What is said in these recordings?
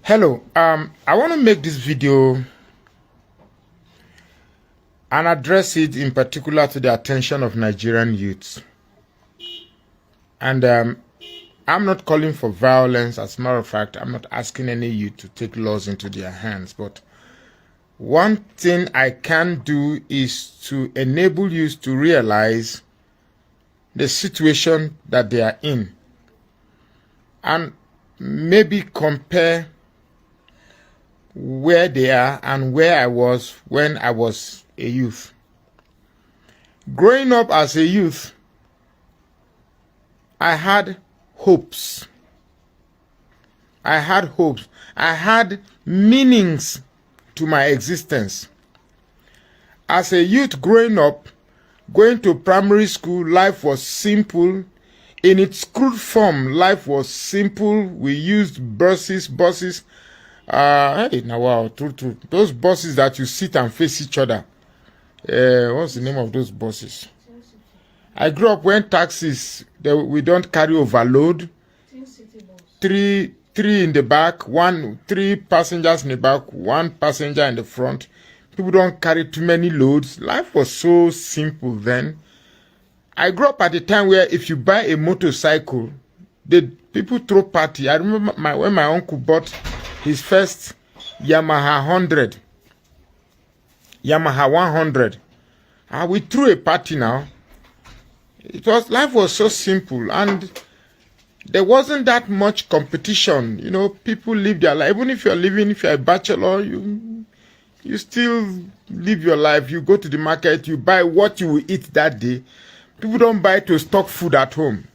Hello, I want to make this video and address it in particular to the attention of Nigerian youths. And I'm not calling for violence. As a matter of fact, I'm not asking any youth to take laws into their hands. But one thing I can do is to enable youth to realize the situation that they are in and maybe compare where they are and where I was when I was a youth. Growing up as a youth, I had hopes. I had meanings to my existence. As a youth growing up, going to primary school, life was simple. In its crude form, life was simple. We used buses. Hey, now wow, true. Those buses that you sit and face each other. What's the name of those buses? I grew up when taxis, we don't carry overload. Three in the back, three passengers in the back, one passenger in the front. People don't carry too many loads. Life was so simple then. I grew up at a time where if you buy a motorcycle, people throw party. I remember when my uncle bought his first Yamaha 100. Yamaha 100. We threw a party now. Life was so simple and there wasn't that much competition. You know, people live their life. Even if you're a bachelor, you still live your life. You go to the market, you buy what you will eat that day. People don't buy to stock food at home.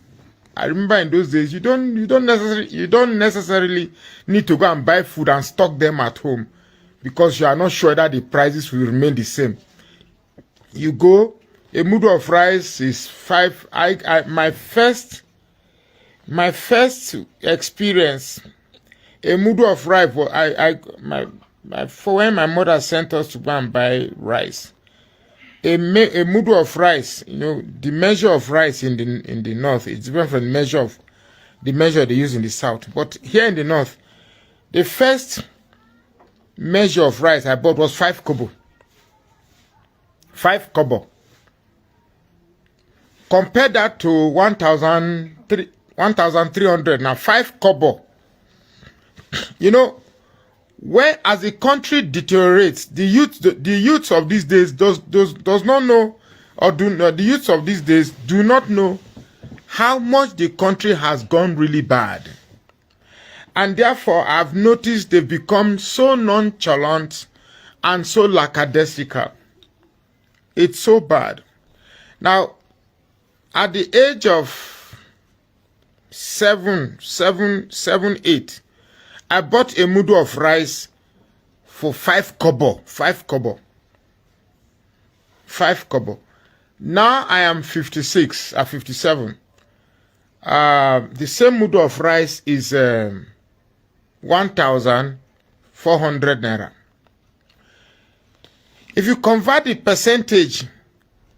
I remember in those days, you don't necessarily need to go and buy food and stock them at home because you are not sure that the prices will remain the same. You go, a mudu of rice is 5. My first experience, a mudu of rice. When my mother sent us to go and buy rice, a mudu of rice. You know, the measure of rice in the north is different from the measure they use in the south. But here in the north, the first measure of rice I bought was 5 kobo. 5 kobo. Compare that to 1,300 now. 5 kobo. You know, where as the country deteriorates, the youths of these days does not know, or the youths of these days do not know how much the country has gone really bad. And therefore, I've noticed they've become so nonchalant and so lackadaisical. It's so bad. Now, at the age of 7, 8, I bought a mudu of rice for 5 kobo. 5 kobo. 5 kobo. Now I am 56 or 57. The same mudu of rice is 1,400 naira. If you convert the percentage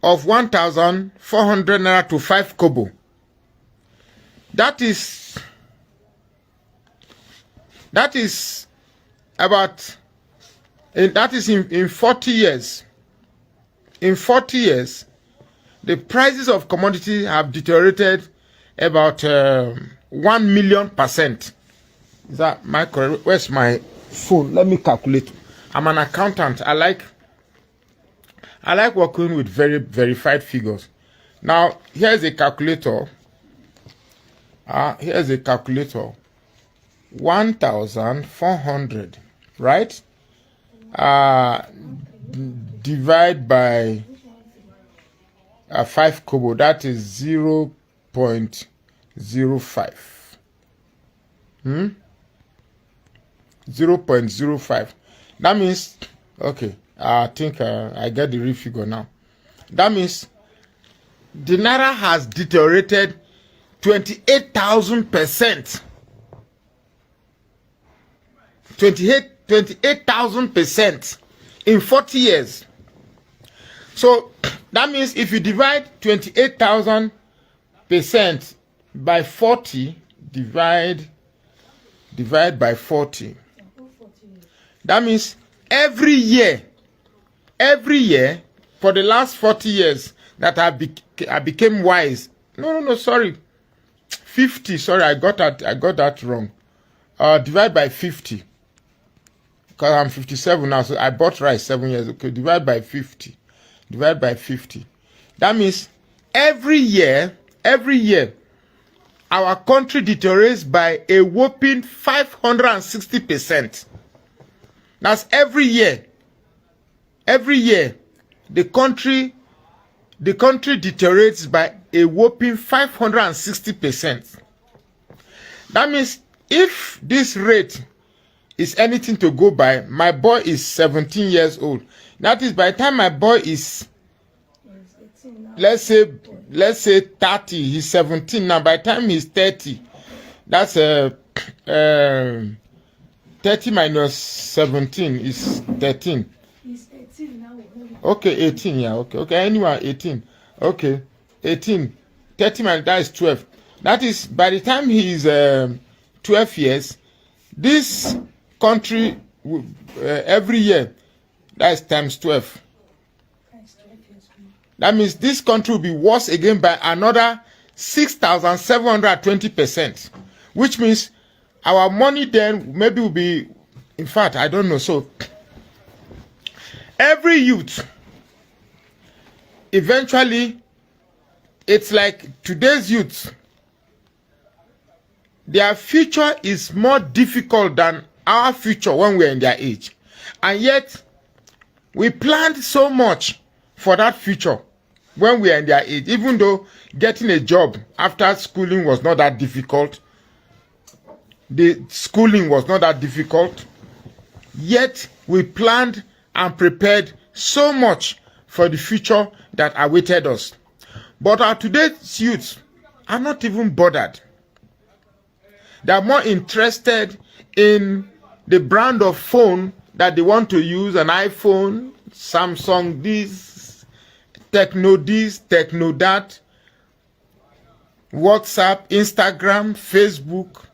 of 1,400 naira to 5 kobo, that is about, that is in 40 years. In 40 years, the prices of commodities have deteriorated about 1,000,000%. Is that my correct? Where's my phone? Let me calculate. I'm an accountant. I like working with very verified figures. Now, here's a calculator. Here's a calculator. 1,400, right? Divide by 5 kobo. That is 0.05. 0.05. That means, okay, I think I get the real figure now. That means the naira has deteriorated 28,000%. 28,000% in 40 years. So that means if you divide 28,000% by 40, divide by 40. That means every year, for the last 40 years that I became wise. No, sorry. 50, sorry, I got that wrong. Divide by 50. Because I'm 57 now, so I bought rice 7 years. Okay, divide by 50. Divide by 50. That means every year, our country deteriorates by a whopping 560%. That's every year. Every year, the country deteriorates by a whopping 560%. That means if this rate is anything to go by, my boy is 17 years old. That is, by the time my boy is, let's say 30, he's 17 now. By the time he's 30, that's 30 minus 17 is 13. He's 18 now. Okay, 18, yeah, okay. Anyway, 18. Okay, 18. 30 minus, that is 12. That is, by the time he is 12 years, this country, every year, that is times 12. That means this country will be worse again by another 6,720%, which means our money then maybe will be, in fact, I don't know. So every youth, eventually, it's like today's youth, their future is more difficult than our future when we're in their age. And yet, we planned so much for that future when we are in their age, even though getting a job after schooling was not that difficult. The schooling was not that difficult. Yet, we planned and prepared so much for the future that awaited us. But our today's youths are not even bothered. They are more interested in the brand of phone that they want to use, an iPhone, Samsung this, Techno that, WhatsApp, Instagram, Facebook.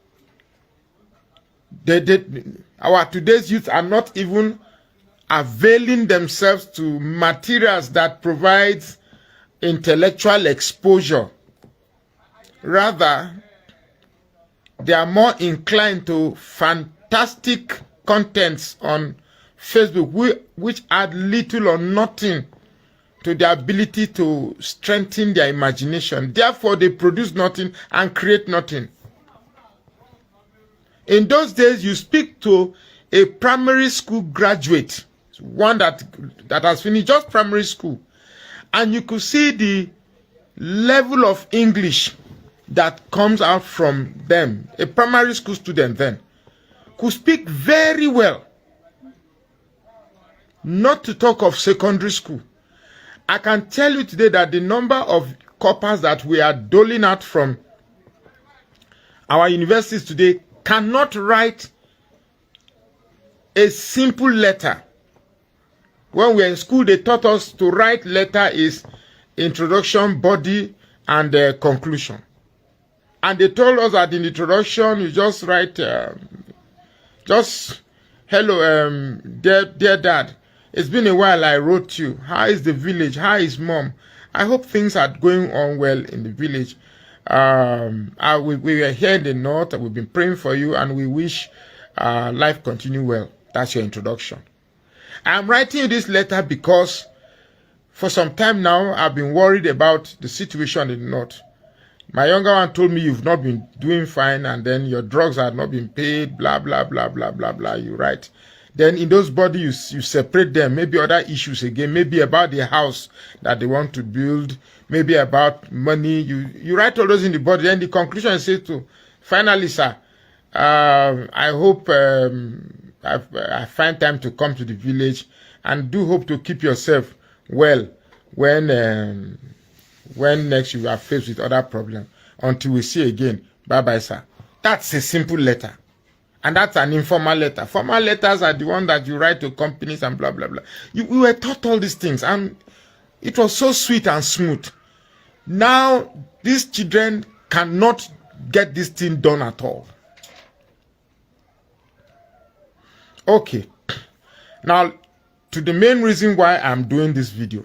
Our today's youth are not even availing themselves to materials that provides intellectual exposure. Rather, they are more inclined to fantastic contents on Facebook, which add little or nothing to their ability to strengthen their imagination. Therefore, they produce nothing and create nothing. In those days, you speak to a primary school graduate, one that has finished just primary school, and you could see the level of English that comes out from them. A primary school student then could speak very well, not to talk of secondary school. I can tell you today that the number of coppers that we are doling out from our universities today cannot write a simple letter. When we were in school, they taught us to write letter is introduction, body, and conclusion. And they told us that in the introduction, you just write, hello, dear dad. It's been a while I wrote you. How is the village? How is mom? I hope things are going on well in the village. We were here in the north. We've been praying for you, and we wish life continue well. That's your introduction. I'm writing you this letter because for some time now, I've been worried about the situation in the north. My younger one told me you've not been doing fine, and then your drugs have not been paid, blah, blah, blah, blah, blah, blah. You write. Then in those bodies, you separate them. Maybe other issues again. Maybe about the house that they want to build. Maybe about money. You write all those in the body. Then the conclusion is said to, finally, sir, I hope I find time to come to the village, and do hope to keep yourself well when next you are faced with other problems. Until we see again. Bye-bye, sir. That's a simple letter. And that's an informal letter. Formal letters are the one that you write to companies and blah, blah, blah. We were taught all these things, and it was so sweet and smooth. Now, these children cannot get this thing done at all. Okay. Now, to the main reason why I'm doing this video.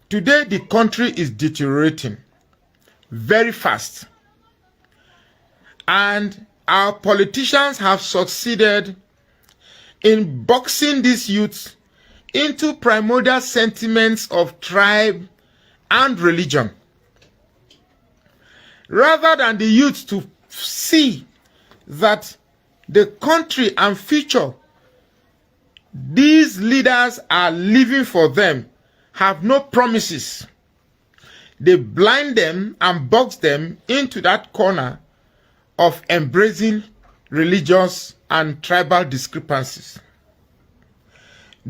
Today, the country is deteriorating very fast. And our politicians have succeeded in boxing these youths into primordial sentiments of tribe and religion, rather than the youth to see that the country and future these leaders are living for them have no promises. They blind them and box them into that corner of embracing religious and tribal discrepancies.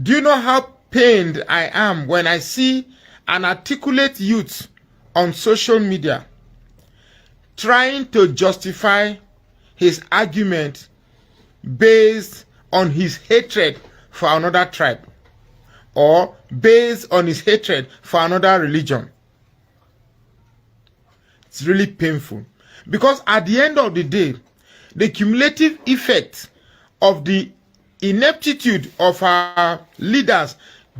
Do you know how pained I am when I see an articulate youth on social media trying to justify his argument based on his hatred for another tribe or based on his hatred for another religion? It's really painful, because at the end of the day, the cumulative effect of the ineptitude of our leaders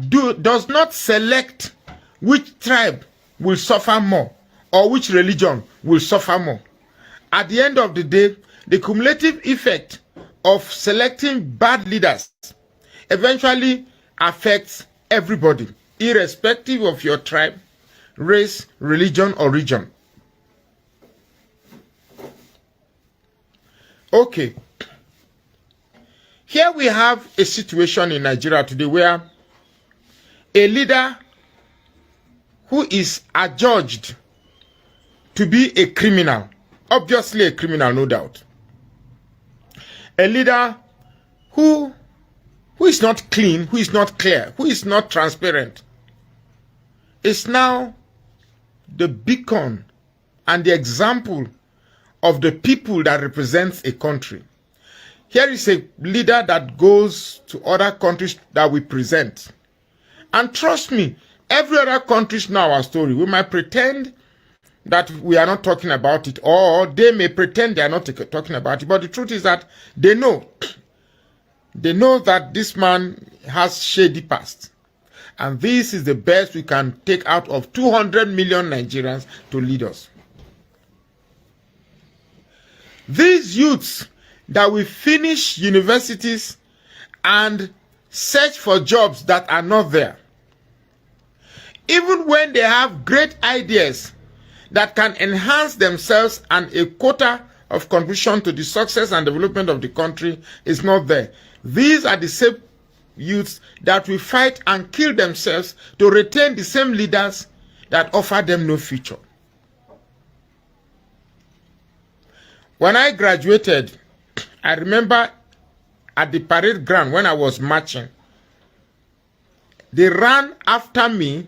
does not select which tribe will suffer more or which religion will suffer more. At the end of the day, the cumulative effect of selecting bad leaders eventually affects everybody, irrespective of your tribe, race, religion, or region. Okay. Here we have a situation in Nigeria today where a leader who is adjudged to be a criminal, obviously a criminal, no doubt, a leader who is not clean, who is not clear, who is not transparent, is now the beacon and the example of the people that represents a country. Here is a leader that goes to other countries that we present. And trust me, every other country know our story. We might pretend that we are not talking about it, or they may pretend they are not talking about it. But the truth is that they know. They know that this man has shady past. And this is the best we can take out of 200 million Nigerians to lead us. These youths that will finish universities and search for jobs that are not there, even when they have great ideas that can enhance themselves and a quota of contribution to the success and development of the country is not there. These are the same youths that will fight and kill themselves to retain the same leaders that offer them no future. When I graduated, I remember at the parade ground when I was marching, they ran after me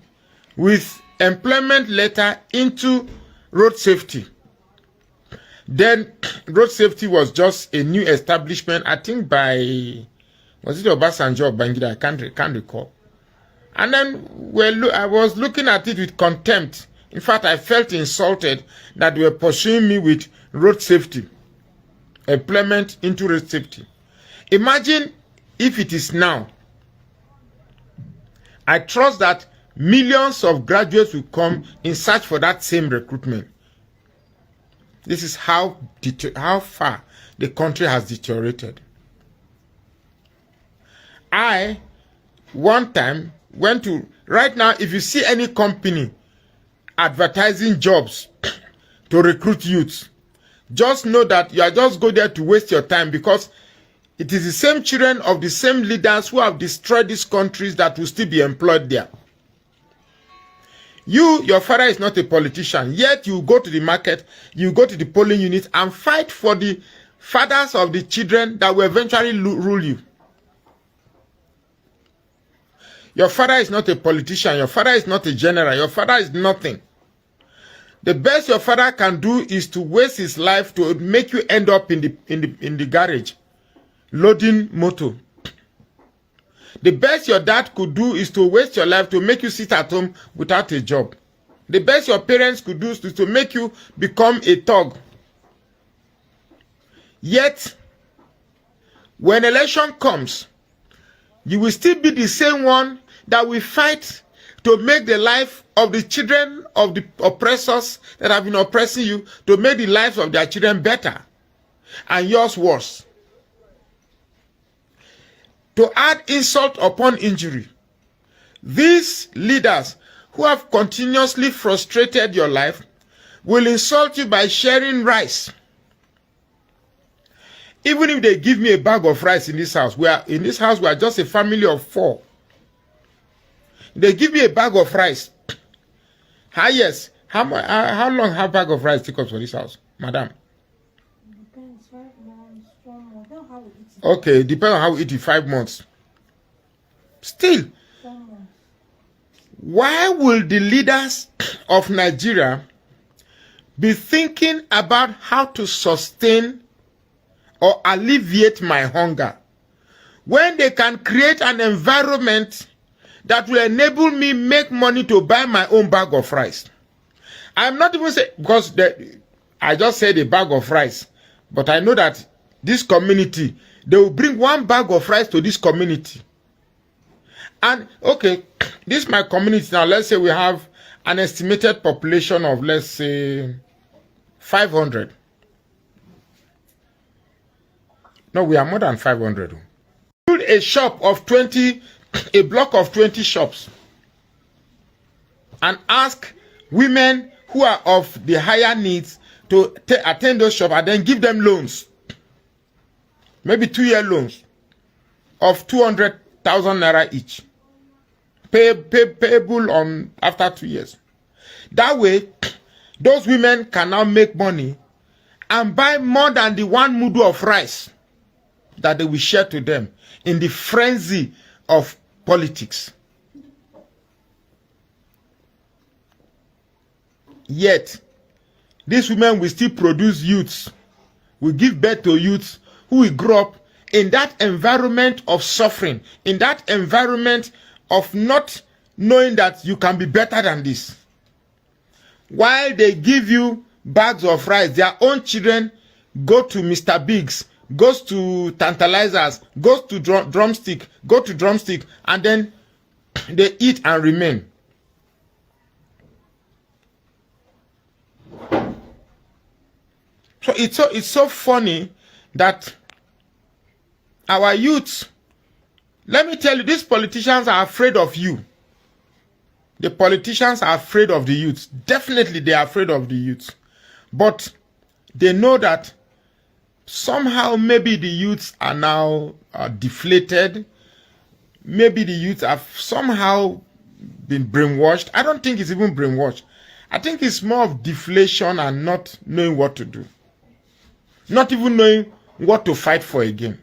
with employment letter into road safety. Then road safety was just a new establishment, I think by, was it Obasanjo or Bangida? I can't recall. And then I was looking at it with contempt. In fact, I felt insulted that they were pursuing me with road safety, employment into road safety. Imagine if it is now. I trust that millions of graduates will come in search for that same recruitment. This is how far the country has deteriorated. I, one time, went to, right now, if you see any company advertising jobs to recruit youths, just know that you are just go there to waste your time, because it is the same children of the same leaders who have destroyed these countries that will still be employed there. Your father is not a politician, yet you go to the market, you go to the polling unit and fight for the fathers of the children that will eventually rule you. Your father is not a politician, your father is not a general, your father is nothing. The best your father can do is to waste his life to make you end up in the garage, loading motor. The best your dad could do is to waste your life to make you sit at home without a job. The best your parents could do is to make you become a thug. Yet, when election comes, you will still be the same one that will fight to make the life of the children of the oppressors that have been oppressing you, to make the lives of their children better and yours worse. To add insult upon injury, these leaders who have continuously frustrated your life will insult you by sharing rice. Even if they give me a bag of rice in this house, we are just a family of 4. They give me a bag of rice. Yes. How long have a bag of rice take us for this house, madam? Depends, 5 months, 4 months. Depends how we eat it. Okay, depends on how we eat it, 5 months. Still, 4 months. why will the leaders of Nigeria be thinking about how to sustain or alleviate my hunger when they can create an environment that will enable me make money to buy my own bag of rice? I'm not even saying, because I just said a bag of rice, but I know that this community, they will bring 1 bag of rice to this community. And okay, this is my community now. Let's say we have an estimated population of, let's say, 500. No, we are more than 500. Build a shop of 20, a block of 20 shops, and ask women who are of the higher needs to attend those shops, and then give them loans. Maybe 2-year loans of 200,000 naira each. Payable on after 2 years. That way, those women can now make money and buy more than the 1 mudu of rice that they will share to them in the frenzy of politics. Yet, these women will still produce youths, will give birth to youths who will grow up in that environment of suffering, in that environment of not knowing that you can be better than this. While they give you bags of rice, their own children go to Mr. Biggs, goes to Tantalizers, goes to Drumstick, and then they eat and remain. So it's so funny that our youth, let me tell you, these politicians are afraid of you. The politicians are afraid of the youth. Definitely they are afraid of the youth. But they know that somehow maybe the youths are now deflated. Maybe the youth have somehow been brainwashed. I don't think it's even brainwashed. I think it's more of deflation and not knowing what to do. Not even knowing what to fight for again.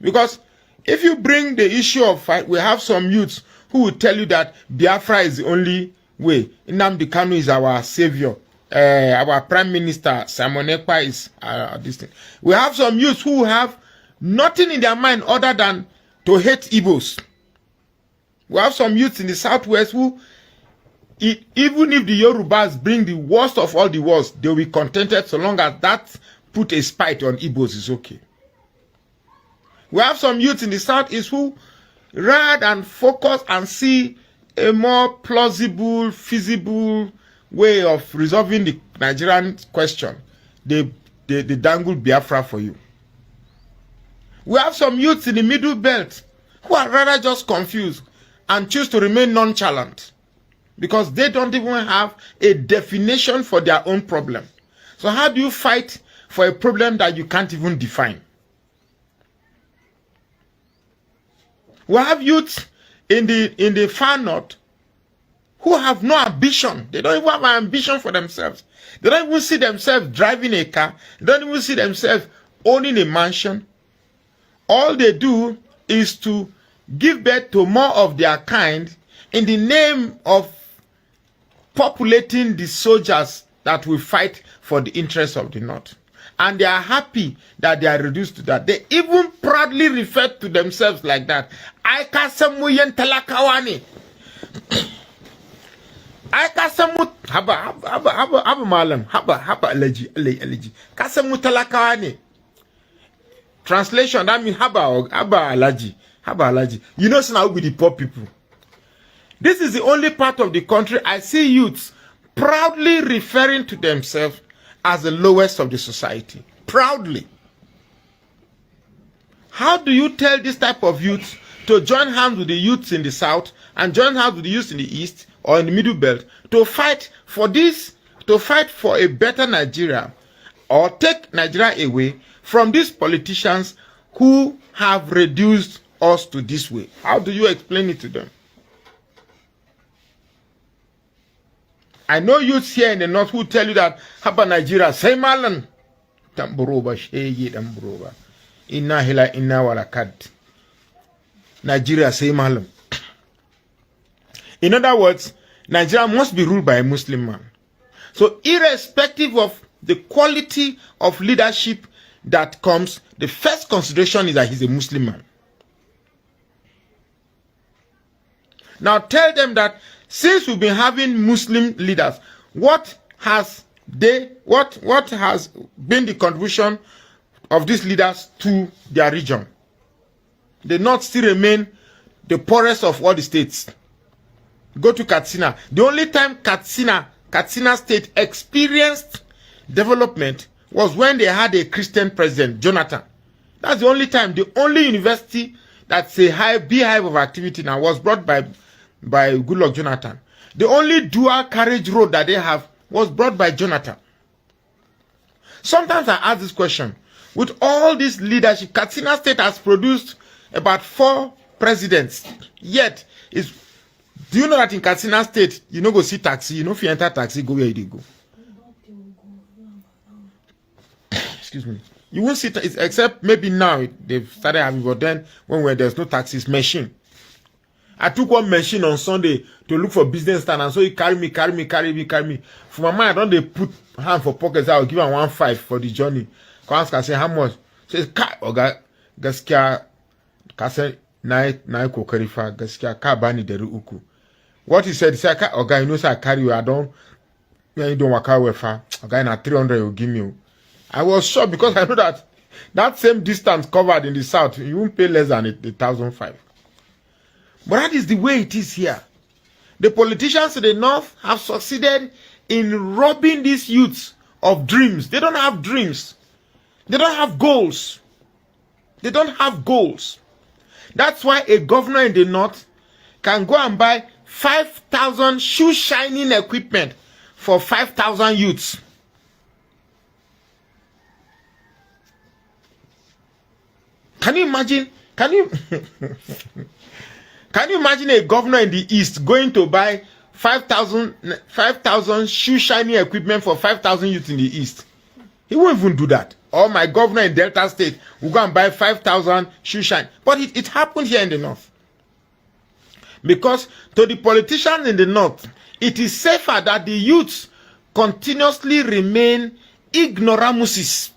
Because if you bring the issue of fight, we have some youths who will tell you that Biafra is the only way. Nnamdi Kanu is our savior. Our prime minister, Simon Ekpa, is this thing. We have some youths who have nothing in their mind other than to hate Igbos. We have some youths in the southwest who, even if the Yorubas bring the worst of all the worst, they will be contented so long as that put a spite on Igbos is okay. We have some youths in the southeast who, rather than focus and see a more plausible, feasible way of resolving the Nigerian question, they dangle Biafra for you. We have some youths in the middle belt who are rather just confused and choose to remain nonchalant because they don't even have a definition for their own problem. So how do you fight for a problem that you can't even define? We have youths in the far north who have no ambition. They don't even have an ambition for themselves. They don't even see themselves driving a car. They don't even see themselves owning a mansion. All they do is to give birth to more of their kind in the name of populating the soldiers that will fight for the interests of the north. And they are happy that they are reduced to that. They even proudly refer to themselves like that. I kasamu yentalakawani. I kasamu haba malam haba allergy. Kasamu talakawani. Translation, that means haba allergy. Haba allergy. You know, so now with the poor people. This is the only part of the country I see youths proudly referring to themselves as the lowest of the society. Proudly. How do you tell this type of youth to join hands with the youths in the south and join hands with the youths in the east or in the middle belt to fight for this, to fight for a better Nigeria, or take Nigeria away from these politicians who have reduced us to this way? How do you explain it to them? I know youths here in the north who tell you that Haba Nigeria, say malan. Tamburoba, sheye tamburoba. Inna hila inna walakad. Nigeria, say malan. In other words, Nigeria must be ruled by a Muslim man. So irrespective of the quality of leadership that comes, the first consideration is that he's a Muslim man. Now tell them that since we've been having Muslim leaders, what has been the contribution of these leaders to their region? They not still remain the poorest of all the states. Go to Katsina. The only time Katsina state experienced development was when they had a Christian president, Jonathan. That's the only time. The only university that's a beehive of activity now was brought by Goodluck Jonathan. The only dual carriage road that they have was brought by Jonathan. Sometimes I ask this question. With all this leadership, Katsina State has produced about 4 presidents. Yet, do you know that in Katsina State, you no go see taxi, you know if you enter taxi, go where you go. Excuse me. You won't see, except maybe now they've started having, but then when there's no taxis, machine. I took one machine on Sunday to look for business stand, and so he carry me. For my mind, I don't they put hand for pockets. I'll give him 1.5 for the journey. Come ask, I say how much? Says car oga gaskiya kase na kokarifa gaskiya ka bani dari uku. What he said oga, you know say I carry you. You don't work out far. Oga na 300 you give me. I was shocked because I know that same distance covered in the south, you won't pay less than 1,500. But that is the way it is here. The politicians in the north have succeeded in robbing these youths of dreams. They don't have dreams. They don't have goals. They don't have goals. That's why a governor in the north can go and buy 5,000 shoe shining equipment for 5,000 youths. Can you imagine? Can you imagine a governor in the east going to buy 5,000 shoe shining equipment for 5,000 youths in the east? He won't even do that. Or my governor in Delta State will go and buy 5,000 shoe shine. But it happened here in the north. Because to the politicians in the north, it is safer that the youths continuously remain ignoramuses.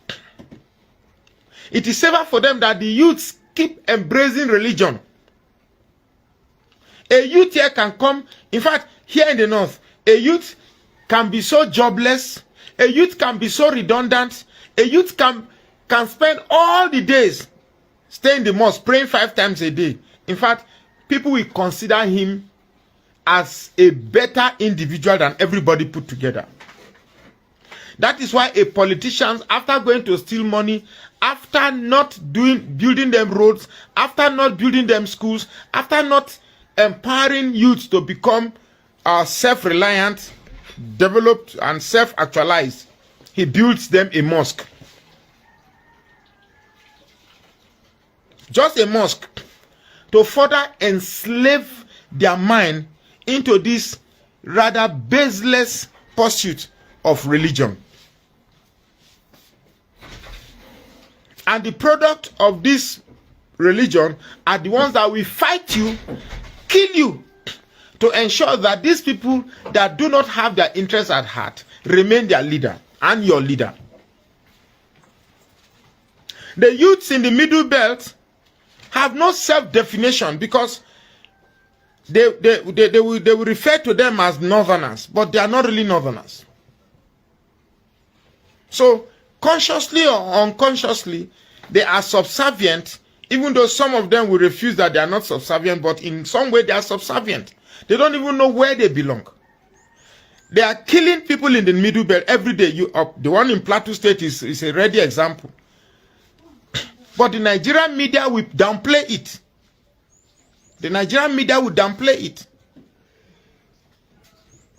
It is safer for them that the youths keep embracing religion. A youth here can come, in fact, here in the north, a youth can be so jobless, a youth can be so redundant, a youth can spend all the days staying in the mosque, praying 5 times a day. In fact, people will consider him as a better individual than everybody put together. That is why a politician, after going to steal money, after not building them roads, after not building them schools, after not empowering youth to become self-reliant, developed, and self-actualized, he builds them a mosque. Just a mosque to further enslave their mind into this rather baseless pursuit of religion. And the product of this religion are the ones that will fight you, kill you, to ensure that these people that do not have their interests at heart remain their leader and your leader. The youths in the middle belt have no self-definition because they will refer to them as northerners, but they are not really northerners. So, consciously or unconsciously, they are subservient, even though some of them will refuse that they are not subservient, but in some way they are subservient. They don't even know where they belong. They are killing people in the Middle Belt every day. The one in Plateau State is a ready example. But the Nigerian media will downplay it. The Nigerian media will downplay it.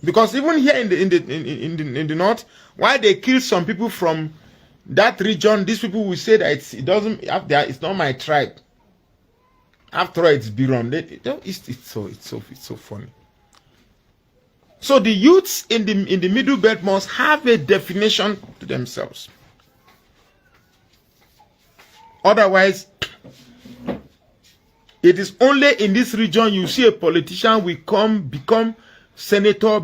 Because even here in the north, why they kill some people from that region, these people will say that it's not my tribe. After all, it's Biron. It's so funny. So the youths in the Middle Belt must have a definition to themselves. Otherwise, it is only in this region you see a politician will become senator,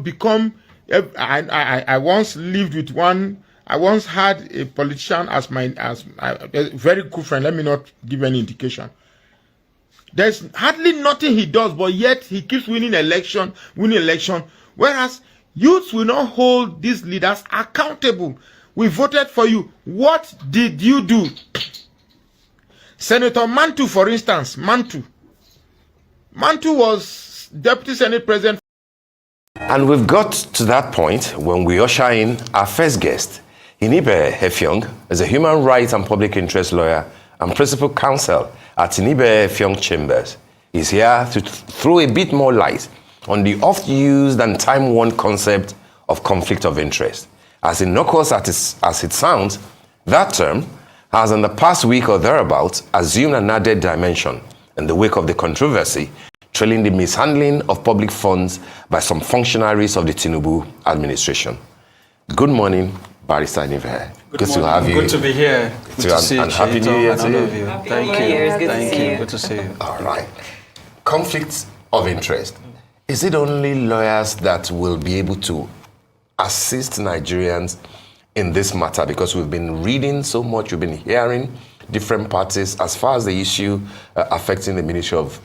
I once lived with one. I once had a politician as a very good friend. Let me not give any indication. There's hardly nothing he does, but yet he keeps winning election. Whereas youths will not hold these leaders accountable. We voted for you. What did you do? Senator Mantu, for instance, Mantu was Deputy Senate President. And we've got to that point when we usher in our first guest. Inibe Hefyong is a human rights and public interest lawyer and principal counsel at Inibe Hefyong Chambers. He's here to throw a bit more light on the oft-used and time-worn concept of conflict of interest. As innocuous as it sounds, that term has in the past week or thereabouts assumed an added dimension in the wake of the controversy trailing the mishandling of public funds by some functionaries of the Tinubu administration. Good morning, Barrister Inibe. Good to have you. Good to be here. Good to see you. And Happy New Year to you. Thank you. Thank you. Good to see you. All right. Conflicts of interest. Is it only lawyers that will be able to assist Nigerians in this matter? Because we've been reading so much, we've been hearing different parties as far as the issue affecting the Ministry of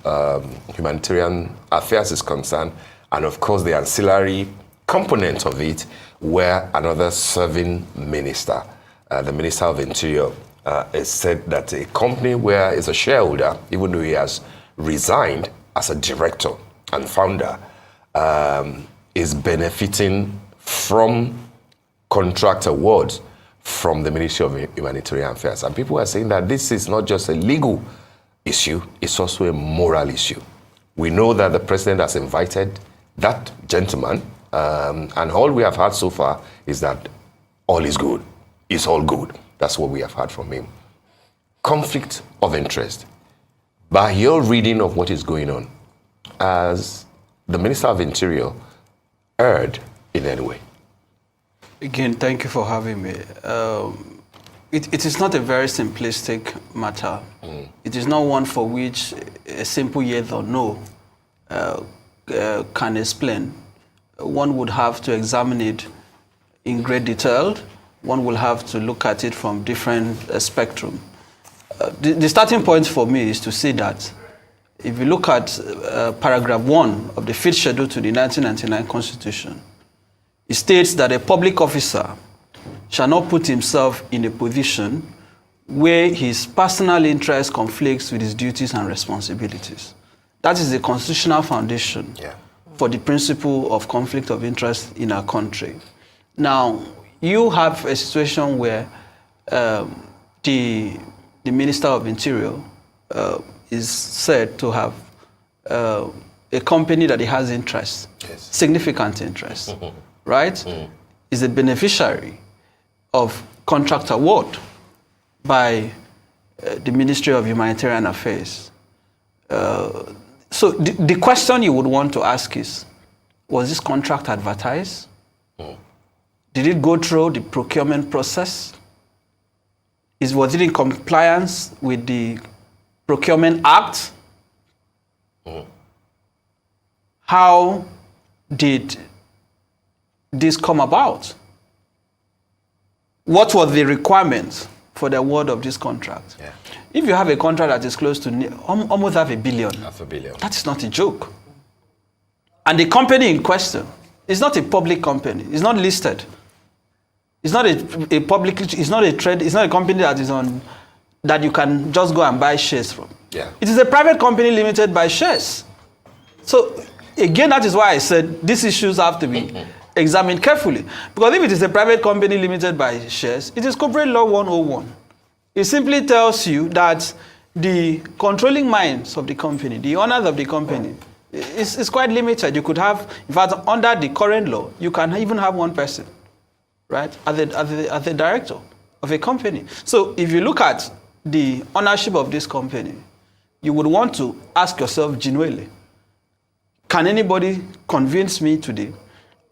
Humanitarian Affairs is concerned, and of course the ancillary component of it, where another serving minister, the Minister of Interior, has said that a company where is a shareholder, even though he has resigned as a director and founder, is benefiting from contract awards from the Ministry of Humanitarian Affairs. And people are saying that this is not just a legal issue, it's also a moral issue. We know that the president has invited that gentleman, and all we have heard so far is that all is good. It's all good. That's what we have heard from him. Conflict of interest. By your reading of what is going on, as the Minister of Interior erred in any way? Again, thank you for having me. It is not a very simplistic matter. It is not one for which a simple yes or no can explain. One would have to examine it in great detail. One will have to look at it from different spectrum. The starting point for me is to see that if you look at paragraph 1 of the 5th schedule to the 1999 Constitution, it states that a public officer shall not put himself in a position where his personal interest conflicts with his duties and responsibilities. That is the constitutional foundation for the principle of conflict of interest in our country. Now, you have a situation where the Minister of Interior is said to have a company that he has interest, significant interest, right? Is a beneficiary of contract award by the Ministry of Humanitarian Affairs. So the question you would want to ask is, was this contract advertised? Did it go through the procurement process? Was it in compliance with the Procurement Act? How did this come about? What were the requirements for the award of this contract? If you have a contract that is close to almost $500 million, that is not a joke. And the company in question is not a public company. It's not listed. It's not a public. It's not a trade. It's not a company that that you can just go and buy shares from. Yeah. It is a private company limited by shares. So again, that is why I said these issues have to be examined carefully. Because if it is a private company limited by shares, it is corporate law 101. It simply tells you that the controlling minds of the company, the owners of the company, is quite limited. You could have, in fact, under the current law, you can even have one person, right, as a director of a company. So if you look at the ownership of this company, you would want to ask yourself genuinely, can anybody convince me today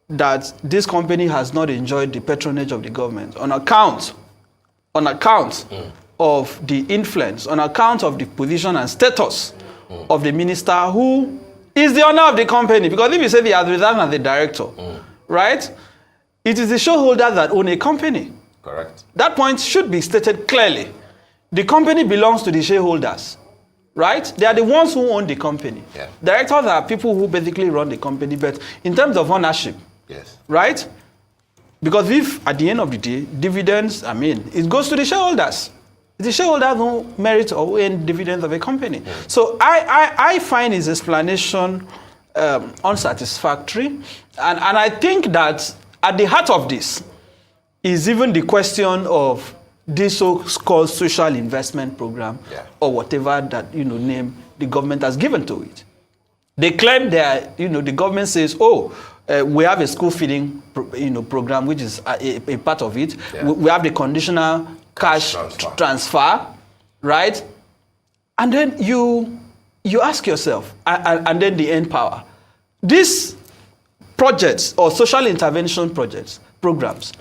that this company has not enjoyed the patronage of the government on account of the influence, on account of the position and status of the minister who is the owner of the company? Because if you say they are resigned as the director, right, it is the shareholders that own a company. Correct. That point should be stated clearly. The company belongs to the shareholders, right? They are the ones who own the company. Yeah. Directors are people who basically run the company, but in terms of ownership, yes, right? Because if at the end of the day, dividends, it goes to the shareholders. It's the shareholders who merit or who earn dividends of a company. So I find his explanation unsatisfactory. And I think that at the heart of this is even the question of this so-called social investment program, or whatever that name the government has given to it. They claim that the government says, we have a school feeding program, which is a part of it. Yeah. We have the conditional cash transfer, right? And then you ask yourself, and then the end power. These projects or social intervention programs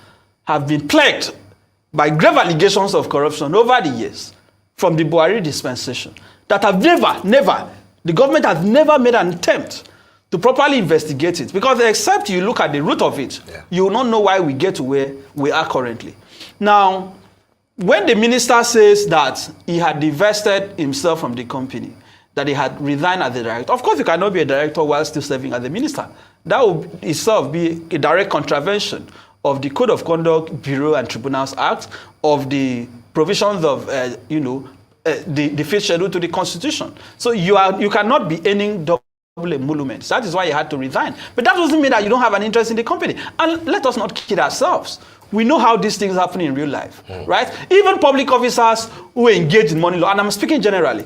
have been plagued by grave allegations of corruption over the years from the Buhari dispensation that have never, the government has never made an attempt to properly investigate it. Because except you look at the root of it, you will not know why we get to where we are currently. Now, when the minister says that he had divested himself from the company, that he had resigned as a director, of course you cannot be a director while still serving as a minister. That would itself be a direct contravention of the Code of Conduct Bureau and Tribunals Act, of the provisions of the fifth schedule to the Constitution. So you cannot be earning double emoluments. That is why he had to resign. But that doesn't mean that you don't have an interest in the company. And let us not kid ourselves. We know how these things happen in real life, right? Even public officers who engage in money laundering, and I'm speaking generally,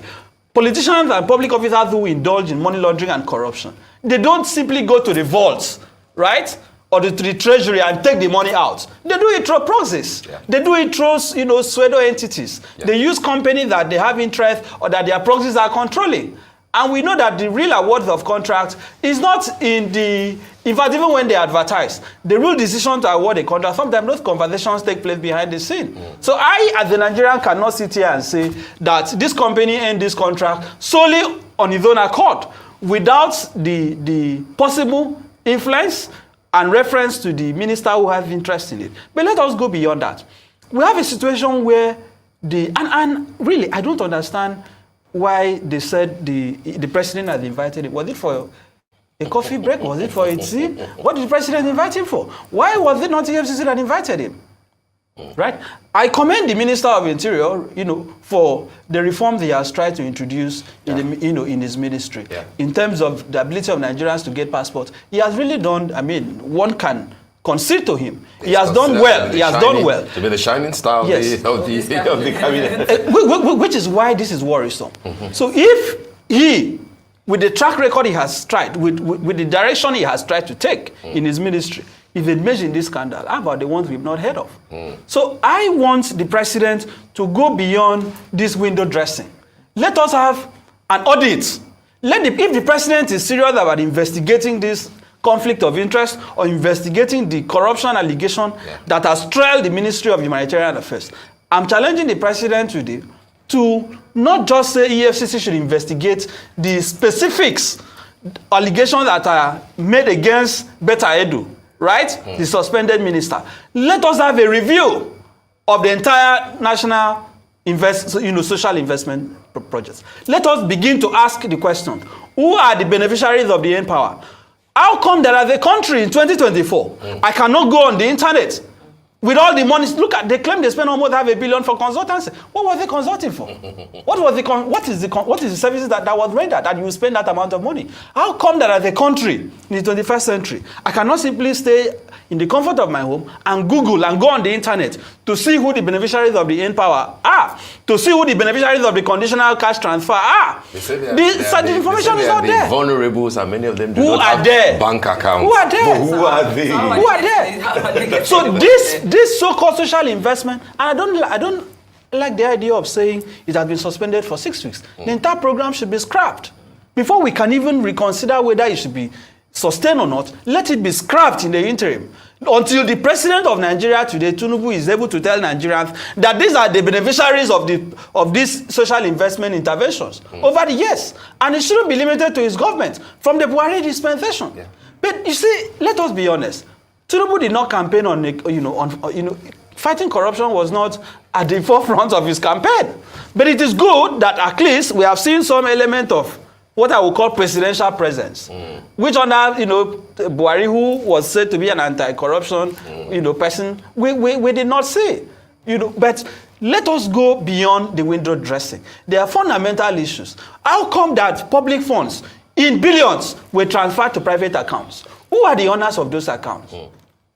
politicians and public officers who indulge in money laundering and corruption, they don't simply go to the vaults, right? Or to the treasury and take the money out. They do it through proxies. Yeah. They do it through, pseudo entities. Yeah. They use companies that they have interest or that their proxies are controlling. And we know that the real awards of contracts is not in fact, even when they advertise, the real decision to award a contract, sometimes those conversations take place behind the scene. So I, as a Nigerian, cannot sit here and say that this company earned this contract solely on its own accord, without the possible influence and reference to the minister who has interest in it. But let us go beyond that. We have a situation where and really, I don't understand why they said the president had invited him. Was it for a coffee break? Was it for a tea? What did the president invite him for? Why was it not the EFCC that invited him? Right? I commend the Minister of Interior, for the reforms he has tried to introduce in his ministry. Yeah. In terms of the ability of Nigerians to get passports, he has really done. One can concede to him. He has done well. He has done well. To be the shining star of the cabinet. Which is why this is worrisome. So if he, with the track record he has tried, with the direction he has tried to take in his ministry, if it engaged in this scandal, how about the ones we've not heard of? So I want the president to go beyond this window dressing. Let us have an audit. If the president is serious about investigating this conflict of interest or investigating the corruption allegation that has trailed the Ministry of Humanitarian Affairs, I'm challenging the president today to not just say EFCC should investigate the specifics, allegations that are made against Betta Edu, right? The suspended minister. Let us have a review of the entire national social investment projects. Let us begin to ask the question, who are the beneficiaries of the end power? How come that as a country in 2024, I cannot go on the internet With all the money, look at, they claim they spend almost $500 million for consultancy. What were they consulting for? What is the services that was rendered that you spend that amount of money? How come that as a country in the 21st century, I cannot simply stay in the comfort of my home and Google and go on the internet to see who the beneficiaries of the N-Power are, to see who the beneficiaries of the conditional cash transfer are? The information is not there. Vulnerables, and many of them do who not are have there? bank accounts. Who are there? But who are they? Who are there? So this so-called social investment, and I don't like the idea of saying it has been suspended for 6 weeks. The entire program should be scrapped. Before we can even reconsider whether it should be sustained or not, let it be scrapped in the interim. Until the president of Nigeria today, Tinubu, is able to tell Nigerians that these are the beneficiaries of these social investment interventions over the years. And it shouldn't be limited to his government from the Buhari dispensation. Yeah. But you see, let us be honest. Tinubu did not campaign on fighting corruption was not at the forefront of his campaign. But it is good that at least we have seen some element of what I would call presidential presence, which under Buhari, who was said to be an anti-corruption person, we did not see. But let us go beyond the window dressing. There are fundamental issues. How come that public funds in billions were transferred to private accounts? Who are the owners of those accounts?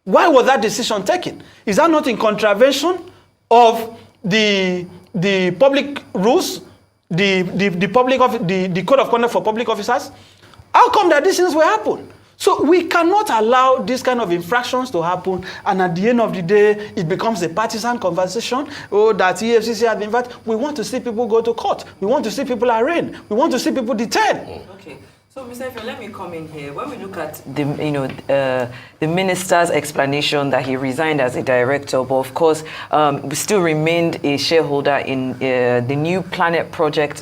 Why was that decision taken? Is that not in contravention of the public rules, the code of conduct for public officers? How come that these things will happen? So we cannot allow this kind of infractions to happen, and at the end of the day, it becomes a partisan conversation. Oh, that EFCC has been invited. We want to see people go to court. We want to see people arraigned. We want to see people detained. Okay. So, Mr. Efe, let me come in here. When we look at the minister's explanation that he resigned as a director, but of course, still remained a shareholder in the New Planet Project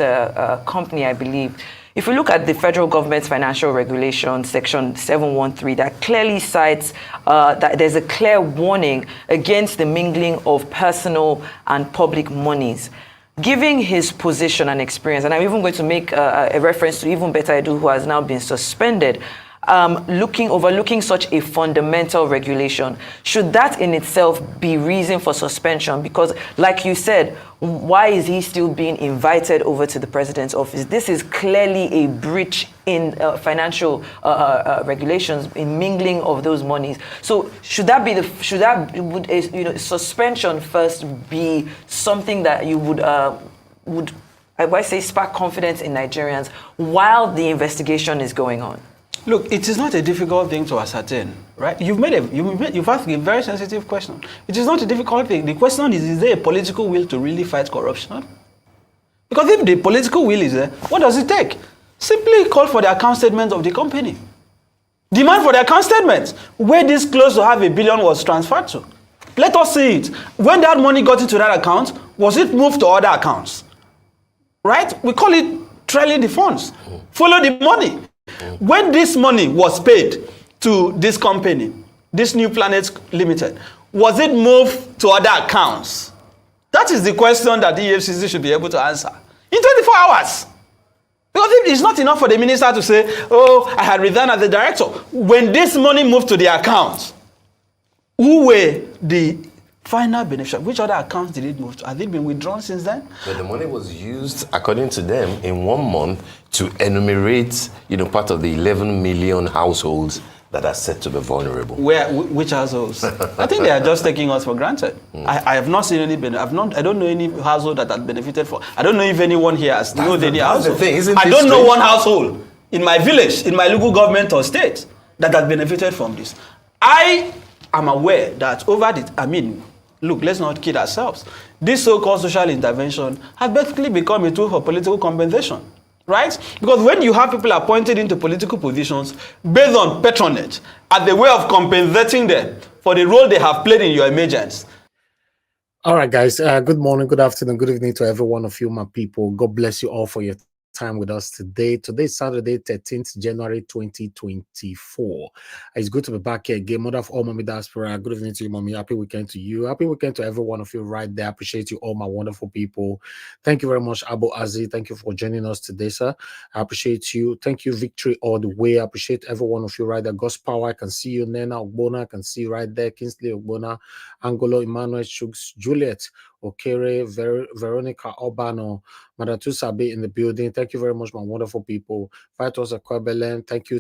company, I believe. If we look at the federal government's financial regulation, section 713, that clearly cites that there's a clear warning against the mingling of personal and public monies. Given his position and experience, and I'm even going to make a reference to even Better Edu, who has now been suspended, overlooking such a fundamental regulation, should that in itself be reason for suspension? Because, like you said, why is he still being invited over to the president's office? This is clearly a breach in financial regulations, in mingling of those monies. So should suspension first be something that you would I say spark confidence in Nigerians while the investigation is going on? Look, it is not a difficult thing to ascertain, right? You've asked a very sensitive question. It is not a difficult thing. The question is there a political will to really fight corruption? Because if the political will is there, what does it take? Simply call for the account statement of the company. Demand for the account statement where this close to $500 million was transferred to. Let us see it. When that money got into that account, was it moved to other accounts? Right? We call it trailing the funds. Follow the money. When this money was paid to this company, this New Planet Limited, was it moved to other accounts? That is the question that the EFCC should be able to answer in 24 hours. Because it's not enough for the minister to say, oh, I had resigned as the director. When this money moved to the account, who were the final beneficiaries? Which other accounts did it move to? Have they been withdrawn since then? But the money was used, according to them, in 1 month to enumerate, part of the 11 million households that are said to be vulnerable. Which households? I think they are just taking us for granted. I have not seen any. I don't know any household that has benefited from. I don't know if anyone here has known any household. I don't know one household in my village, in my local government or state, that has benefited from this. I am aware that look, let's not kid ourselves. This so-called social intervention has basically become a tool for political compensation. Right? Because when you have people appointed into political positions based on patronage as a way of compensating them for the role they have played in your emergence. All right, guys. Good morning, good afternoon, good evening to every one of you, my people. God bless you all for your time with us today. Today is Saturday, 13th January 2024. It's good to be back here again. Mother of all mommy diaspora, good evening to you, mommy. Happy weekend to you. Happy weekend to every one of you right there. Appreciate you all, my wonderful people. Thank you very much, Abu Azi. Thank you for joining us today, sir. I appreciate you. Thank you, Victory all the way. I appreciate every one of you right there. God's power, I can see you. Nena Ogbona, I can see you right there. Kingsley Ogbona, Angolo Emmanuel Shugs, Juliet Okere, Veronica Obano, Madatu Sabi in the building. Thank you very much, my wonderful people. Vitos Akwebelen, thank you.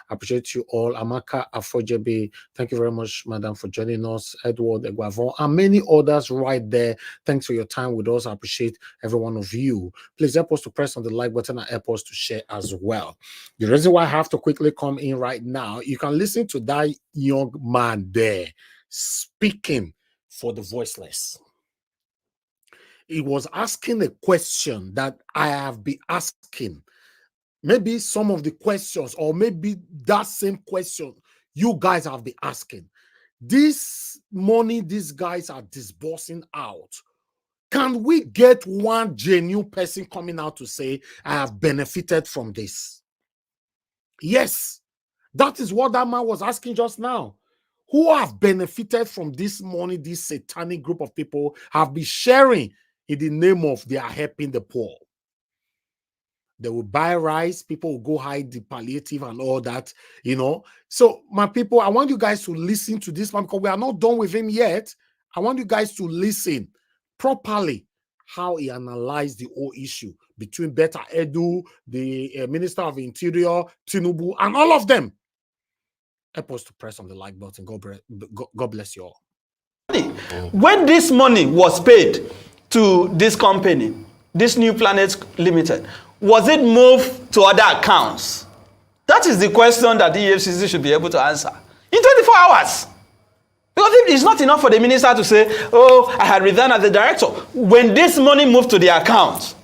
I appreciate you all. Amaka Afojebi, thank you very much, madam, for joining us. Edward Eguavon, and many others right there. Thanks for your time with us. I appreciate every one of you. Please help us to press on the like button and help us to share as well. The reason why I have to quickly come in right now, you can listen to that young man there speaking for the voiceless. He was asking a question that I have been asking. Maybe some of the questions, or maybe that same question you guys have been asking. This money these guys are disbursing out, can we get one genuine person coming out to say, I have benefited from this? Yes, that is what that man was asking just now. Who have benefited from this money this satanic group of people have been sharing in the name of they are helping the poor? They will buy rice, people will go hide the palliative and all that, you know. So, my people, I want you guys to listen to this man because we are not done with him yet. I want you guys to listen properly how he analyzed the whole issue between Beta Edu, the Minister of Interior, Tinubu, and all of them. Help us to press on the like button. God bless you all. When this money was paid to this company, this New Planet Limited, was it moved to other accounts? That is the question that the EFCC should be able to answer in 24 hours. Because it's not enough for the minister to say, oh, I had resigned as the director. When this money moved to the account,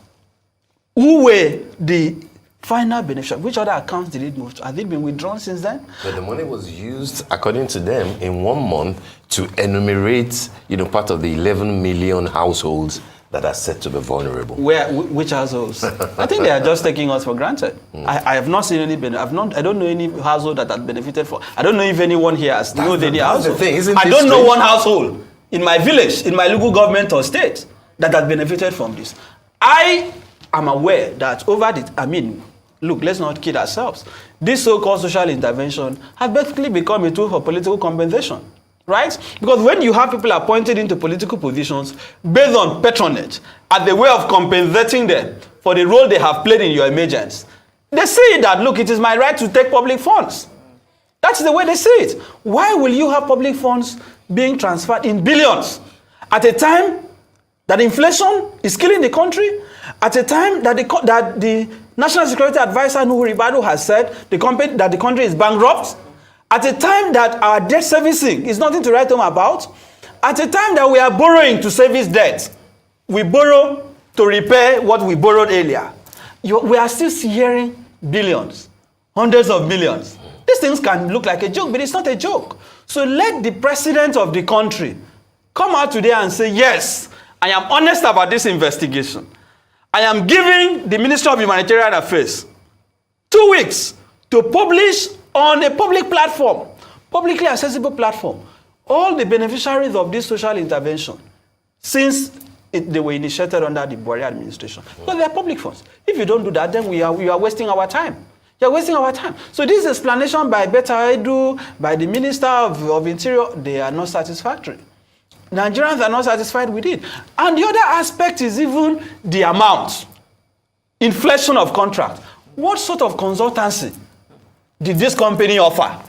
who were the final beneficiary? Which other accounts did it move to? Has it been withdrawn since then? But the money was used, according to them, in 1 month to enumerate, part of the 11 million households that are said to be vulnerable. Which households? I think they are just taking us for granted. I have not seen any benefit. I don't know any household that has benefited from. I don't know if anyone here has known any household. I don't know one household in my village, in my local government or state that has benefited from this. I am aware that look, let's not kid ourselves. This so-called social intervention has basically become a tool for political compensation. Right? Because when you have people appointed into political positions based on patronage as a way of compensating them for the role they have played in your emergence, they see that, look, it is my right to take public funds. That's the way they see it. Why will you have public funds being transferred in billions at a time that inflation is killing the country, at a time that the National Security Advisor, Nuhu Ribadu, has said that the country is bankrupt, at a time that our debt servicing is nothing to write home about, at a time that we are borrowing to service debt, we borrow to repair what we borrowed earlier. We are still hearing billions, hundreds of millions. These things can look like a joke, but it's not a joke. So let the president of the country come out today and say, yes, I am honest about this investigation. I am giving the Ministry of Humanitarian Affairs 2 weeks to publish on a public platform, publicly accessible platform, all the beneficiaries of this social intervention since they were initiated under the Buhari administration. Because they are public funds. If you don't do that, then we are wasting our time. You're wasting our time. So this explanation by Beta Edu, by the Minister of Interior, they are not satisfactory. Nigerians are not satisfied with it. And the other aspect is even the amount. Inflation of contract. What sort of consultancy did this company offer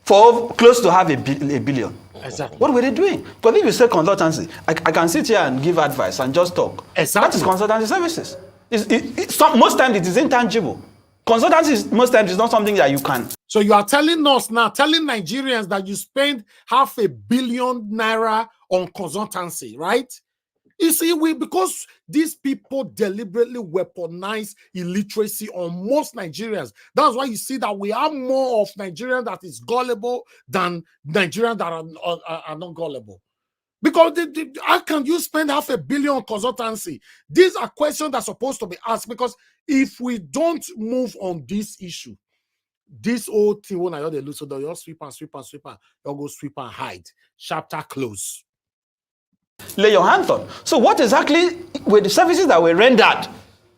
for close to have a billion? Exactly. What were they doing? Because if you say consultancy, I can sit here and give advice and just talk. Exactly. That is consultancy services. Most times it is intangible. Consultancy most times is not something that you can. So you are telling us now, telling Nigerians that you spend ₹500 million on consultancy, right? You see, because these people deliberately weaponize illiteracy on most Nigerians. That's why you see that we have more of Nigerians that is gullible than Nigerians that are not gullible. Because how can you spend $500 million on consultancy? These are questions that are supposed to be asked, because if we don't move on this issue, this whole thing when I hear they lose, so they'll sweep and they'll go sweep and hide. Chapter close. Lay your hands on. So what exactly were the services that were rendered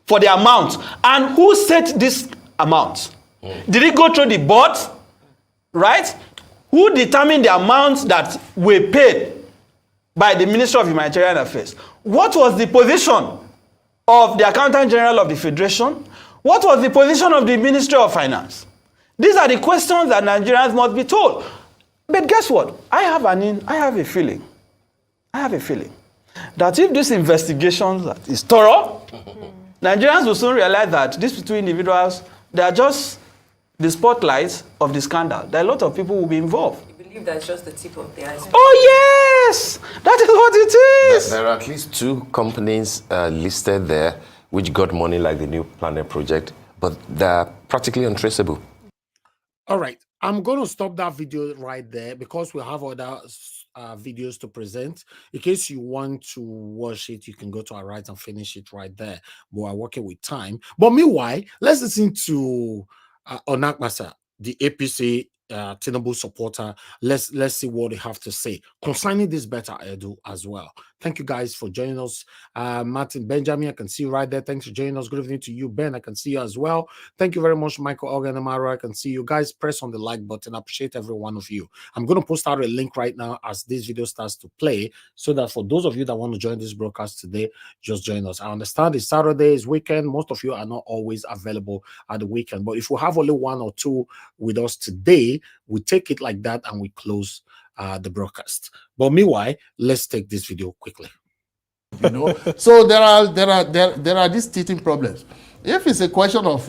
for the amount, and who set this amount? Did it go through the board, right? Who determined the amounts that were paid by the Ministry of Humanitarian Affairs? What was the position of the Accountant General of the Federation? What was the position of the Ministry of Finance? These are the questions that Nigerians must be told. But guess what? I have a feeling that if this investigation is thorough, Nigerians will soon realize that these two individuals, they are just the spotlights of the scandal. There are a lot of people who will be involved. You believe that's just the tip of the iceberg? Oh yes! That is what it is! There are at least 2 companies listed there which got money like the New Planet project, but they're practically untraceable. All right, I'm going to stop that video right there because we have other videos to present. In case you want to watch it, you can go to our right and finish it right there. But we're working with time. But meanwhile, let's listen to Onakmasa, the APC Tinubu supporter. Let's see what they have to say concerning this better Edu as well. Thank you guys for joining us. Martin Benjamin, I can see you right there. Thanks for joining us. Good evening to you, Ben. I can see you as well. Thank you very much, Michael Organamaro. I can see you guys. Press on the like button. I appreciate every one of you. I'm going to post out a link right now as this video starts to play, so that for those of you that want to join this broadcast today, just join us. I understand it's Saturday, it's weekend. Most of you are not always available at the weekend, but if we have only 1 or 2 with us today, we take it like that and we close the broadcast. But meanwhile, let's take this video quickly. You know, so there are these teething problems. If it's a question of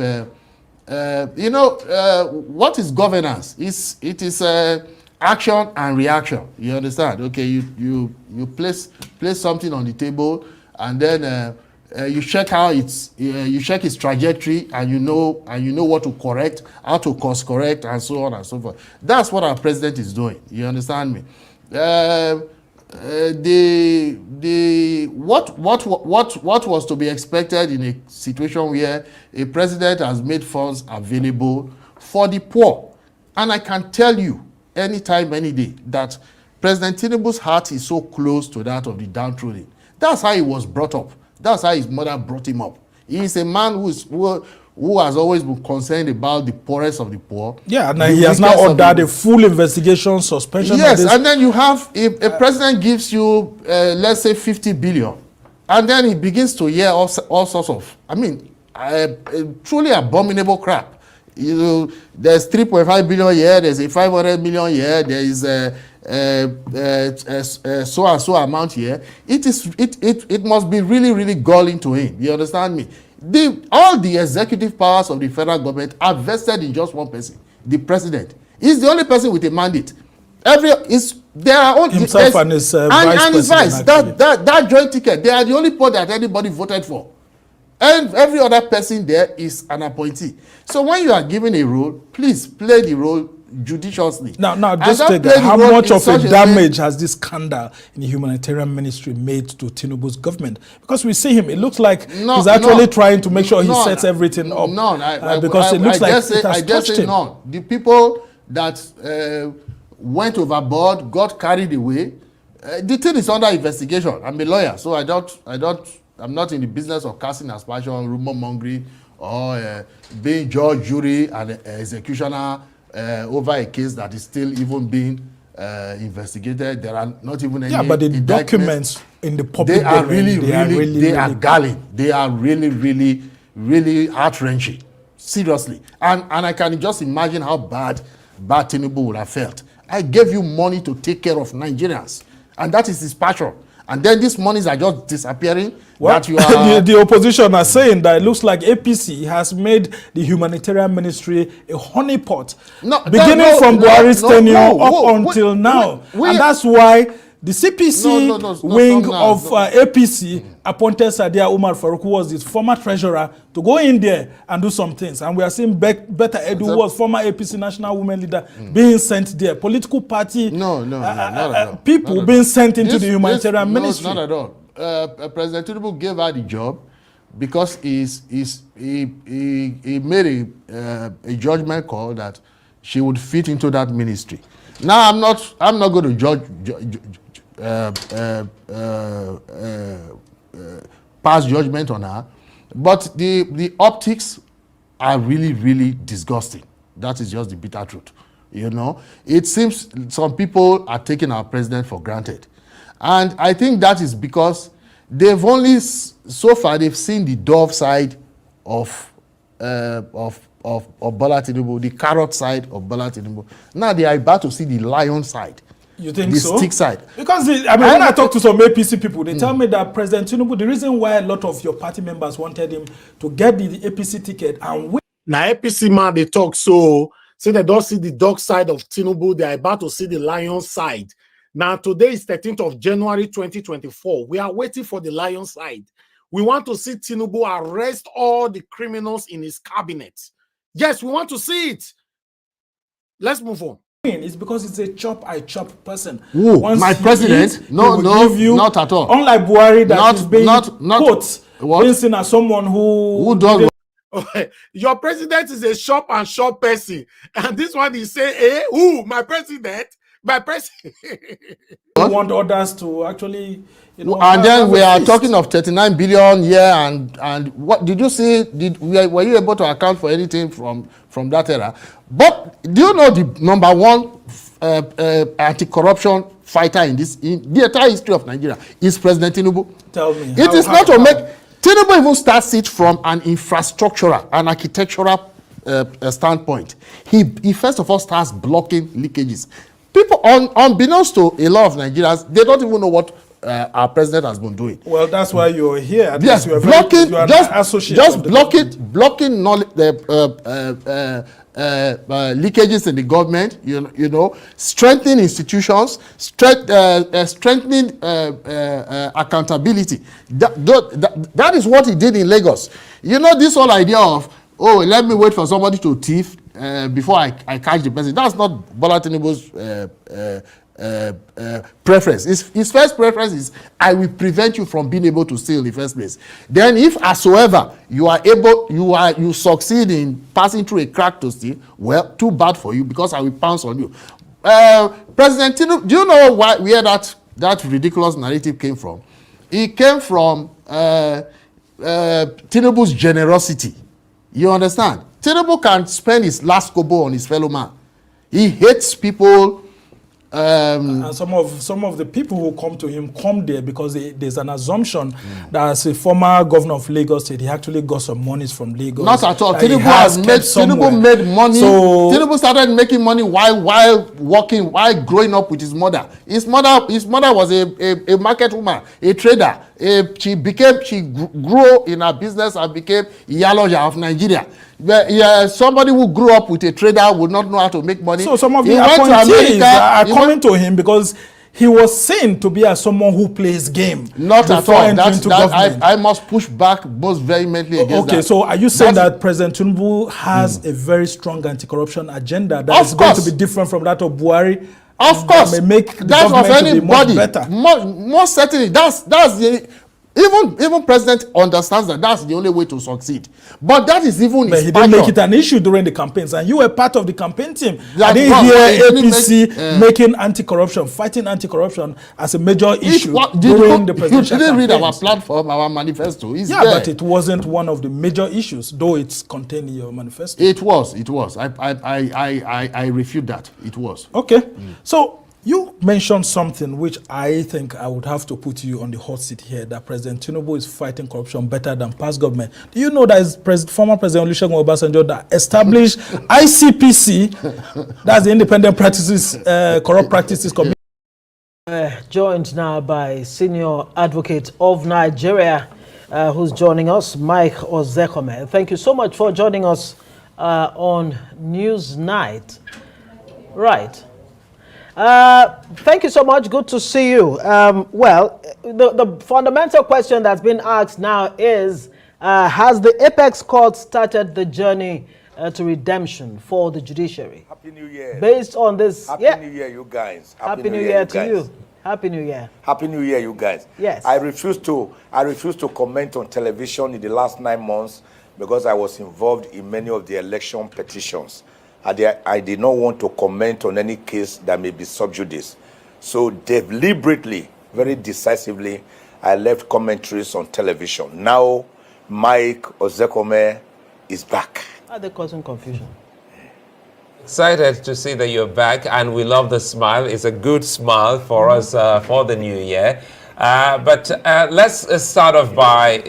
what is governance? It is action and reaction. You understand? Okay, you place something on the table, and then you check how you check its trajectory, and you know what to correct, how to course correct, and so on and so forth. That's what our president is doing. You understand me? What was to be expected in a situation where a president has made funds available for the poor? And I can tell you anytime, any day, that President Tinubu's heart is so close to that of the downtrodden. That's how he was brought up. That's how his mother brought him up. He is a man who has always been concerned about the poorest of the poor. Yeah, and he has now ordered a full investigation, suspension. Yes, and then you have a president gives you, let's say, 50 billion, and then he begins to hear all sorts of, truly abominable crap. You know, there's 3.5 billion here, there's a 500 million here, there is so and so amount here. It must be really, really galling to him. You understand me? All the executive powers of the federal government are vested in just one person, the president. He's the only person with a mandate. There are only himself and his vice. That joint ticket, they are the only poll that anybody voted for. And every other person there is an appointee. So when you are given a role, please play the role judiciously. Now just take that. How much of a damage has this scandal in the humanitarian ministry made to Tinubu's government? Because we see him, it looks like he's actually trying to make sure he sets everything up. Because it looks like it has touched him. None. The people that went overboard, got carried away, the thing is under investigation. I'm a lawyer, so I'm not in the business of casting aspersion, rumor mongering, or being judge, jury, and executioner over a case that is still even being investigated. There are not even any. Yeah, but the documents in the public they are galling. They are really heart-wrenching. Seriously, and I can just imagine how bad Tinubu would have felt. I gave you money to take care of Nigerians, and that is his passion. And then these monies are just disappearing. Well, that you are the opposition are saying that it looks like APC has made the humanitarian ministry a honeypot, beginning from Buhari's tenure up until now. And that's why The CPC wing of APC appointed Sadia Umar Farouk, who was the former treasurer, to go in there and do some things. And we are seeing Better Edu, who was former APC national women leader, being sent there. Political party people being sent into the humanitarian ministry. Not at all. President Tinubu gave her the job because he made a judgment call that she would fit into that ministry. Now I'm not going to judge pass judgment on her, but the optics are really disgusting. That is just the bitter truth. You know, it seems some people are taking our president for granted, and I think that is because they've only so far they've seen the dove side of Bola Tinubu, the carrot side of Bola Tinubu. Now they are about to see the lion side. You think the so? Stick side. Because when I talk to some APC people, they tell me that President Tinubu, the reason why a lot of your party members wanted him to get the APC ticket and win. Now APC man, they talk so say they don't see the dog side of Tinubu, they are about to see the lion side. Now today is 13th of January 2024. We are waiting for the lion side. We want to see Tinubu arrest all the criminals in his cabinet. Yes, we want to see it. Let's move on. It's because it's a chop person. Ooh, my president? Eats, no, not at all. Unlike Buhari, that is being being seen as someone who does. Your president is a shop person, and this one is say, who? My president? My president. We want others to actually, and then we are talking of 39 billion here, and what did you see? Were you able to account for anything from that era? But do you know the number one anti-corruption fighter in the entire history of Nigeria is President Tinubu? Tell me. It is not to make Tinubu even starts it from an infrastructural, an architectural standpoint. He first of all starts blocking leakages. People, unbeknownst to a lot of Nigerians, they don't even know what our president has been doing. Well, that's why you're here. Yes, blocking, just blocking leakages in the government. You know, strengthening institutions, strengthening accountability. That is what he did in Lagos. You know, this whole idea of let me wait for somebody to thief before I catch the person. That's not Bola Tinubu's preference. His first preference is I will prevent you from being able to steal in the first place. Then if howsoever you succeed in passing through a crack to steal, well, too bad for you because I will pounce on you. President Tinubu, do you know where that ridiculous narrative came from? It came from Tinubu's generosity. You understand? Tinubu can spend his last kobo on his fellow man. He hates people. And some of the people who come to him come there because there's an assumption that as a former governor of Lagos State, he actually got some monies from Lagos. Not at all. Tinubu made money. So, Tinubu started making money while working, while growing up with his mother. His mother was a market woman, a trader. She grew in her business and became Iyaloja of Nigeria. Somebody who grew up with a trader would not know how to make money. So some of the appointees are coming to him because he was seen to be as someone who plays game. Not at all. I must push back most vehemently against that. Okay, so are you saying that President Tinubu has a very strong anti-corruption agenda that is going to be different from that of Buhari? Of course. That may make the that government of anybody. To be much better. Most certainly. That's the... Even president understands that that's the only way to succeed. But that is even but his he didn't make it an issue during the campaigns, and you were part of the campaign team. I didn't hear APC making anti-corruption, fighting anti-corruption as a major issue during the presidential You didn't read campaigns. our platform, our manifesto. It's yeah, there. but it wasn't one of the major issues, though it's contained in your manifesto. It was. I refute that. It was. Okay. So you mentioned something which I think I would have to put you on the hot seat here, that President Tinubu is fighting corruption better than past government. Do you know that former President Olusegun Obasanjo that established ICPC, that's the Independent Practices, Corrupt Practices Committee? Joined now by Senior Advocate of Nigeria, who's joining us, Mike Ozekhome. Thank you so much for joining us on News Night. Right. Thank you so much. Good to see you. Well, the fundamental question that's been asked now is, has the Apex Court started the journey to redemption for the judiciary? Happy New Year. Based on this, Happy New Year, you guys. Happy New Year to you. Happy New Year. Happy New Year, you guys. Yes. I refuse to comment on television in the last 9 months because I was involved in many of the election petitions. I did not want to comment on any case that may be sub judice. So deliberately, very decisively, I left commentaries on television. Now, Mike Ozekhome is back. Are they causing confusion? Excited to see that you're back, and we love the smile. It's a good smile for us for the new year. But let's start off by,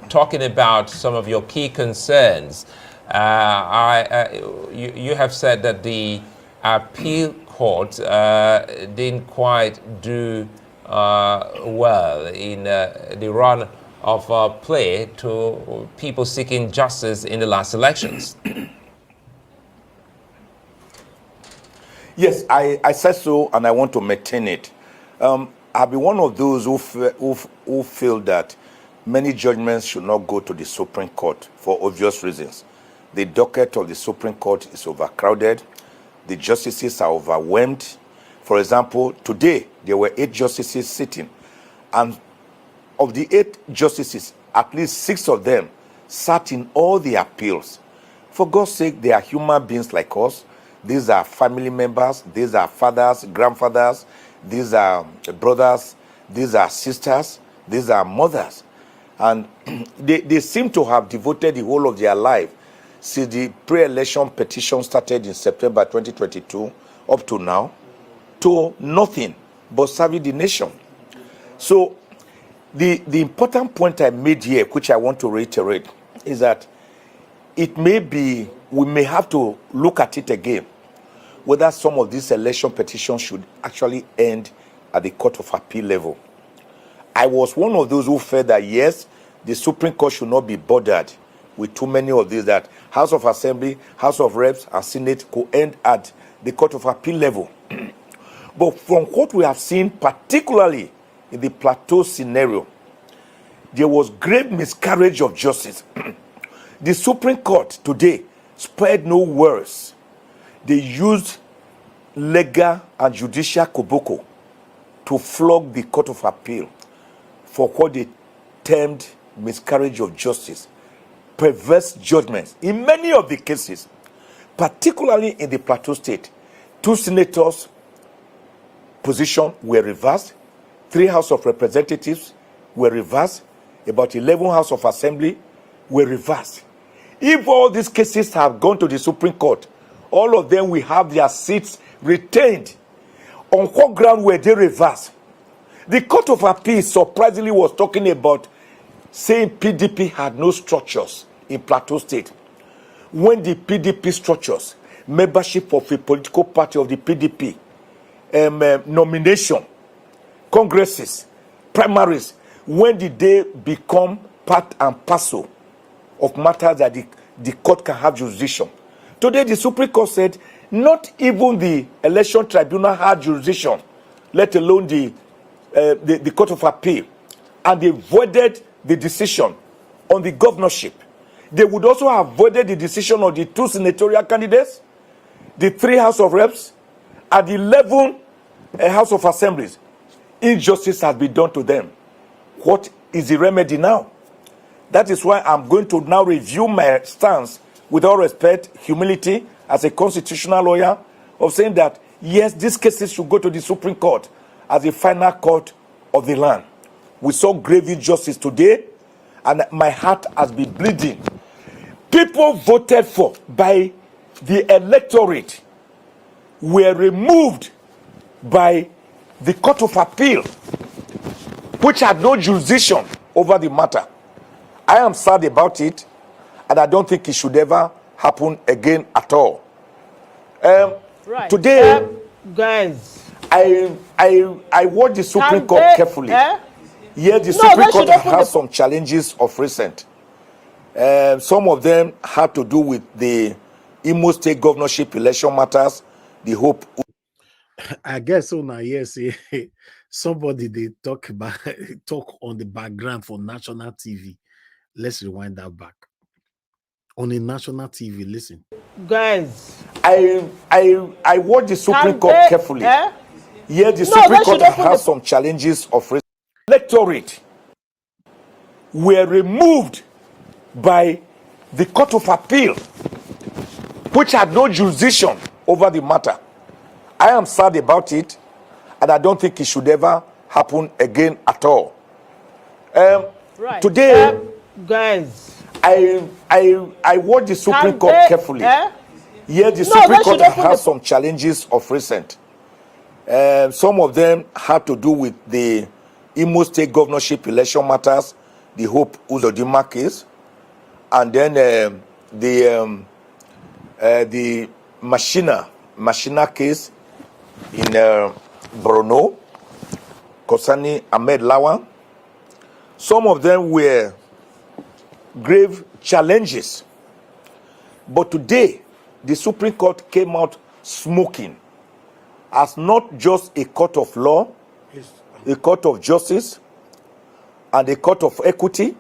talking about some of your key concerns. You have said that the appeal court didn't quite do well in the run of play to people seeking justice in the last elections. Yes, I said so, and I want to maintain it. I've been one of those who feel that many judgments should not go to the Supreme Court for obvious reasons. The docket of the Supreme Court is overcrowded. The justices are overwhelmed. For example, today there were 8 justices sitting, and of the 8 justices, at least 6 of them sat in all the appeals. For God's sake, they are human beings like us. These are family members. These are fathers, grandfathers. These are brothers. These are sisters. These are mothers. And they seem to have devoted the whole of their life since the pre-election petition started in September 2022 up to now to nothing but serving the nation. So the important point I made here, which I want to reiterate, is that it may be, we may have to look at it again, whether some of these election petitions should actually end at the Court of Appeal level. I was one of those who felt that, yes, the Supreme Court should not be bothered with too many of these, that House of Assembly, House of Reps, and Senate could end at the Court of Appeal level. But from what we have seen, particularly in the Plateau scenario, there was grave miscarriage of justice. The Supreme Court today spared no words. They used legal and judicial koboko to flog the Court of Appeal for what they termed miscarriage of justice, perverse judgments. In many of the cases, particularly in the Plateau State, 2 senators' positions were reversed, 3 House of Representatives were reversed, about 11 House of Assembly were reversed. If all these cases have gone to the Supreme Court, all of them will have their seats retained. On what ground were they reversed? The Court of Appeal surprisingly was talking about saying PDP had no structures in Plateau State. When the PDP structures, membership of a political party of the PDP, nomination, congresses, primaries, when did they become part and parcel of matters that the court can have jurisdiction? Today, the Supreme Court said not even the election tribunal had jurisdiction, let alone the Court of Appeal, and they voided the decision on the governorship. They would also have voided the decision of the 2 senatorial candidates, the 3 House of Reps, and the 11 House of Assemblies. Injustice has been done to them. What is the remedy now? That is why I'm going to now review my stance with all respect, humility, as a constitutional lawyer, of saying that, yes, these cases should go to the Supreme Court as the final court of the land. We saw grave injustice today, and my heart has been bleeding. People voted for by the electorate were removed by the Court of Appeal, which had no jurisdiction over the matter. I am sad about it, and I don't think it should ever happen again at all. Right. Today, guys, I watched the Supreme Court carefully. Yeah, the Supreme Court has some challenges of recent. Some of them had to do with the Imo State governorship election matters. The Hope. I guess so now, yes. Somebody they talk about talk on the background for national TV. Let's rewind that back. On a national TV, listen. Guys, I watched the Supreme can Court they, carefully. eh? Yeah, the No, Supreme they Court should open has the some challenges of electorate were removed by the Court of Appeal, which had no jurisdiction over the matter. I am sad about it, and I don't think it should ever happen again at all. right. Today, Guys, I watched the Supreme can Court they, carefully. eh? Yeah, the No, Supreme they Court should open has the- some challenges of recent. Some of them had to do with the Imo State governorship election matters, the Hope Uzodinma case, and then the Machina case in Borno concerning Ahmed Lawan. Some of them were grave challenges. But today, the Supreme Court came out smoking as not just a court of law, a court of justice, and a court of equity,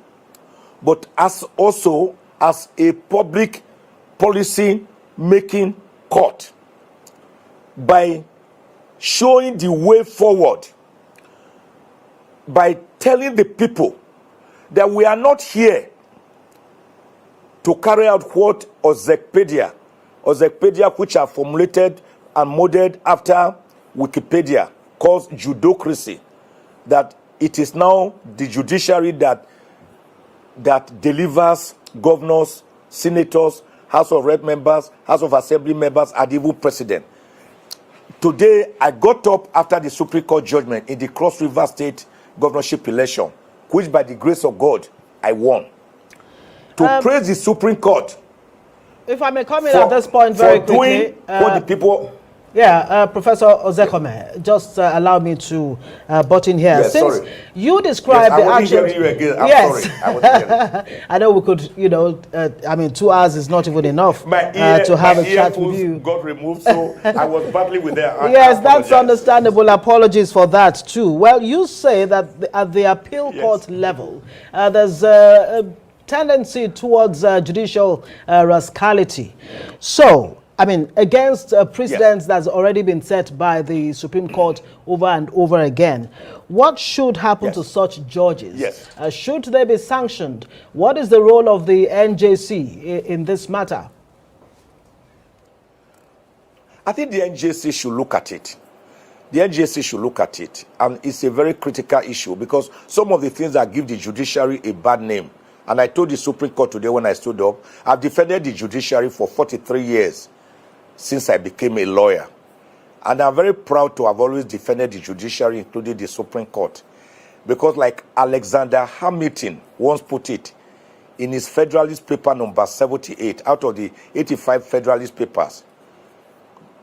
but as also as a public policy making court by showing the way forward, by telling the people that we are not here to carry out what Ozekhome, which are formulated and modeled after Wikipedia, calls judocracy, that it is now the judiciary that delivers governors, senators, House of Rep members, House of Assembly members, and even president. Today, I got up after the Supreme Court judgment in the Cross River State governorship election, which by the grace of God, I won. To praise the Supreme Court. If I may come in at this point very quickly. Doing what the people... Yeah, Professor Ozekhome, just allow me to butt in here. Yes, Since sorry. you described Yes, the I action... wasn't hearing you again. I'm yes. sorry. I wasn't hearing you. I know we could, I mean, 2 hours is not even enough to have a chat with you. got removed, so I was battling with that. Yes, that's understandable. Apologies for that too. Well, you say that at the appeal court level, there's a tendency towards judicial rascality. So, I mean, against precedents that's already been set by the Supreme Court over and over again, what should happen to such judges? Yes. Should they be sanctioned? What is the role of the NJC in this matter? I think the NJC should look at it. The NJC should look at it. And it's a very critical issue because some of the things that give the judiciary a bad name, and I told the Supreme Court today when I stood up, I've defended the judiciary for 43 years since I became a lawyer. And I'm very proud to have always defended the judiciary, including the Supreme Court. Because like Alexander Hamilton once put it in his Federalist paper number 78, out of the 85 Federalist papers,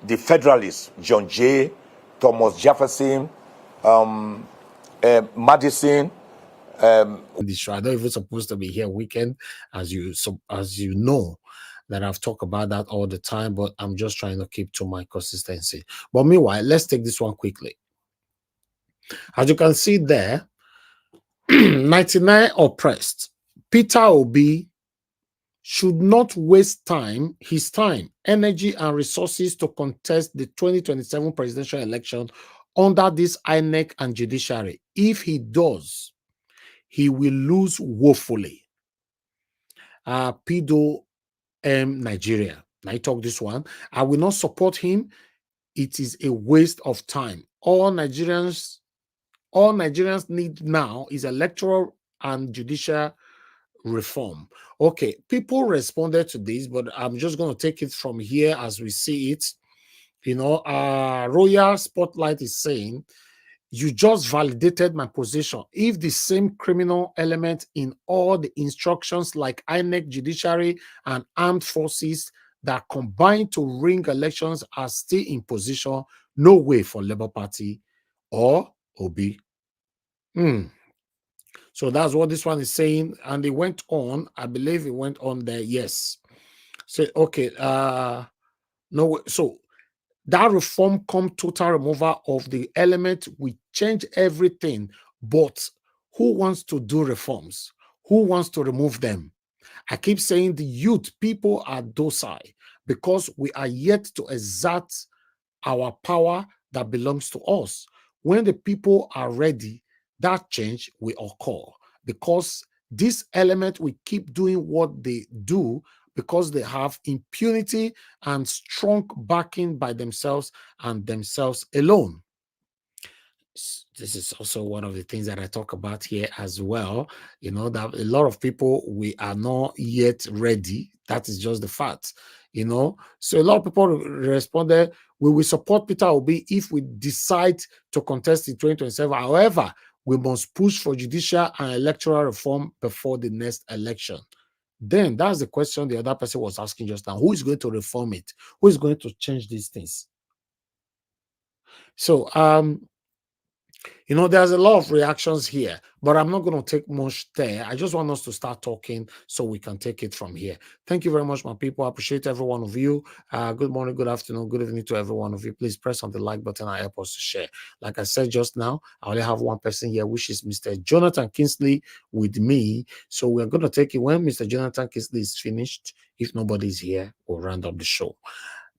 the Federalists, John Jay, Thomas Jefferson, Madison. This show, I don't even supposed to be here weekend, as you know, that I've talked about that all the time, but I'm just trying to keep to my consistency. But meanwhile, let's take this one quickly. As you can see there, 99 oppressed. Peter Obi should not waste his time, energy, and resources to contest the 2027 presidential election under this INEC and judiciary. If he does, he will lose woefully. Pedo Nigeria. I talk this one. I will not support him. It is a waste of time. All Nigerians need now is electoral and judicial reform. Okay, people responded to this, but I'm just going to take it from here as we see it. Royal Spotlight is saying, you just validated my position. If the same criminal element in all the instructions like INEC, judiciary, and armed forces that combine to ring elections are still in position, no way for Labour Party or Obi. So that's what this one is saying. And it went on, I believe it went on there, yes. So, okay, no, so That reform come total removal of the element. We change everything, but who wants to do reforms? Who wants to remove them? I keep saying the youth, people are docile because we are yet to exert our power that belongs to us. When the people are ready, that change will occur because this element will keep doing what they do because they have impunity and strong backing by themselves and themselves alone. This is also one of the things that I talk about here as well. You know, that a lot of people, we are not yet ready. That is just the fact, you know. So a lot of people responded, we will support Peter Obi if we decide to contest in 2027. However, we must push for judicial and electoral reform before the next election. Then that's the question the other person was asking just now. Who is going to reform it? Who is going to change these things? So, you know, there's a lot of reactions here, but I'm not going to take much there. I just want us to start talking so we can take it from here. Thank you very much, my people. I appreciate every one of you. Good morning, good afternoon, good evening to every one of you. Please press on the like button and help us to share. Like I said just now, I only have one person here, which is Mr. Jonathan Kingsley with me. So we're going to take it when Mr. Jonathan Kingsley is finished. If nobody's here, we'll round up the show.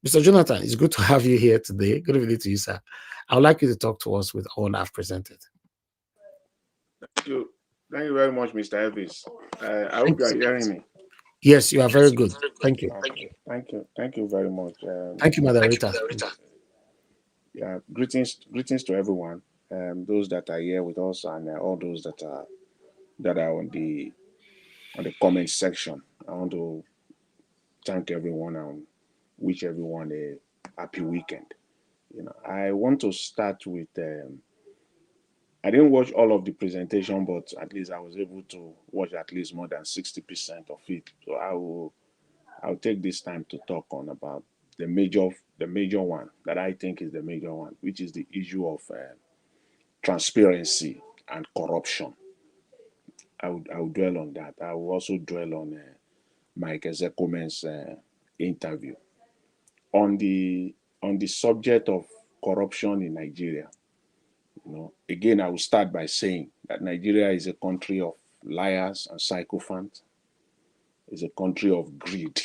Mr. Jonathan, it's good to have you here today. Good evening to you, sir. I would like you to talk to us with all I've presented. Thank you. Thank you very much, Mr. Elvis. I hope you are hearing me. Yes, you are very good. Thank you. Thank you. Thank you very much. Thank you, Moderator. Yeah, greetings to everyone. Those that are here with us and all those that are on the comment section. I want to thank everyone and wish everyone a happy weekend. You know, I want to start with. I didn't watch all of the presentation, but at least I was able to watch at least more than 60% of it. So I'll take this time to talk on about the major one that I think is the major one, which is the issue of transparency and corruption. I will dwell on that. I will also dwell on Mike Ozekhome's interview on the subject of corruption in Nigeria. You know, again, I will start by saying that Nigeria is a country of liars and sycophants. It's a country of greed.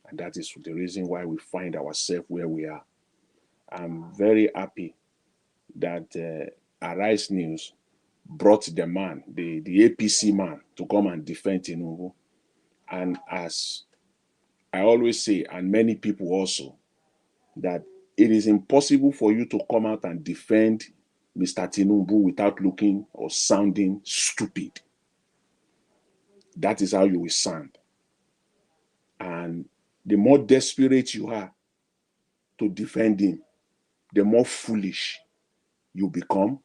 And that is the reason why we find ourselves where we are. I'm very happy that Arise News brought the man, the APC man, to come and defend Tinubu. And as I always say, and many people also, that it is impossible for you to come out and defend Mr. Tinubu without looking or sounding stupid. That is how you will sound. And the more desperate you are to defend him, the more foolish you become,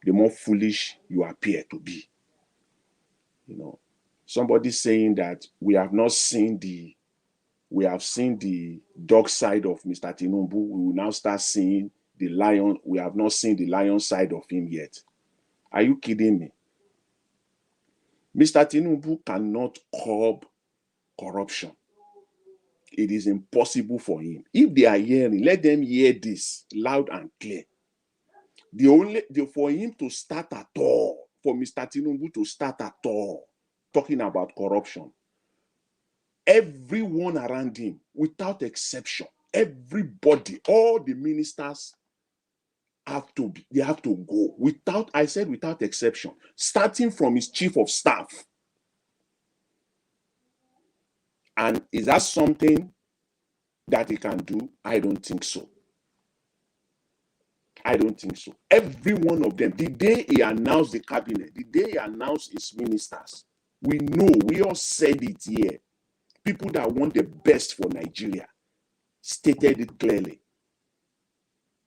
the more foolish you appear to be. You know, somebody saying that we have seen the dog side of Mr. Tinubu. We will now start seeing the lion. We have not seen the lion side of him yet. Are you kidding me? Mr. Tinubu cannot curb corruption. It is impossible for him. If they are hearing, let them hear this loud and clear. For him to start at all, for Mr. Tinubu to start at all, talking about corruption, everyone around him, without exception, everybody, all the ministers have to go without exception, starting from his chief of staff. And is that something that he can do? I don't think so. I don't think so. Every one of them, the day he announced the cabinet, the day he announced his ministers, we all said it here. People that want the best for Nigeria stated it clearly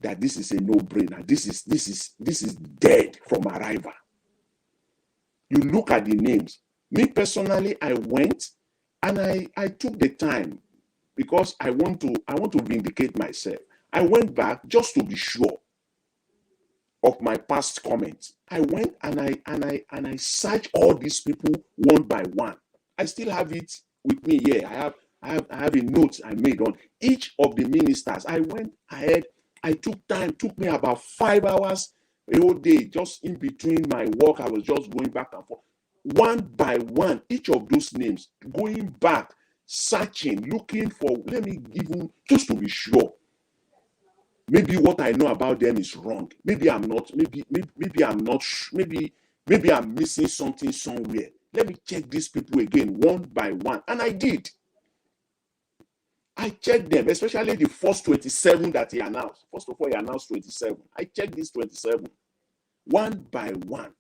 that this is a no-brainer. This is dead from arrival. You look at the names. Me personally, I went and I took the time because I want to vindicate myself. I went back just to be sure of my past comments. I went and I searched all these people one by one. I still have it with me here. I have a note I made on each of the ministers. I went ahead. I took time. Took me about 5 hours a whole day, just in between my work. I was just going back and forth, one by one, each of those names, going back, searching, looking for. Let me even just to be sure. Maybe what I know about them is wrong. Maybe I'm not. Maybe I'm not. Maybe I'm missing something somewhere. Let me check these people again, one by one, and I did. I checked them, especially the first 27 that he announced. First of all, he announced 27. I checked these 27, one by one.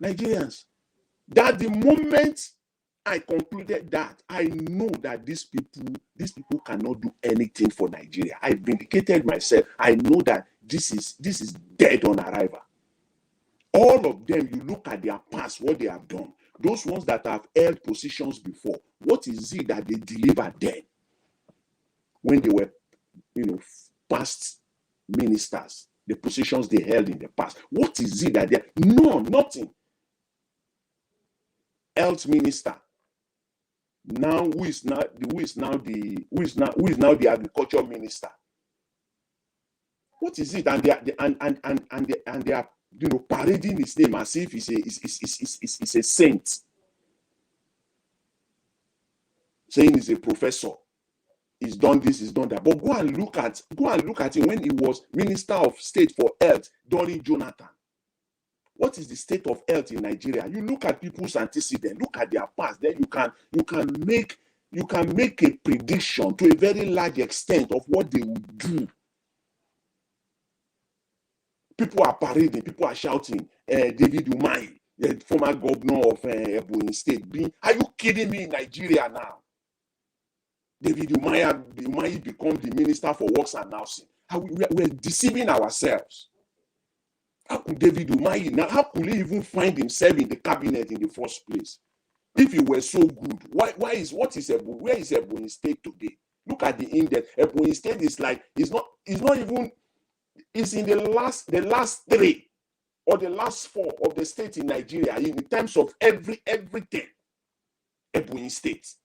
Nigerians, that the moment I concluded that, I know that these people cannot do anything for Nigeria. I vindicated myself. I know that this is dead on arrival. All of them, you look at their past, what they have done. Those ones that have held positions before, what is it that they delivered then when they were, past ministers, the positions they held in the past? What is it that they? No, nothing. Health minister. Now, who is now the agriculture minister? What is it? And they are parading his name as if he's a saint, saying he's a professor, he's done this, he's done that. But go and look at him when he was Minister of State for Health during Jonathan. What is the state of health in Nigeria? You look at people's antecedents, look at their past, then you can make a prediction to a very large extent of what they will do. People are parading, people are shouting, David Umahi, the former governor of Ebonyi State. Are you kidding me in Nigeria now? David Umahi become the Minister for Works and Housing. We're deceiving ourselves. How could David Umahi now? How could he even find himself in the cabinet in the first place? If he were so good, where is Ebonyi State today? Look at the index. Ebonyi State is like it's not even. It's in the last 3 or the last 4 of the states in Nigeria in terms of everything. Ebonyi State.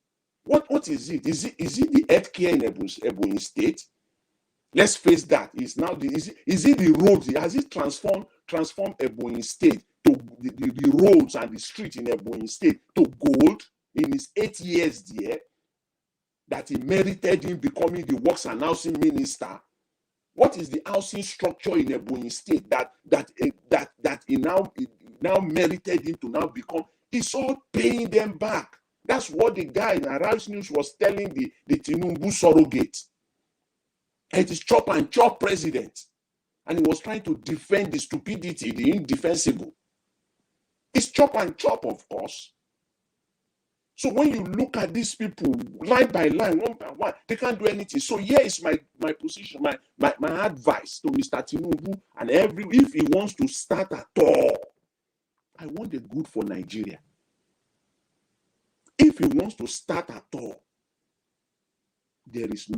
What is it? Is it the healthcare in Ebonyi State? Let's face that. Is it the roads? Has it transformed Ebonyi State to the roads and the streets in Ebonyi State to gold in his 8 years there? That he merited him becoming the Works and Housing Minister. What is the housing structure in Ebonyi State that he now merited him to now become? It's all paying them back. That's what the guy in Arise News was telling the Tinubu surrogate. It is chop and chop president. And he was trying to defend the stupidity, the indefensible. It's chop and chop, of course. So when you look at these people, line by line, one by one, they can't do anything. So here is my position, my advice to Mr. Tinubu, and if he wants to start at all, I want the good for Nigeria. If he wants to start at all, there is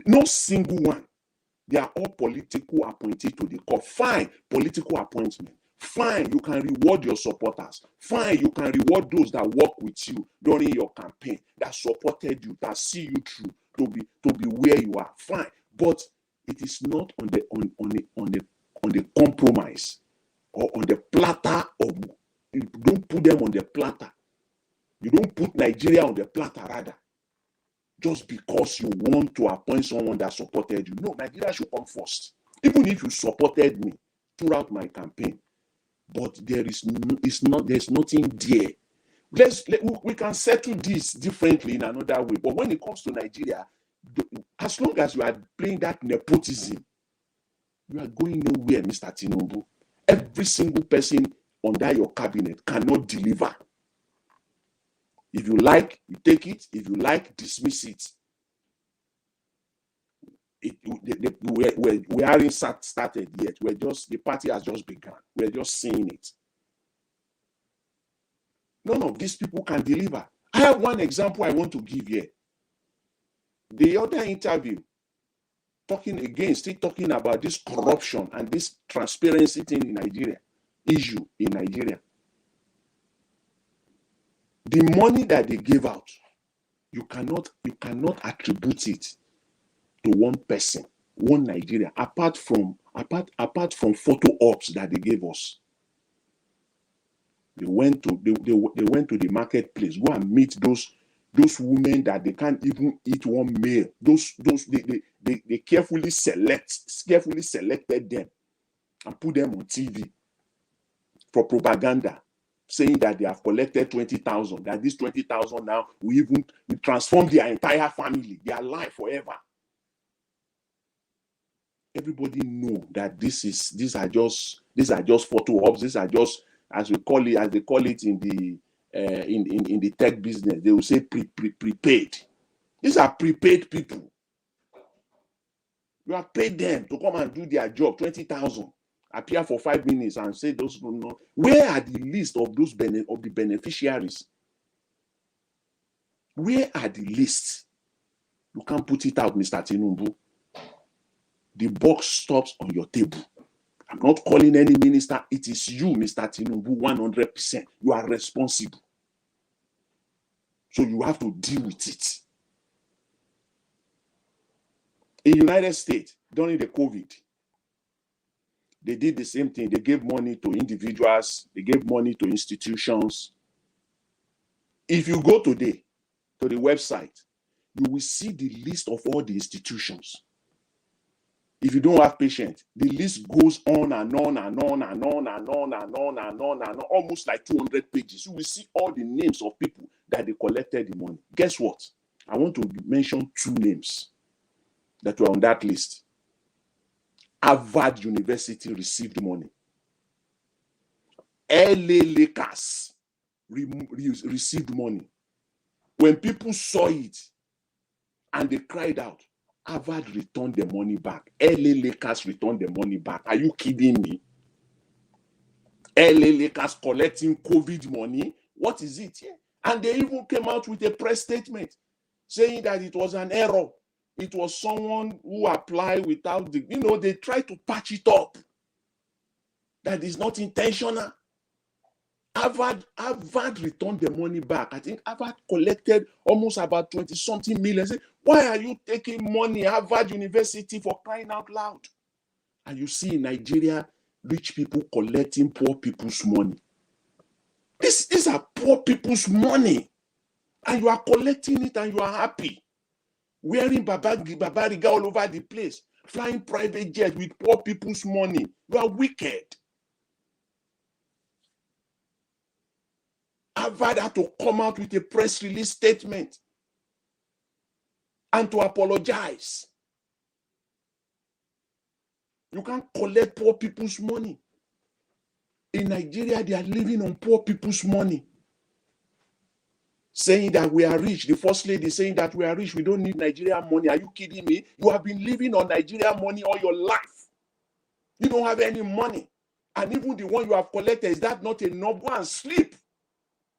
no single one. They are all political appointed to the court. Fine, political appointment. Fine, you can reward your supporters. Fine, you can reward those that work with you during your campaign, that supported you, that see you through to be where you are. Fine, but it is not on the compromise or on the platter of. You don't put them on the platter. You don't put Nigeria on the platter, rather. Just because you want to appoint someone that supported you. No, Nigeria should come first. Even if you supported me throughout my campaign, but there's nothing there. We can settle this differently in another way. But when it comes to Nigeria, as long as you are playing that nepotism, you are going nowhere, Mr. Tinubu. Every single person under your cabinet cannot deliver. If you like, you take it. If you like, dismiss it. We haven't started yet. The party has just begun. We're just seeing it. None of these people can deliver. I have one example I want to give here. The other interview, still talking about this corruption and this transparency thing in Nigeria, issue in Nigeria. The money that they gave out you cannot attribute it to one person, one Nigeria, apart from photo ops that they gave us. They went to the marketplace, go and meet those women that they can't even eat one meal. They carefully selected them and put them on TV for propaganda, saying that they have collected 20,000, that this 20,000 now will transform their entire family, their life forever. Everybody know that these are just photo ops. These are just, as they call it in the tech business, they will say prepaid. These are prepaid people. You have paid them to come and do their job, 20,000. Appear for 5 minutes and say those don't know. Where are the list of those of the beneficiaries? Where are the lists? You can't put it out, Mr. Tinubu. The box stops on your table. I'm not calling any minister. It is you, Mr. Tinubu, 100%. You are responsible. So you have to deal with it. In the United States, during the COVID, they did the same thing. They gave money to individuals. They gave money to institutions. If you go today to the website, you will see the list of all the institutions. If you don't have patience, the list goes on and on and on and on and on and on and on and on, almost like 200 pages. You will see all the names of people that they collected the money. Guess what? I want to mention 2 names that were on that list. Harvard University received money. LA Lakers received money. When people saw it and they cried out, Harvard returned the money back. LA Lakers returned the money back. Are you kidding me? LA Lakers collecting COVID money? What is it? Yeah. And they even came out with a press statement saying that it was an error. It was someone who applied without they try to patch it up. That is not intentional. Harvard returned the money back. I think Harvard collected almost about 20-something million. Say, why are you taking money, Harvard University, for crying out loud? And you see in Nigeria, rich people collecting poor people's money. These are poor people's money. And you are collecting it and you are happy. Wearing babariga all over the place. Flying private jet with poor people's money. You are wicked. Harvard had to come out with a press release statement and to apologize. You can't collect poor people's money. In Nigeria, they are living on poor people's money. Saying that we are rich. The first lady saying that we are rich. We don't need Nigerian money. Are you kidding me? You have been living on Nigerian money all your life. You don't have any money. And even the one you have collected, is that not enough? Go and sleep.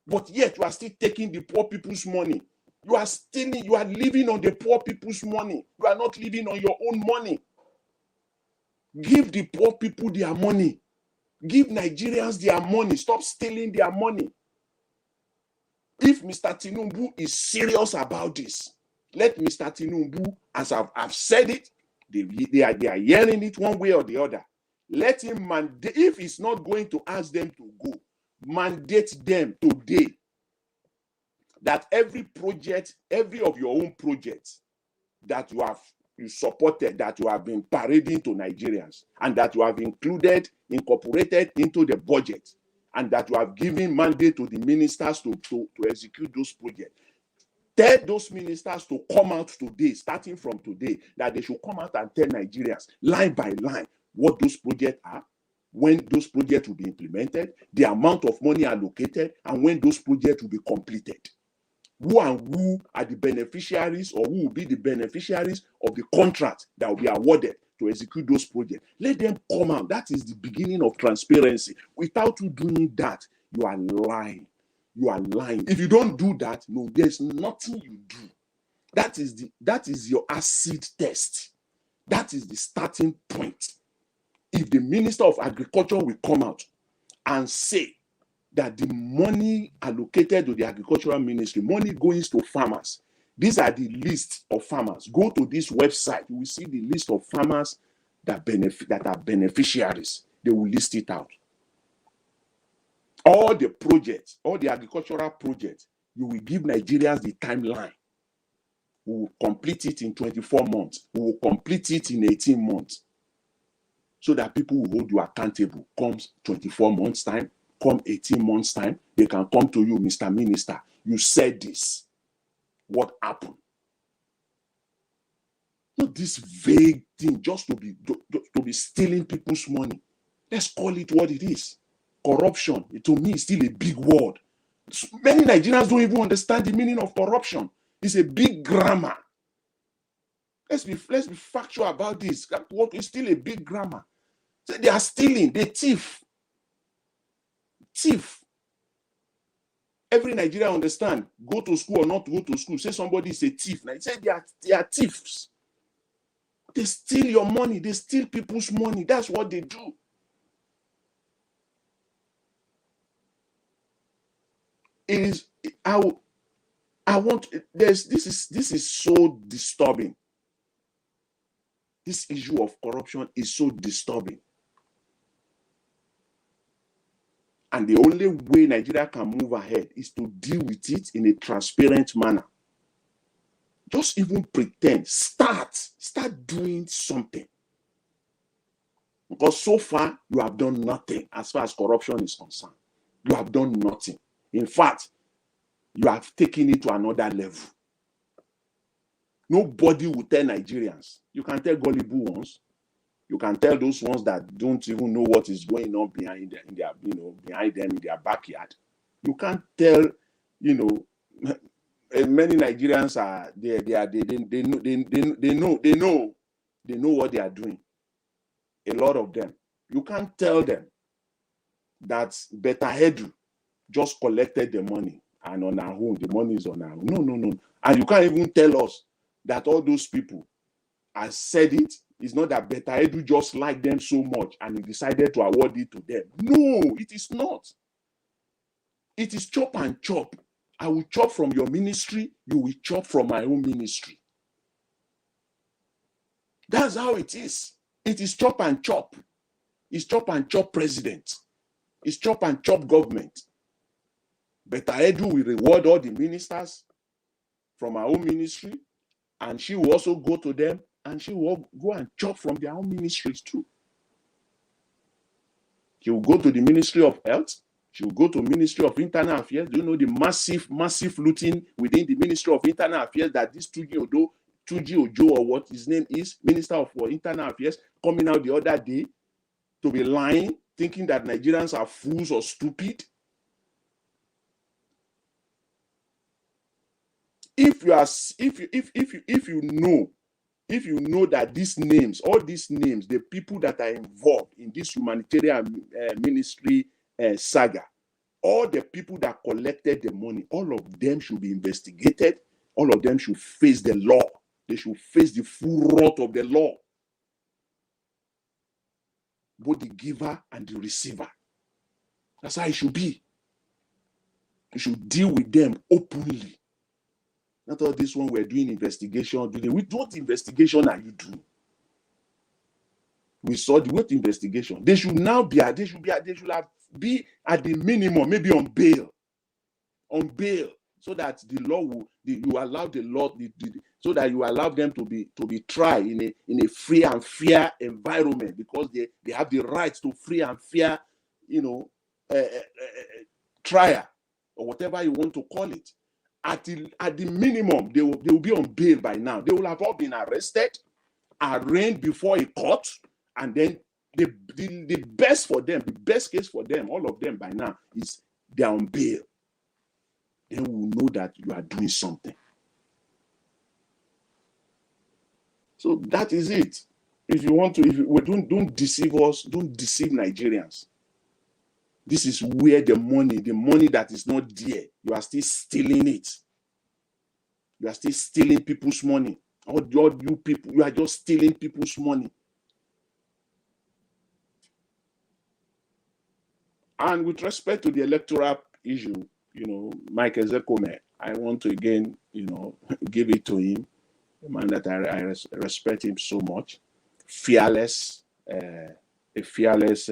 But yet you are still taking the poor people's money. You are stealing. You are living on the poor people's money. You are not living on your own money. Give the poor people their money. Give Nigerians their money. Stop stealing their money. If Mr. Tinubu is serious about this, let Mr. Tinubu, as I've said it, they are hearing it one way or the other. Let him mandate. If he's not going to ask them to go, mandate them today that every project, every of your own projects that you supported, that you have been parading to Nigerians, and that you have incorporated into the budget, and that you have given mandate to the ministers to execute those projects. Tell those ministers to come out today, starting from today, that they should come out and tell Nigerians, line by line, what those projects are, when those projects will be implemented, the amount of money allocated, and when those projects will be completed. Who are the beneficiaries, or who will be the beneficiaries of the contract that will be awarded to execute those projects. Let them come out. That is the beginning of transparency. Without you doing that, you are lying. You are lying. If you don't do that, no, there's nothing you do. That is your acid test. That is the starting point. If the Minister of Agriculture will come out and say that the money allocated to the agricultural ministry, money going to farmers, These are the list of farmers. Go to this website, you will see the list of farmers that are beneficiaries. They will list it out. All the projects, all the agricultural projects, you will give Nigerians the timeline. We will complete it in 24 months. We will complete it in 18 months. So that people will hold you accountable. Comes 24 months time, come 18 months time, they can come to you, Mr. Minister. You said this. What happened? Not this vague thing just to be stealing people's money. Let's call it what it is. Corruption, to me, is still a big word. Many Nigerians don't even understand the meaning of corruption. It's a big grammar. Let's be factual about this. What is still a big grammar? So they are stealing, they thief. Thief. Every Nigerian understand, go to school or not go to school. Say somebody is a thief. Now, say they are thieves. They steal your money. They steal people's money. That's what they do. It is. I want. This is so disturbing. This issue of corruption is so disturbing. And the only way Nigeria can move ahead is to deal with it in a transparent manner. Just even pretend. Start doing something. Because so far, you have done nothing as far as corruption is concerned. You have done nothing. In fact, you have taken it to another level. Nobody will tell Nigerians. You can tell gullible ones. You can tell those ones that don't even know what is going on behind them in their backyard. You can't tell, many Nigerians are they know what they are doing. A lot of them. You can't tell them that Beta Hedu just collected the money and on our own, the money is on our own. No. And you can't even tell us that all those people have said it. It's not that Beta Edu just liked them so much and he decided to award it to them. No, it is not. It is chop and chop. I will chop from your ministry, you will chop from my own ministry. That's how it is. It is chop and chop. It's chop and chop president. It's chop and chop government. Beta Edu will reward all the ministers from our own ministry, and she will also go to them and she will go and chop from their own ministries too. She will go to the Ministry of Health. She will go to Ministry of Internal Affairs. Do you know the massive looting within the Ministry of Internal Affairs that this Tuji Ojo, or what his name is, Minister for Internal Affairs, coming out the other day to be lying, thinking that Nigerians are fools or stupid? If you know that these names, all these names, the people that are involved in this humanitarian ministry saga, all the people that collected the money, all of them should be investigated. All of them should face the law. They should face the full wrath of the law. Both the giver and the receiver. That's how it should be. You should deal with them openly. Not all this one we're doing investigation. What investigation are you doing? We saw the what investigation. They should now be at the minimum, maybe on bail. On bail. So that the law will so that you allow them to be tried in a free and fair environment, because they have the right to free and fair, trial, or whatever you want to call it. At the minimum, they will be on bail by now. They will have all been arrested, arraigned before a court, and then the best for them, the best case for them, all of them by now, is they're on bail. Then we will know that you are doing something. So that is it. If you want to, don't deceive us, don't deceive Nigerians. This is where the money that is not there, you are still stealing it. You are still stealing people's money. All you people, you are just stealing people's money. And with respect to the electoral issue, Mike Ozekhome, I want to again, give it to him, a man that I respect him so much, fearless, a fearless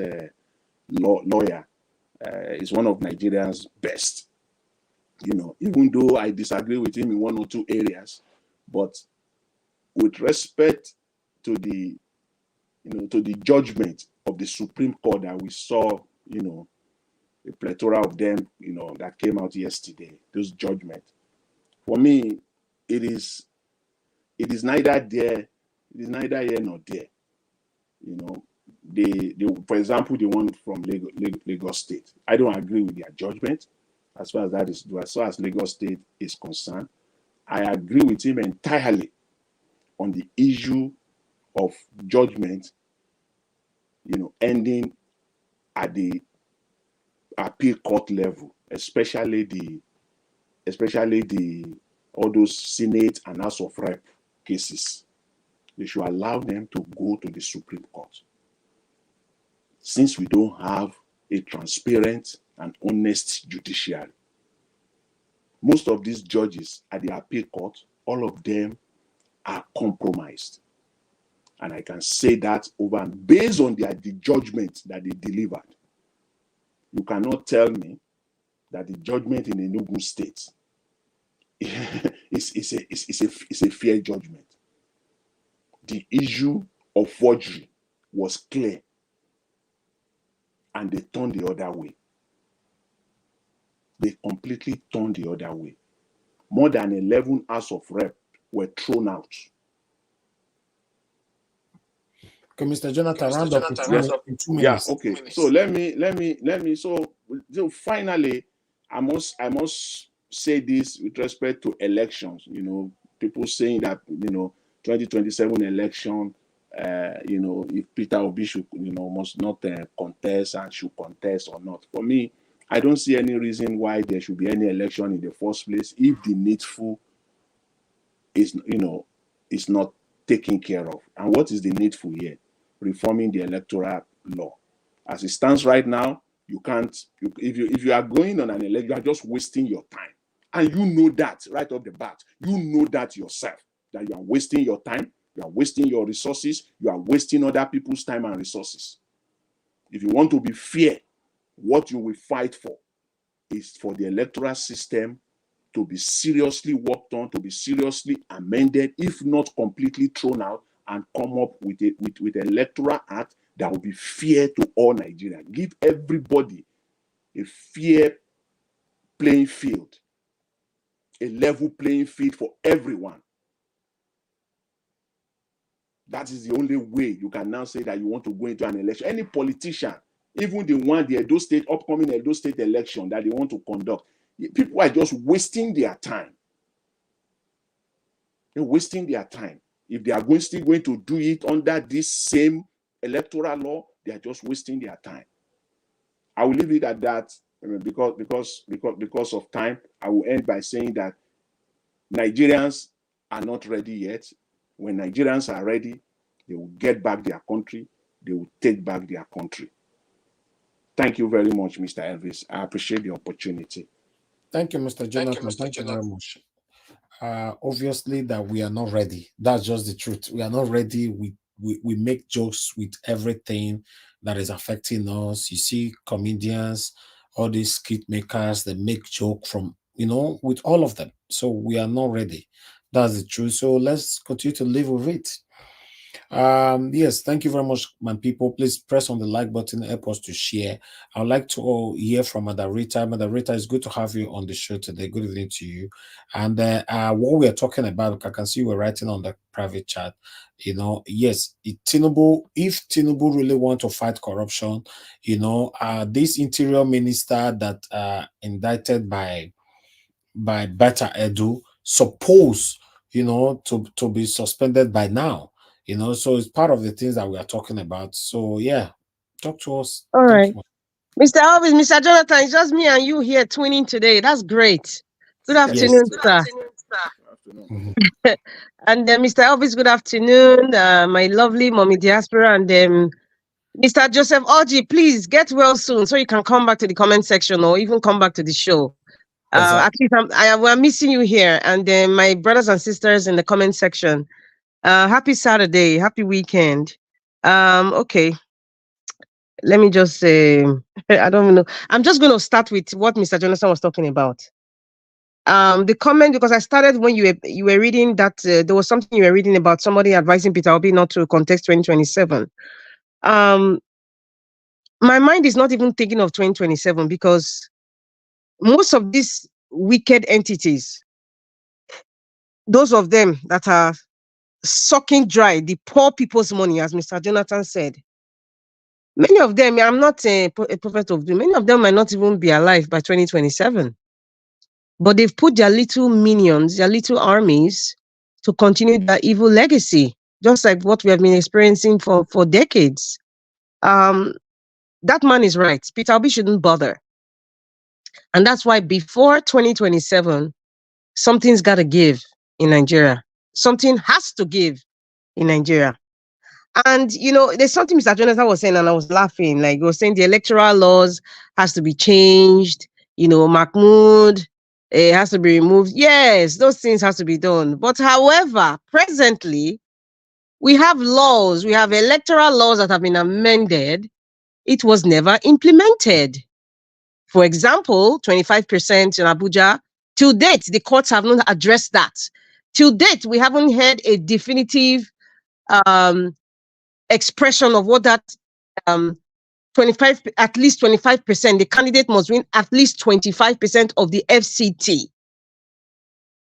lawyer, is one of Nigeria's best. Even though I disagree with him in one or two areas, but with respect to the, to the judgment of the Supreme Court that we saw, a plethora of them, that came out yesterday, those judgments. For me, it is neither there, it is neither here nor there. For example, the one from Lagos State, I don't agree with their judgment as far as Lagos State is concerned. I agree with him entirely on the issue of judgment, ending at the appeal court level, especially all those Senate and House of Rep cases. They should allow them to go to the Supreme Court. Since we don't have a transparent and honest judiciary, most of these judges at the appeal court, all of them are compromised. And I can say that based on the judgment that they delivered. You cannot tell me that the judgment in Enugu State is a fair judgment. The issue of forgery was clear, and they turned the other way. They completely turned the other way. More than 11 House of Rep were thrown out. Okay, Mr. Jonathan, round up in 2 minutes. Yeah, okay. So let me. So finally, I must say this with respect to elections. People saying that 2027 election, if Peter Obi should, must not contest and should contest or not. For me, I don't see any reason why there should be any election in the first place if the needful is not taken care of. And what is the needful here? Reforming the electoral law. As it stands right now, you can't. If you are going on an election, you are just wasting your time, and you know that right off the bat. You know that yourself, that you are wasting your time, you are wasting your resources, you are wasting other people's time and resources. If you want to be fair, what you will fight for is for the electoral system to be seriously worked on, to be seriously amended, if not completely thrown out, and come up with an electoral act that will be fair to all Nigerians. Give everybody a fair playing field, a level playing field for everyone. That is the only way you can now say that you want to go into an election. Any politician, even the upcoming Edo State election that they want to conduct, people are just wasting their time. They're wasting their time. If they are still going to do it under this same electoral law, they are just wasting their time. I will leave it at that because of time. I will end by saying that Nigerians are not ready yet. When Nigerians are ready, they will get back their country. They will take back their country. Thank you very much, Mr. Elvis. I appreciate the opportunity. Thank you, Mr. Jonathan. Thank you very much. Obviously that we are not ready. That's just the truth. We are not ready. We make jokes with everything that is affecting us. You see comedians, all these skit makers, they make joke from, with all of them. So we are not ready. That's the truth. So let's continue to live with it. Yes, thank you very much, my people. Please press on the like button, help us to share. I'd like to hear from Mother Rita. Mother Rita, it's good to have you on the show today. Good evening to you. And what we are talking about, I can see we're writing on the private chat. Yes, if Tinubu really want to fight corruption, this interior minister that indicted by Bata Edu, suppose to be suspended by now. So it's part of the things that we are talking about. So yeah, talk to us. All right, Mr. Elvis, Mr. Jonathan, it's just me and you here twinning today. That's great. Good afternoon, sir. And Mr. Elvis, good afternoon. My lovely mommy diaspora, and Mr. Joseph Orji, please get well soon so you can come back to the comment section or even come back to the show. At least we're missing you here. And then my brothers and sisters in the comment section, happy Saturday, happy weekend. Okay. Let me just say, I don't even know. I'm just going to start with what Mr. Jonathan was talking about. The comment, because I started when you were reading that there was something you were reading about somebody advising Peter Obi not to contest 2027. My mind is not even thinking of 2027 because most of these wicked entities, those of them that are sucking dry the poor people's money, as Mr. Jonathan said, many of them, I'm not a prophet of doom, many of them might not even be alive by 2027. But they've put their little minions, their little armies to continue their evil legacy, just like what we have been experiencing for decades. That man is right. Peter Obi shouldn't bother. And that's why before 2027, something's got to give in Nigeria. Something has to give in Nigeria. And, there's something Mr. Jonathan was saying, and I was laughing. Like, he was saying the electoral laws has to be changed. Mahmoud, it has to be removed. Yes, those things have to be done. But however, presently, we have laws. We have electoral laws that have been amended. It was never implemented. For example, 25% in Abuja. To date, the courts have not addressed that. To date, we haven't had a definitive expression of what that 25, at least 25%, the candidate must win at least 25% of the FCT.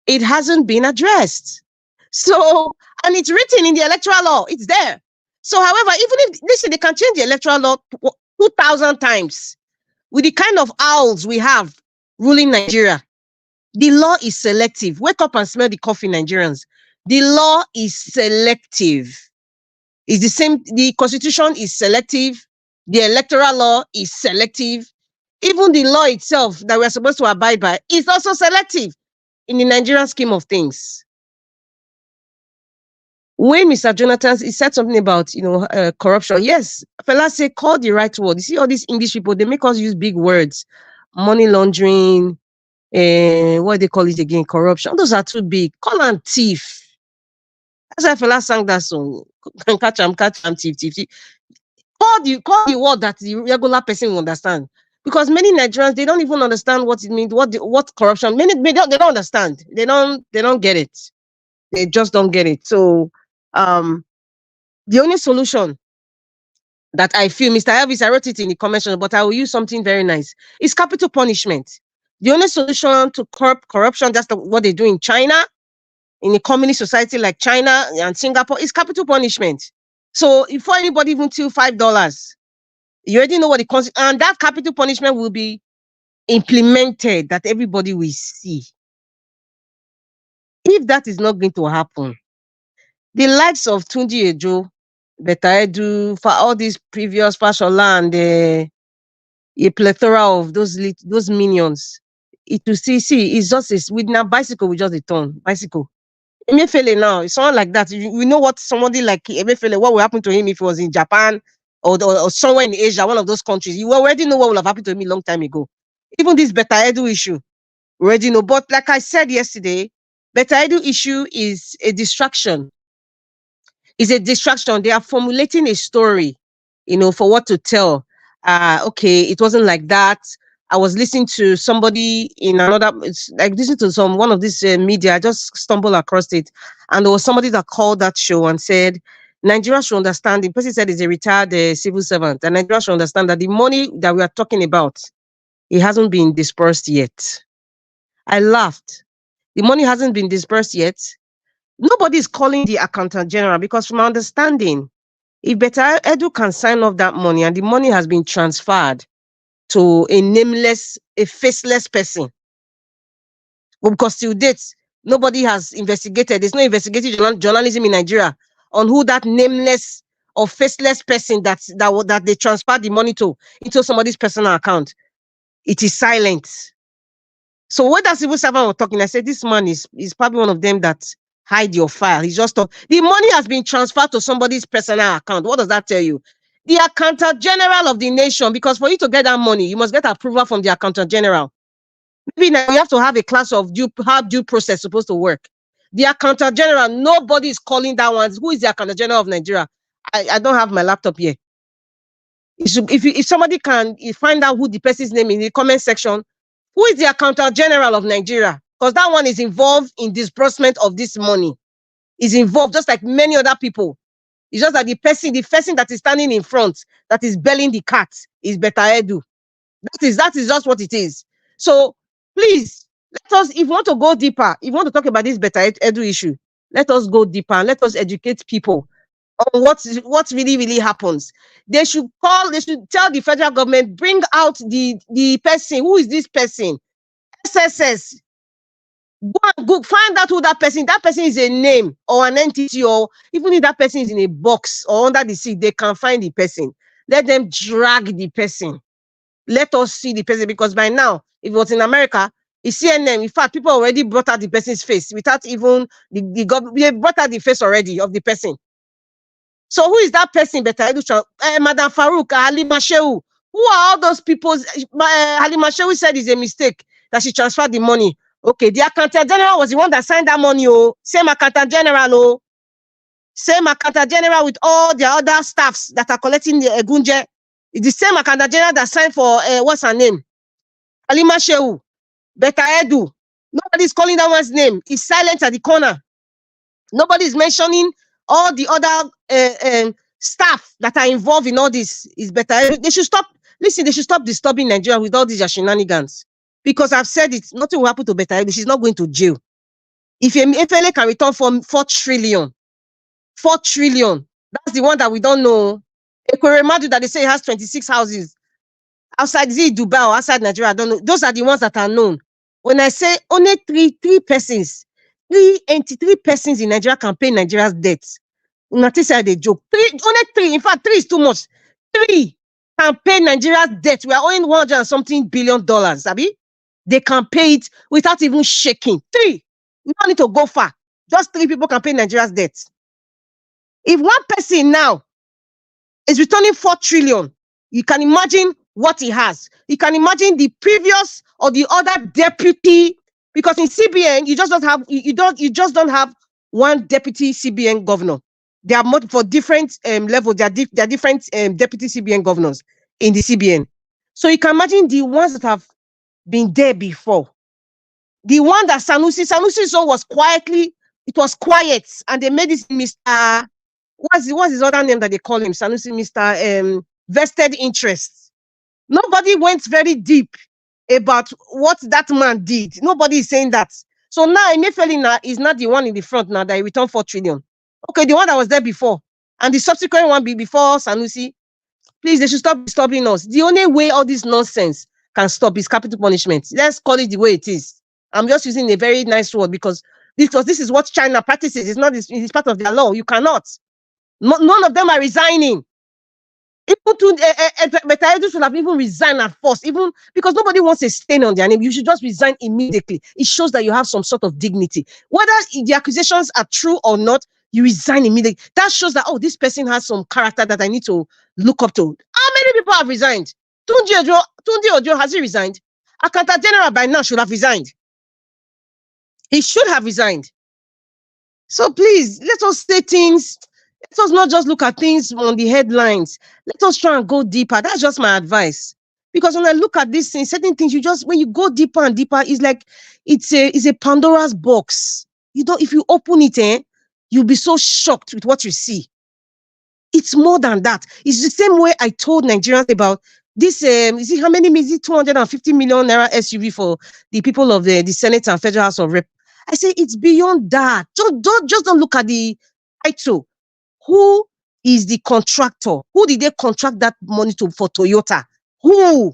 It hasn't been addressed. So, and it's written in the electoral law, it's there. So, however, even if, listen, they can change the electoral law 2,000 times with the kind of owls we have ruling Nigeria. The law is selective. Wake up and smell the coffee, Nigerians. The law is selective. It's the same. The constitution is selective. The electoral law is selective. Even the law itself that we're supposed to abide by is also selective in the Nigerian scheme of things. When Mr. Jonathan, he said something about, corruption. Yes, Fela say, call the right word. You see all these English people, they make us use big words. Money laundering, what they call it again, corruption. Those are too big. Call them thief. That's why Fela sang that song. Catch them, thief, thief, thief. Call the word that the regular person will understand. Because many Nigerians, they don't even understand what it means, what corruption. They don't understand. They don't get it. They just don't get it. So the only solution that I feel, Mr. Elvis, I wrote it in the comment, but I will use something very nice. Is capital punishment. The only solution to curb corruption, that's what they do in China, in a communist society like China and Singapore, is capital punishment. So if for anybody even till $5, you already know what the consequence, and that capital punishment will be implemented that everybody will see. If that is not going to happen, the likes of Tunji Ejo, Beta Edu, for all these previous Fashola and a plethora of those minions, it will see, it's just with now bicycle, we just a turn bicycle. Emefiele now, it's someone like that. We know what somebody like Emefiele, what will happen to him if he was in Japan or somewhere in Asia, one of those countries. You already know what will have happened to him a long time ago. Even this Beta Edu issue, we already know. But like I said yesterday, Beta Edu issue is a distraction. It's a distraction. They are formulating a story, for what to tell. Okay, it wasn't like that. I was listening to somebody in another, listening to one of this media. I just stumbled across it, and there was somebody that called that show and said, Nigeria should understand. The person said he's a retired civil servant, and Nigeria should understand that the money that we are talking about, it hasn't been dispersed yet. I laughed. The money hasn't been dispersed yet. Nobody is calling the accountant general because, from my understanding, if Beta Edu can sign off that money and the money has been transferred to a nameless, a faceless person, well, because till date, nobody has investigated. There's no investigative journalism in Nigeria on who that nameless or faceless person that they transferred the money to into somebody's personal account. It is silent. So when that civil servant was talking, I said, this man is probably one of them that hide your file. He's just the money has been transferred to somebody's personal account. What does that tell you? The accountant general of the nation, because for you to get that money, you must get approval from the accountant general. Maybe now we have to have a class of how due process supposed to work. The accountant general, nobody is calling that one. Who is the accountant general of Nigeria? I don't have my laptop here. If somebody can find out who the person's name in the comment section, who is the accountant general of Nigeria? Because that one is involved in disbursement of this money. Is involved just like many other people. It's just that the person that is standing in front, that is belling the cat, is Beta Edu. That is just what it is. So please, let us, if you want to go deeper, if you want to talk about this Beta Edu issue, let us go deeper and let us educate people on what really happens. They should tell the federal government, bring out the person. Who is this person? SSS. Go find out who that person. That person is a name or an entity, or even if that person is in a box or under the seat, they can find the person. Let them drag the person. Let us see the person, because by now, if it was in America, it's CNN. In fact, people already brought out the person's face without even the government. They brought out the face already of the person. So who is that person? Madam Farouk, Halima Shehu. Who are all those people? Halima Shehu said it's a mistake that she transferred the money. Okay, the accountant general was the one that signed that money. Oh, same accountant general. Oh, same accountant general with all the other staffs that are collecting the Egunje. It's the same accountant general that signed for what's her name? Halima Shehu, Beta Edu. Nobody's calling that one's name. He's silent at the corner. Nobody's mentioning all the other staff that are involved in all this. Is Beta. They should stop. Listen, they should stop disturbing Nigeria with all these shenanigans. Because I've said it, nothing will happen to Beta. She's not going to jail. If FLA can return for 4 trillion, 4 trillion, that's the one that we don't know. Ekweremadu that they say has 26 houses outside, is it Dubai or outside Nigeria? I don't know. Those are the ones that are known. When I say only three persons, three persons in Nigeria can pay Nigeria's debts. Nothing said a joke. Only 3. In fact, 3 is too much. 3 can pay Nigeria's debt. We are owing $100 and something billion, Abi? They can pay it without even shaking. 3. We don't need to go far. Just 3 people can pay Nigeria's debt. If one person now is returning 4 trillion, you can imagine what he has. You can imagine the previous or the other deputy, because in CBN you just don't have you just don't have one deputy CBN governor. There are for different levels. There are different deputy CBN governors in the CBN. So you can imagine the ones that have been there before. The one that Sanusi so was quietly, it was quiet, and they made this Mr. What's his other name that they call him? Sanusi, Mr. Vested Interests. Nobody went very deep about what that man did. Nobody is saying that. So now Emefiele is not the one in the front now that he returned 4 trillion. Okay, the one that was there before, and the subsequent one before Sanusi. Please, they should stop disturbing us. The only way all this nonsense can stop is capital punishment. Let's call it the way it is. I'm just using a very nice word because this is what China practices. It's part of their law. You cannot. None of them are resigning. Even Beta Edu should have even resigned at first, even because nobody wants a stain on their name. You should just resign immediately. It shows that you have some sort of dignity. Whether the accusations are true or not, you resign immediately. That shows that, oh, this person has some character that I need to look up to. How many people have resigned? Tunde Ojo, has he resigned? Accountant General by now should have resigned. He should have resigned. So please, let us say things. Let us not just look at things on the headlines. Let us try and go deeper. That's just my advice. Because when I look at these things, certain things, when you go deeper and deeper, it's like it's a Pandora's box. If you open it, you'll be so shocked with what you see. It's more than that. It's the same way I told Nigerians about this. You see how many? Is it 250 million naira SUV for the people of the Senate and Federal House of Rep? I say it's beyond that. Just don't look at the title. Who is the contractor? Who did they contract that money to for Toyota? Who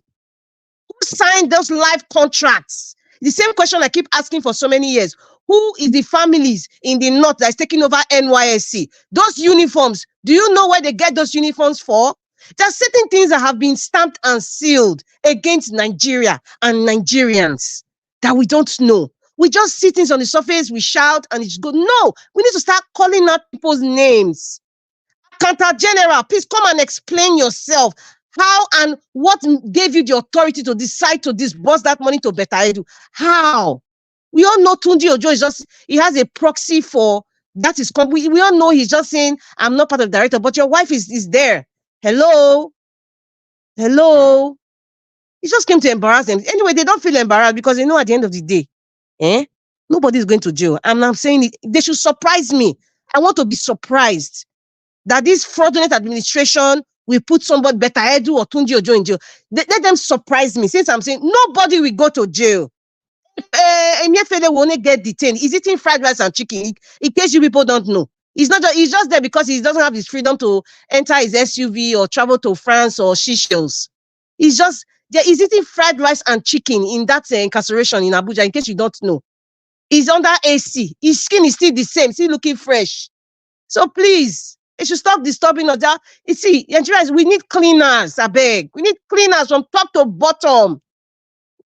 signed those live contracts? The same question I keep asking for so many years. Who is the families in the north that is taking over NYSC? Those uniforms, do you know where they get those uniforms for? There are certain things that have been stamped and sealed against Nigeria and Nigerians that we don't know. We just see things on the surface, we shout, and it's good. No, we need to start calling out people's names. Accountant General, please come and explain yourself. How and what gave you the authority to decide to disburse that money to Beta Edu? How? We all know Tunji Ojo is just, he has a proxy for, that is, we all know he's just saying, I'm not part of the director, but your wife is there. Hello? Hello? He just came to embarrass them. Anyway, they don't feel embarrassed because they know at the end of the day, nobody's going to jail. And I'm saying it, they should surprise me. I want to be surprised that this fraudulent administration will put somebody Beta Edu or Tunji Ojo in jail. Let them surprise me, since I'm saying nobody will go to jail. Emefiele will only get detained. He's eating fried rice and chicken, in case you people don't know. He's just there because he doesn't have his freedom to enter his SUV or travel to France or Seychelles. He's just there. He's eating fried rice and chicken in that incarceration in Abuja, in case you don't know. He's under AC. His skin is still the same, still looking fresh. So please, they should stop disturbing us. You see, Nigerians, we need cleaners, I beg. We need cleaners from top to bottom.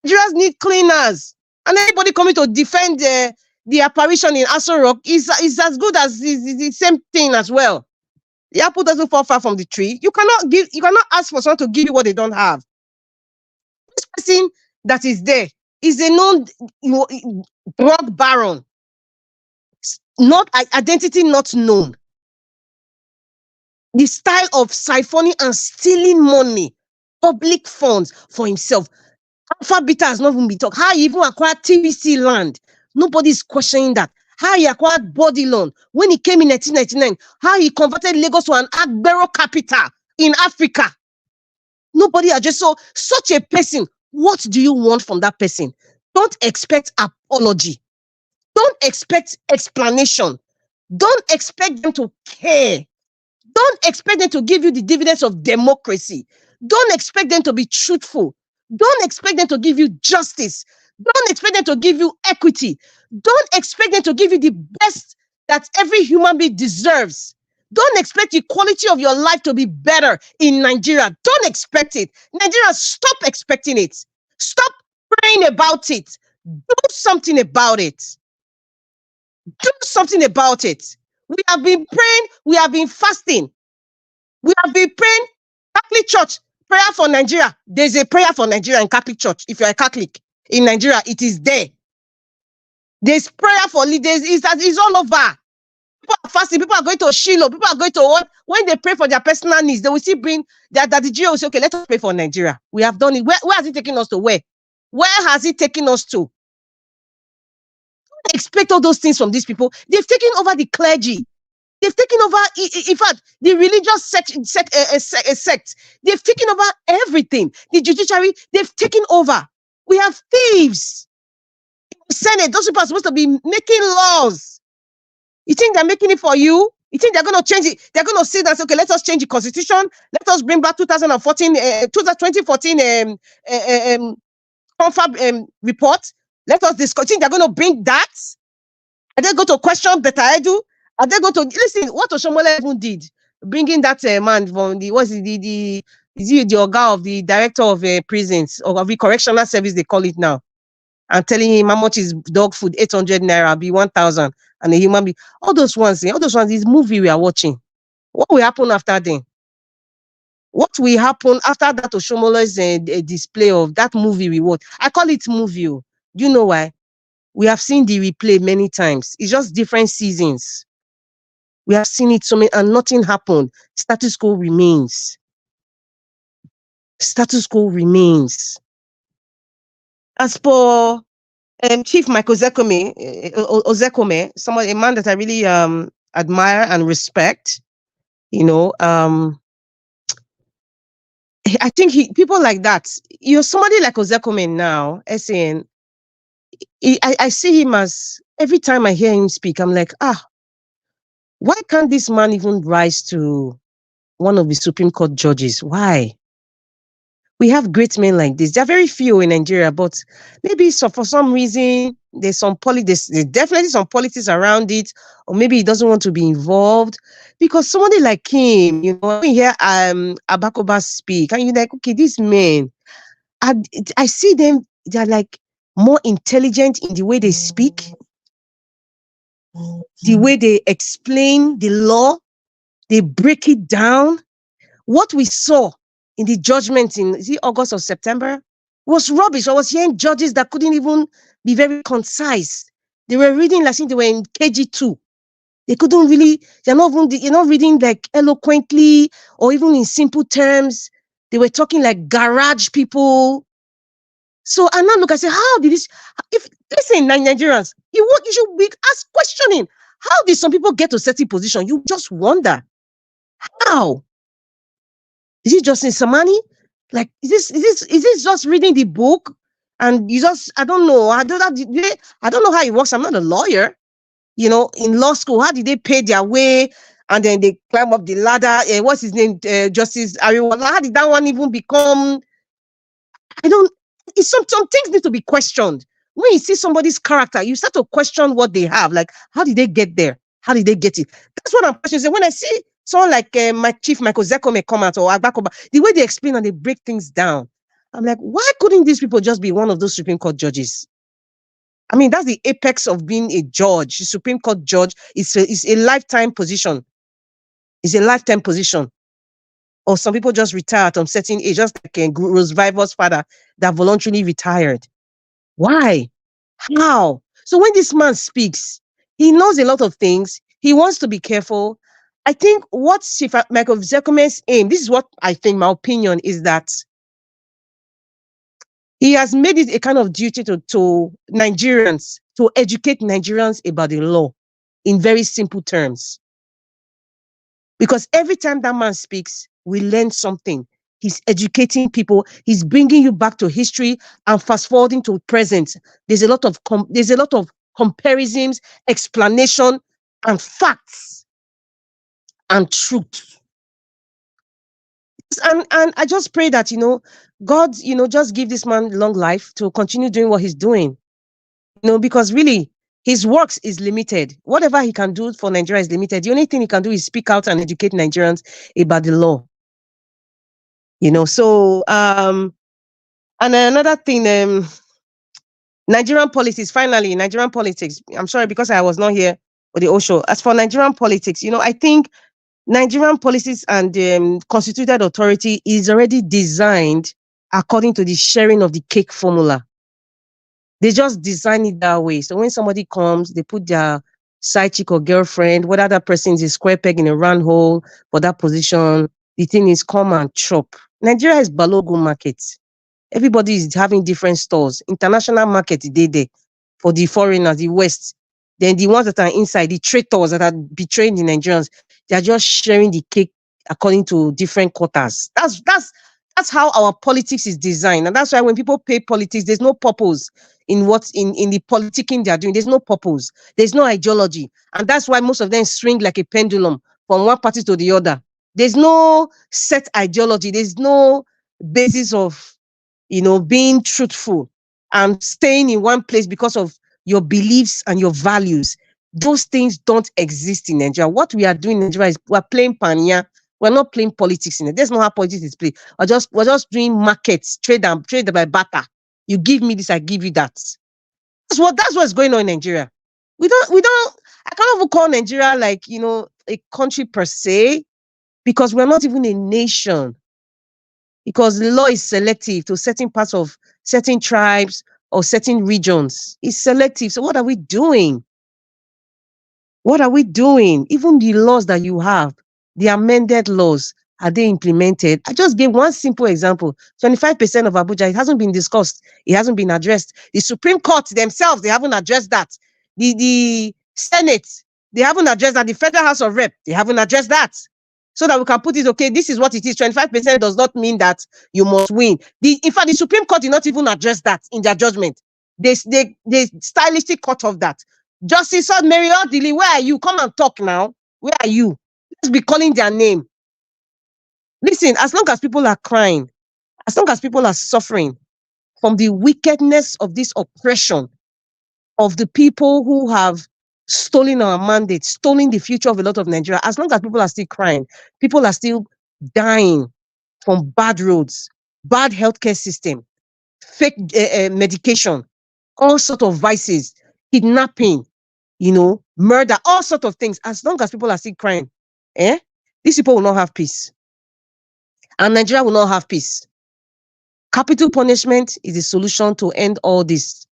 Nigerians need cleaners. And anybody coming to defend the apparition in Aso Rock is as good as the same thing as well. The apple doesn't fall far from the tree. You cannot ask for someone to give you what they don't have. This person that is there is a known drug baron. Not identity not known. The style of siphoning and stealing money, public funds for himself. Alpha Beta has not even been talked. How he even acquired TVC land. Nobody's questioning that. How he acquired body loan when he came in 1999. How he converted Lagos to an Agbero capital in Africa. Nobody addressed. So such a person, what do you want from that person? Don't expect apology. Don't expect explanation. Don't expect them to care. Don't expect them to give you the dividends of democracy. Don't expect them to be truthful. Don't expect them to give you justice. Don't expect them to give you equity. Don't expect them to give you the best that every human being deserves. Don't expect the quality of your life to be better in Nigeria. Don't expect it. Nigerians, stop expecting it. Stop praying about it. Do something about it. Do something about it. We have been praying. We have been fasting. We have been praying. Catholic Church, prayer for Nigeria. There's a prayer for Nigeria in Catholic Church. If you're a Catholic in Nigeria, it is there. There's prayer for leaders. It's all over. People are fasting. People are going to Shiloh. People are going to what? When they pray for their personal needs, they will still bring that the GO will say, okay, let us pray for Nigeria. We have done it. Where has it taken us to? Where has it taken us to? Don't expect all those things from these people. They've taken over the clergy. They've taken over, in fact, the religious sect. They've taken over everything. The judiciary, they've taken over. We have thieves. The Senate, those people are supposed to be making laws. You think they're making it for you? You think they're going to change it? They're going to say that, okay, let us change the constitution. Let us bring back 2014 confab report. Let us discuss. You think they're going to bring that? Are they going to question Beta Edu? Are they going to listen? What Oshomola even did, bringing that man from the is he the Oga of the director of prisons or of the correctional service they call it now, and telling him how much is dog food, 800 naira, be 1,000, and a human being. All those ones, this movie we are watching. What will happen after then? What will happen after that Oshomola's display of that movie we watch? I call it movie. Do you know why? We have seen the replay many times. It's just different seasons. We have seen it so many, and nothing happened. Status quo remains. Status quo remains. As for Chief Michael Ozekhome, a man that I really admire and respect, I think people like that, somebody like Ozekhome now, SAN, I see him as, every time I hear him speak, I'm like, why can't this man even rise to one of the Supreme Court judges? Why? We have great men like this. There are very few in Nigeria, but maybe for some reason, there's definitely some politics around it, or maybe he doesn't want to be involved. Because somebody like him, when you hear Abakoba speak, and you're like, okay, these men, I see them, they're like more intelligent in the way they speak, the way they explain the law, they break it down. What we saw in the judgment in, is it August or September? Was rubbish. I was hearing judges that couldn't even be very concise. They were reading like they were in KG2. They couldn't really, you're not reading like eloquently or even in simple terms. They were talking like garage people. So I now look, I say, how did this, if, listen, Nigerians, you should be asked questioning. How did some people get to certain position? You just wonder. How? Is it just in Samani? Like, is this just reading the book? And you just, I don't know. I don't know how it works. I'm not a lawyer. You know, in law school, how did they pay their way? And then they climb up the ladder. What's his name? Justice Ariwala. How did that one even become? Some things need to be questioned. When you see somebody's character, you start to question what they have. Like, how did they get there? How did they get it? That's what I'm questioning. When I see someone like my chief, Michael Ozekhome come out, or Agbakoba, the way they explain and they break things down, I'm like, why couldn't these people just be one of those Supreme Court judges? I mean, that's the apex of being a judge. The Supreme Court judge is a lifetime position. It's a lifetime position. Or some people just retire at a certain age, just like Rose Vivor's father that voluntarily retired. Why? How? So when this man speaks, he knows a lot of things. He wants to be careful. I think what Chief Michael Ozekome's aim, this is what I think, my opinion, is that he has made it a kind of duty to Nigerians, to educate Nigerians about the law in very simple terms. Because every time that man speaks, we learn something. He's educating people. He's bringing you back to history and fast forwarding to present. There's a lot of comparisons, explanation, and facts and truth. And I just pray that, God, just give this man long life to continue doing what he's doing. Because really, his works is limited. Whatever he can do for Nigeria is limited. The only thing he can do is speak out and educate Nigerians about the law. So, and another thing, Nigerian politics, finally, Nigerian politics. I'm sorry, because I was not here for the whole show. As for Nigerian politics, I think Nigerian policies and constituted authority is already designed according to the sharing of the cake formula. They just design it that way. So when somebody comes, they put their side chick or girlfriend, whether that person is a square peg in a round hole for that position, the thing is come and chop. Nigeria is Balogun market. Everybody is having different stores. International market, they there for the foreigners, the West. Then the ones that are inside, the traitors that are betraying the Nigerians, they are just sharing the cake according to different quotas. That's how our politics is designed. And that's why when people pay politics, there's no purpose in the politicking they are doing. There's no purpose. There's no ideology. And that's why most of them swing like a pendulum from one party to the other. There's no set ideology. There's no basis of, being truthful and staying in one place because of your beliefs and your values. Those things don't exist in Nigeria. What we are doing in Nigeria is we're playing panya. We're not playing politics in it. That's not how politics is played. We're just doing markets, trade by barter. You give me this, I give you that. That's what's going on in Nigeria. I can't even call Nigeria like, a country per se, because we're not even a nation. Because the law is selective to certain parts of certain tribes or certain regions. It's selective. So what are we doing? What are we doing? Even the laws that you have, the amended laws, are they implemented? I just gave one simple example. 25% of Abuja, it hasn't been discussed. It hasn't been addressed. The Supreme Court themselves, they haven't addressed that. The Senate, they haven't addressed that. The Federal House of Rep, they haven't addressed that. So that we can put it, okay, this is what it is. 25% does not mean that you must win. In fact, the Supreme Court did not even address that in their judgment. They stylistically cut off that. Justice Mary Odili, where are you? Come and talk now. Where are you? Let's be calling their name. Listen, as long as people are crying, as long as people are suffering from the wickedness of this oppression of the people who have stolen our mandate, stolen the future of a lot of Nigeria, as long as people are still crying, people are still dying from bad roads, bad healthcare system, fake medication, all sorts of vices, kidnapping, murder, all sorts of things. As long as people are still crying, these people will not have peace. and Nigeria will not have peace. Capital punishment is the solution to end all this.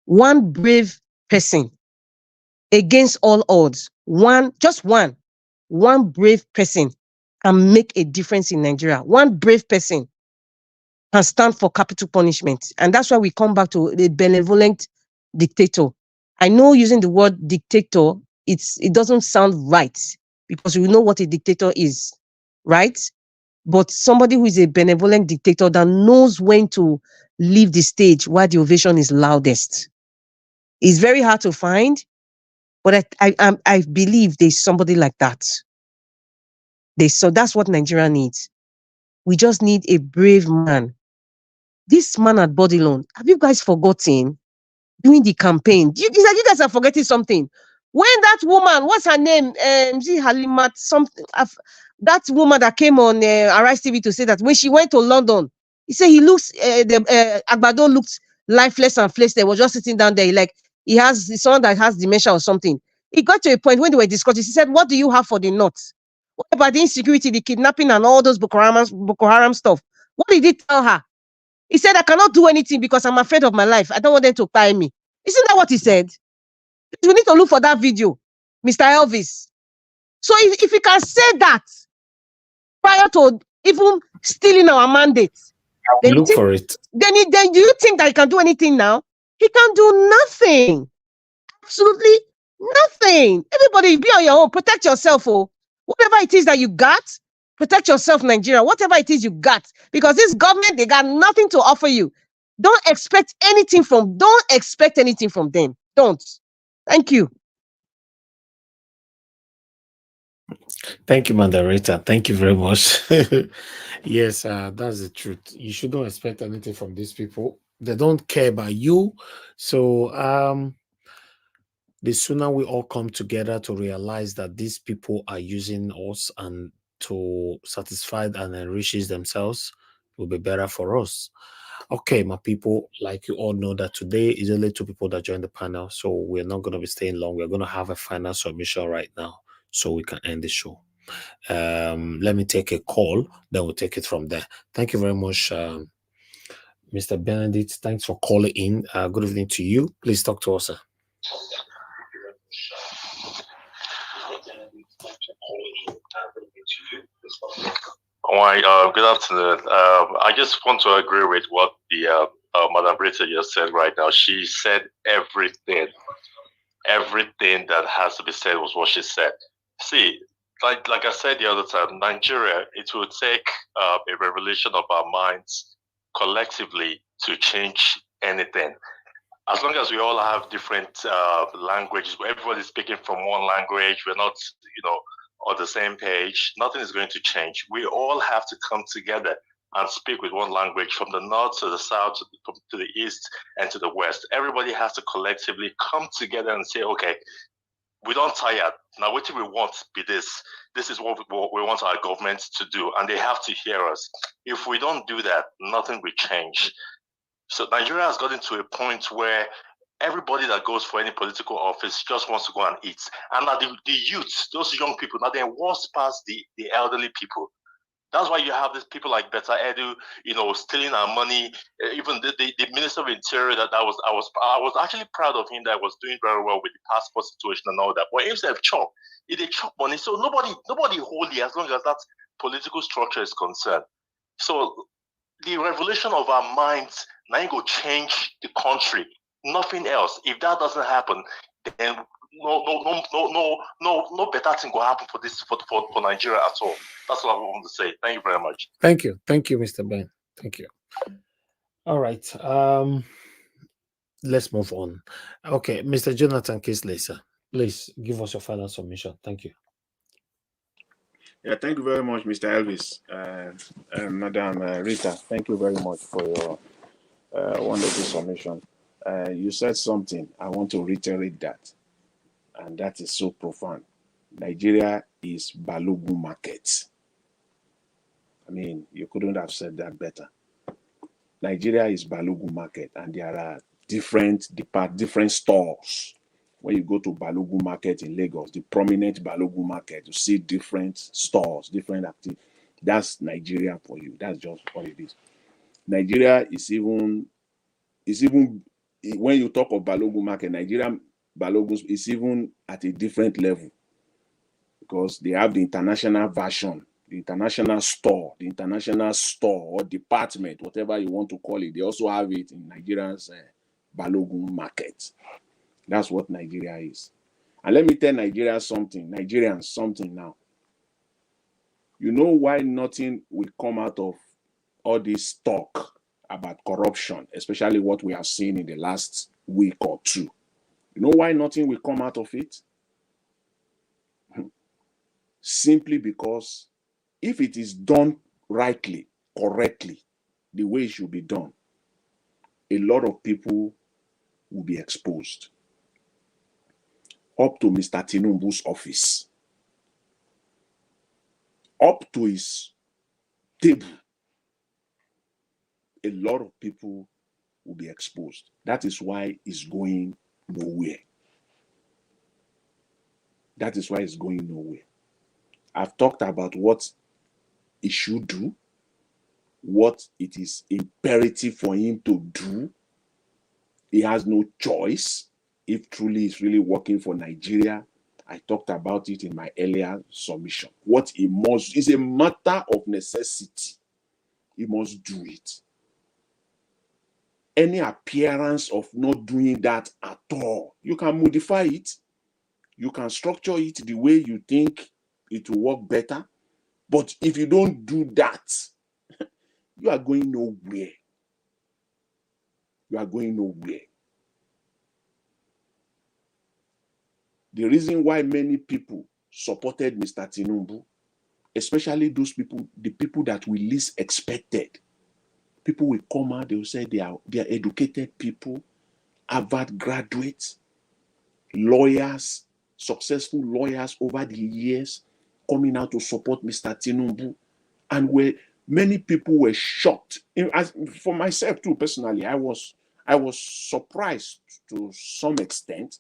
One brave person against all odds, just one brave person can make a difference in Nigeria. One brave person can stand for capital punishment. And that's why we come back to the benevolent dictator. I know using the word dictator, it doesn't sound right because we know what a dictator is, right? But somebody who is a benevolent dictator that knows when to leave the stage while the ovation is loudest. It's very hard to find, but I believe there's somebody like that. So that's what Nigeria needs. We just need a brave man. This man at Bodilon, have you guys forgotten during the campaign? You guys are forgetting something. When that woman, what's her name? Halimat, something. That woman that came on Arise TV to say that when she went to London, he said he looks, Agbado looked lifeless and fleshless. They was just sitting down there. He has someone that has dementia or something. It got to a point when they were discussing, he said, what do you have for the North? What about the insecurity, the kidnapping and all those Boko Haram stuff? What did he tell her? He said, I cannot do anything because I'm afraid of my life. I don't want them to tie me. Isn't that what he said? We need to look for that video, Mr. Elvis. So if he can say that prior to even stealing our mandate, then Look for it. Then do you think that he can do anything now? He can do nothing. Absolutely nothing. Everybody be on your own. Protect yourself. Oh, whatever it is that you got, protect yourself, Nigeria. Whatever it is you got, because this government, they got nothing to offer you. Don't expect anything from them. Don't. Thank you. Thank you, moderator. Thank you very much. Yes, that's the truth. You should not expect anything from these people. They don't care about you. So the sooner we all come together to realize that these people are using us and to satisfy and enrich themselves, will be better for us. Okay, my people, like you all know that today is only 2 people that joined the panel, so we're not going to be staying long. We're going to have a final submission right now so we can end the show. Let me take a call, then we'll take it from there. Thank you very much, Mr. Benedict. Thanks for calling in. Good evening to you. Please talk to us, sir. Good afternoon. I just want to agree with what the Madam Britta just said right now. She said everything. Everything that has to be said was what she said. See, like I said the other time, Nigeria, it will take a revolution of our minds collectively to change anything. As long as we all have different languages, everybody's speaking from one language, we're not, on the same page, nothing is going to change. We all have to come together and speak with one language, from the north to the south, to the east and to the west. Everybody has to collectively come together and say, okay, we don't tire. Now, what do we want be this? This is what we want our government to do, and they have to hear us. If we don't do that, nothing will change. So Nigeria has gotten to a point where everybody that goes for any political office just wants to go and eat. And now the youth, those young people, now they're worse past the elderly people. That's why you have these people like Beta Edu, stealing our money. Even the Minister of Interior, I was actually proud of him, that was doing very well with the passport situation and all that. But himself he did chop money. So nobody holy as long as that political structure is concerned. So the revolution of our minds now go change the country. Nothing else. If that doesn't happen, then no better thing will happen for Nigeria at all. That's what I want to say. Thank you very much. Thank you, Mr. Ben. Thank you. All right. Let's move on. Okay, Mr. Jonathan Kisley, sir, please give us your final submission. Thank you. Yeah, thank you very much, Mr. Elvis. Madam Rita, thank you very much for your wonderful submission. You said something. I want to reiterate that. And that is so profound. Nigeria is Balogun market. I mean, you couldn't have said that better. Nigeria is Balogun market, and there are different stores. When you go to Balogun market in Lagos, the prominent Balogun market, you see different stores, different activities. That's Nigeria for you. That's just what it is. Nigeria is even when you talk of Balogun market, Nigerian Balogun is even at a different level because they have the international version, the international store or department, whatever you want to call it. They also have it in Nigeria's Balogun market. That's what Nigeria is. And let me tell Nigerians something now. You know why nothing will come out of all this talk about corruption, especially what we have seen in the last week or two? You know why nothing will come out of it? Simply because if it is done rightly, correctly, the way it should be done, a lot of people will be exposed. Up to Mr. Tinubu's office, up to his table, a lot of people will be exposed. That is why it's going nowhere. That is why it's going nowhere. I've talked about what he should do, what it is imperative for him to do. He has no choice if truly he's really working for Nigeria. I talked about it in my earlier submission. What he must is a matter of necessity. He must do it. Any appearance of not doing that at all, you can modify it. You can structure it the way you think it will work better. But if you don't do that, you are going nowhere. You are going nowhere. The reason why many people supported Mr. Tinubu, especially those people, the people that we least expected, people will come out, they will say they are educated people, Harvard graduates, lawyers, successful lawyers over the years, coming out to support Mr. Tinubu. And many people were shocked. For myself too, personally, I was surprised to some extent.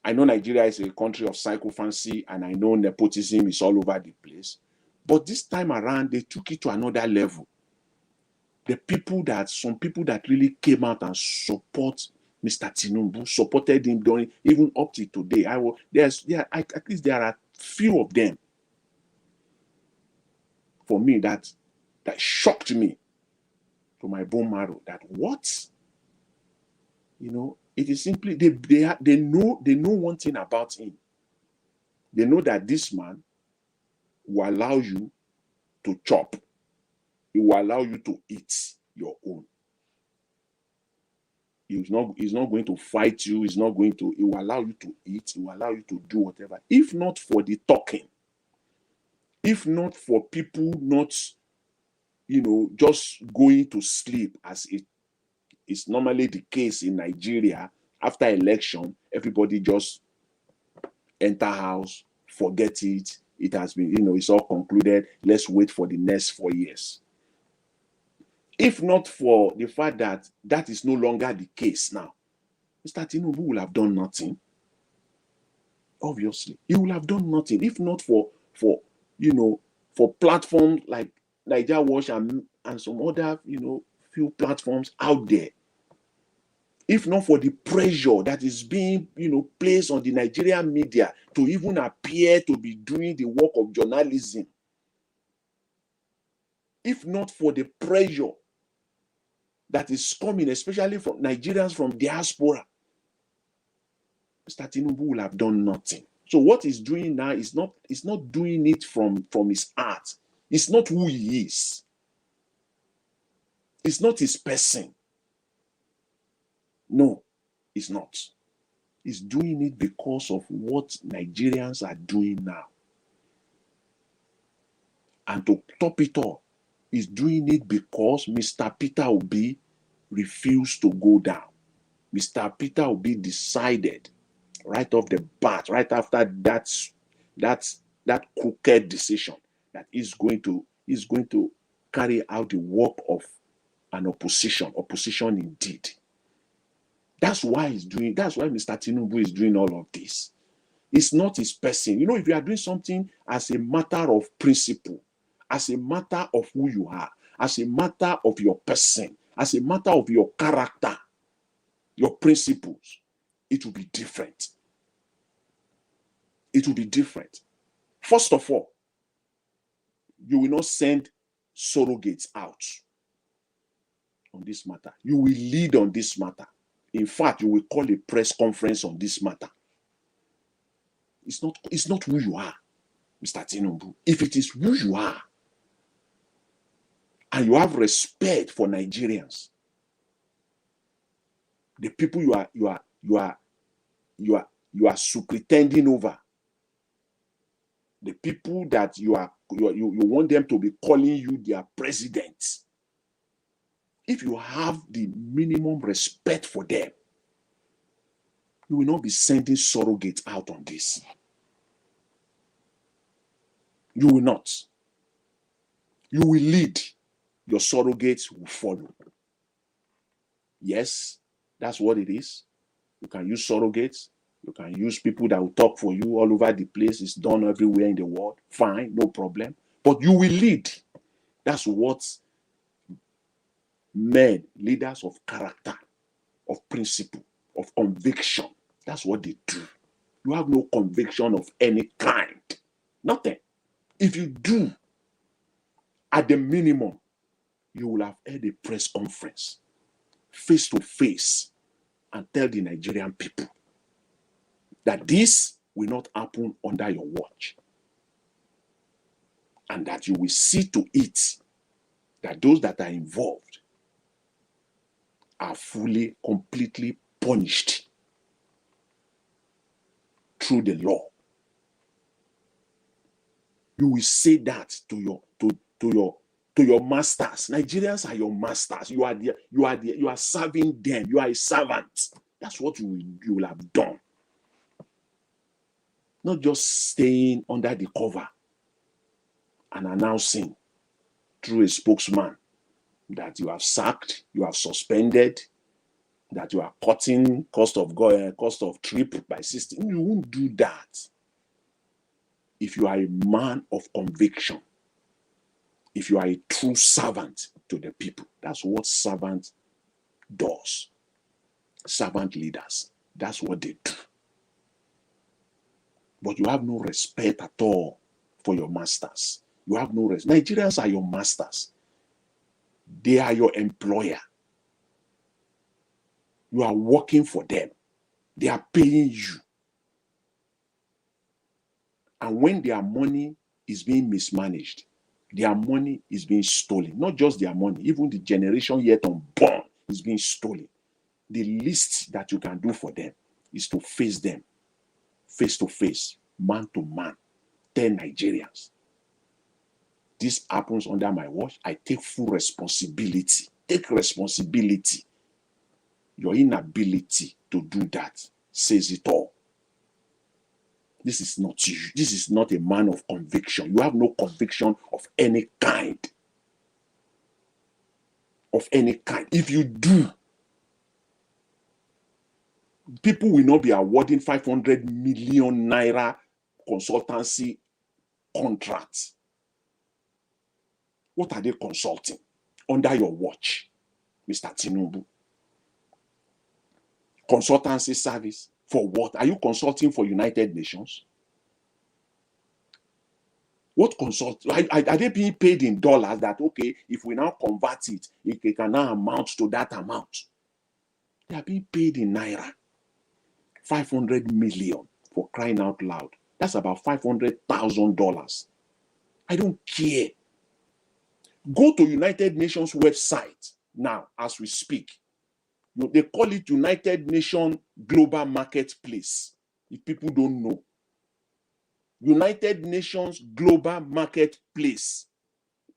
I know Nigeria is a country of sycophancy, and I know nepotism is all over the place. But this time around, they took it to another level. Some people that really came out and support Mr. Tinubu, supported him during, even up to today. At least there are few of them. For me, that shocked me to my bone marrow. That what? You know, it is simply they know one thing about him. They know that this man will allow you to chop. He will allow you to eat your own. He's not going to fight you. He will allow you to eat. He will allow you to do whatever. If not for the talking, if not for people not, just going to sleep as it is normally the case in Nigeria, after election, everybody just enter house, forget it. It has been, it's all concluded. Let's wait for the next 4 years. If not for the fact that that is no longer the case now, Mr. Tinubu will have done nothing. Obviously, he will have done nothing. If not for platforms like Niger Watch and some other, few platforms out there. If not for the pressure that is being, placed on the Nigerian media to even appear to be doing the work of journalism. If not for the pressure that is coming, especially from Nigerians from diaspora, Mr. Tinubu will have done nothing. So what he's doing now is not doing it from his heart. It's not who he is. It's not his person. No, it's not. He's doing it because of what Nigerians are doing now. And to top it all, he's doing it because Mr. Peter Obi refused to go down. Mr. Peter Obi decided right off the bat, right after that crooked decision, that he's going to carry out the work of an opposition indeed. That's why Mr. Tinubu is doing all of this. It's not his person. If you are doing something as a matter of principle, as a matter of who you are, as a matter of your person, as a matter of your character, your principles, it will be different. It will be different. First of all, you will not send surrogates out on this matter. You will lead on this matter. In fact, you will call a press conference on this matter. It's not who you are, Mr. Tinubu. If it is who you are, and you have respect for Nigerians, the people you are superintending over, the people that you want them to be calling you their president. If you have the minimum respect for them, you will not be sending surrogates out on this. You will not. You will lead. Your surrogates will follow. Yes, that's what it is. You can use surrogates. You can use people that will talk for you all over the place. It's done everywhere in the world. Fine, no problem. But you will lead. That's what men, leaders of character, of principle, of conviction, that's what they do. You have no conviction of any kind. Nothing. If you do, at the minimum, you will have held a press conference, face to face, and tell the Nigerian people that this will not happen under your watch. And that you will see to it that those that are involved are fully, completely punished through the law. You will say that to your masters. Nigerians are your masters. You are serving them. You are a servant. That's what you will have done. Not just staying under the cover and announcing through a spokesman that you have sacked, you have suspended, that you are cutting cost of trip by 16. You won't do that. If you are a man of conviction, if you are a true servant to the people, that's what servant does. Servant leaders, that's what they do. But you have no respect at all for your masters. You have no respect. Nigerians are your masters. They are your employer. You are working for them. They are paying you. And when their money is being mismanaged, their money is being stolen. Not just their money, even the generation yet unborn is being stolen. The least that you can do for them is to face them, face to face, man to man. 10 Nigerians. This happens under my watch. I take full responsibility. Take responsibility. Your inability to do that says it all. This is not you. This is not a man of conviction. You have no conviction of any kind. Of any kind. If you do, people will not be awarding 500 million naira consultancy contracts. What are they consulting under your watch, Mr. Tinubu? Consultancy service for what? Are you consulting for United Nations? What consult? Are they being paid in dollars that, okay, if we now convert it, it can now amount to that amount? They are being paid in naira. 500 million, for crying out loud. That's about $500,000. I don't care. Go to United Nations website now as we speak. They call it United Nations Global Marketplace. If people don't know. United Nations Global Marketplace.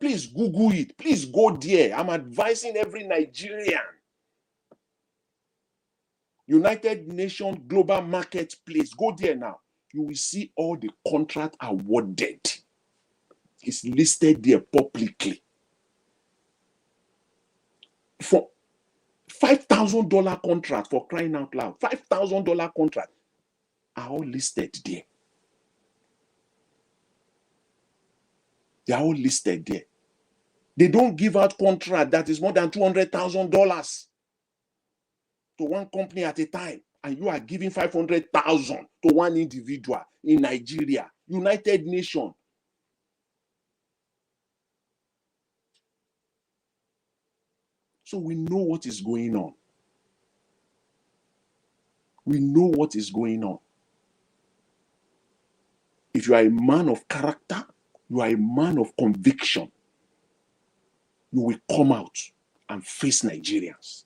Please Google it. Please go there. I'm advising every Nigerian. United Nations Global Marketplace. Go there now. You will see all the contract awarded. It's listed there publicly. For $5,000 contract, for crying out loud, $5,000 contract are all listed there. They are all listed there. They don't give out contract that is more than $200,000 to one company at a time, and you are giving 500,000 to one individual in Nigeria, United Nations. So we know what is going on. We know what is going on. If you are a man of character, you are a man of conviction, you will come out and face Nigerians.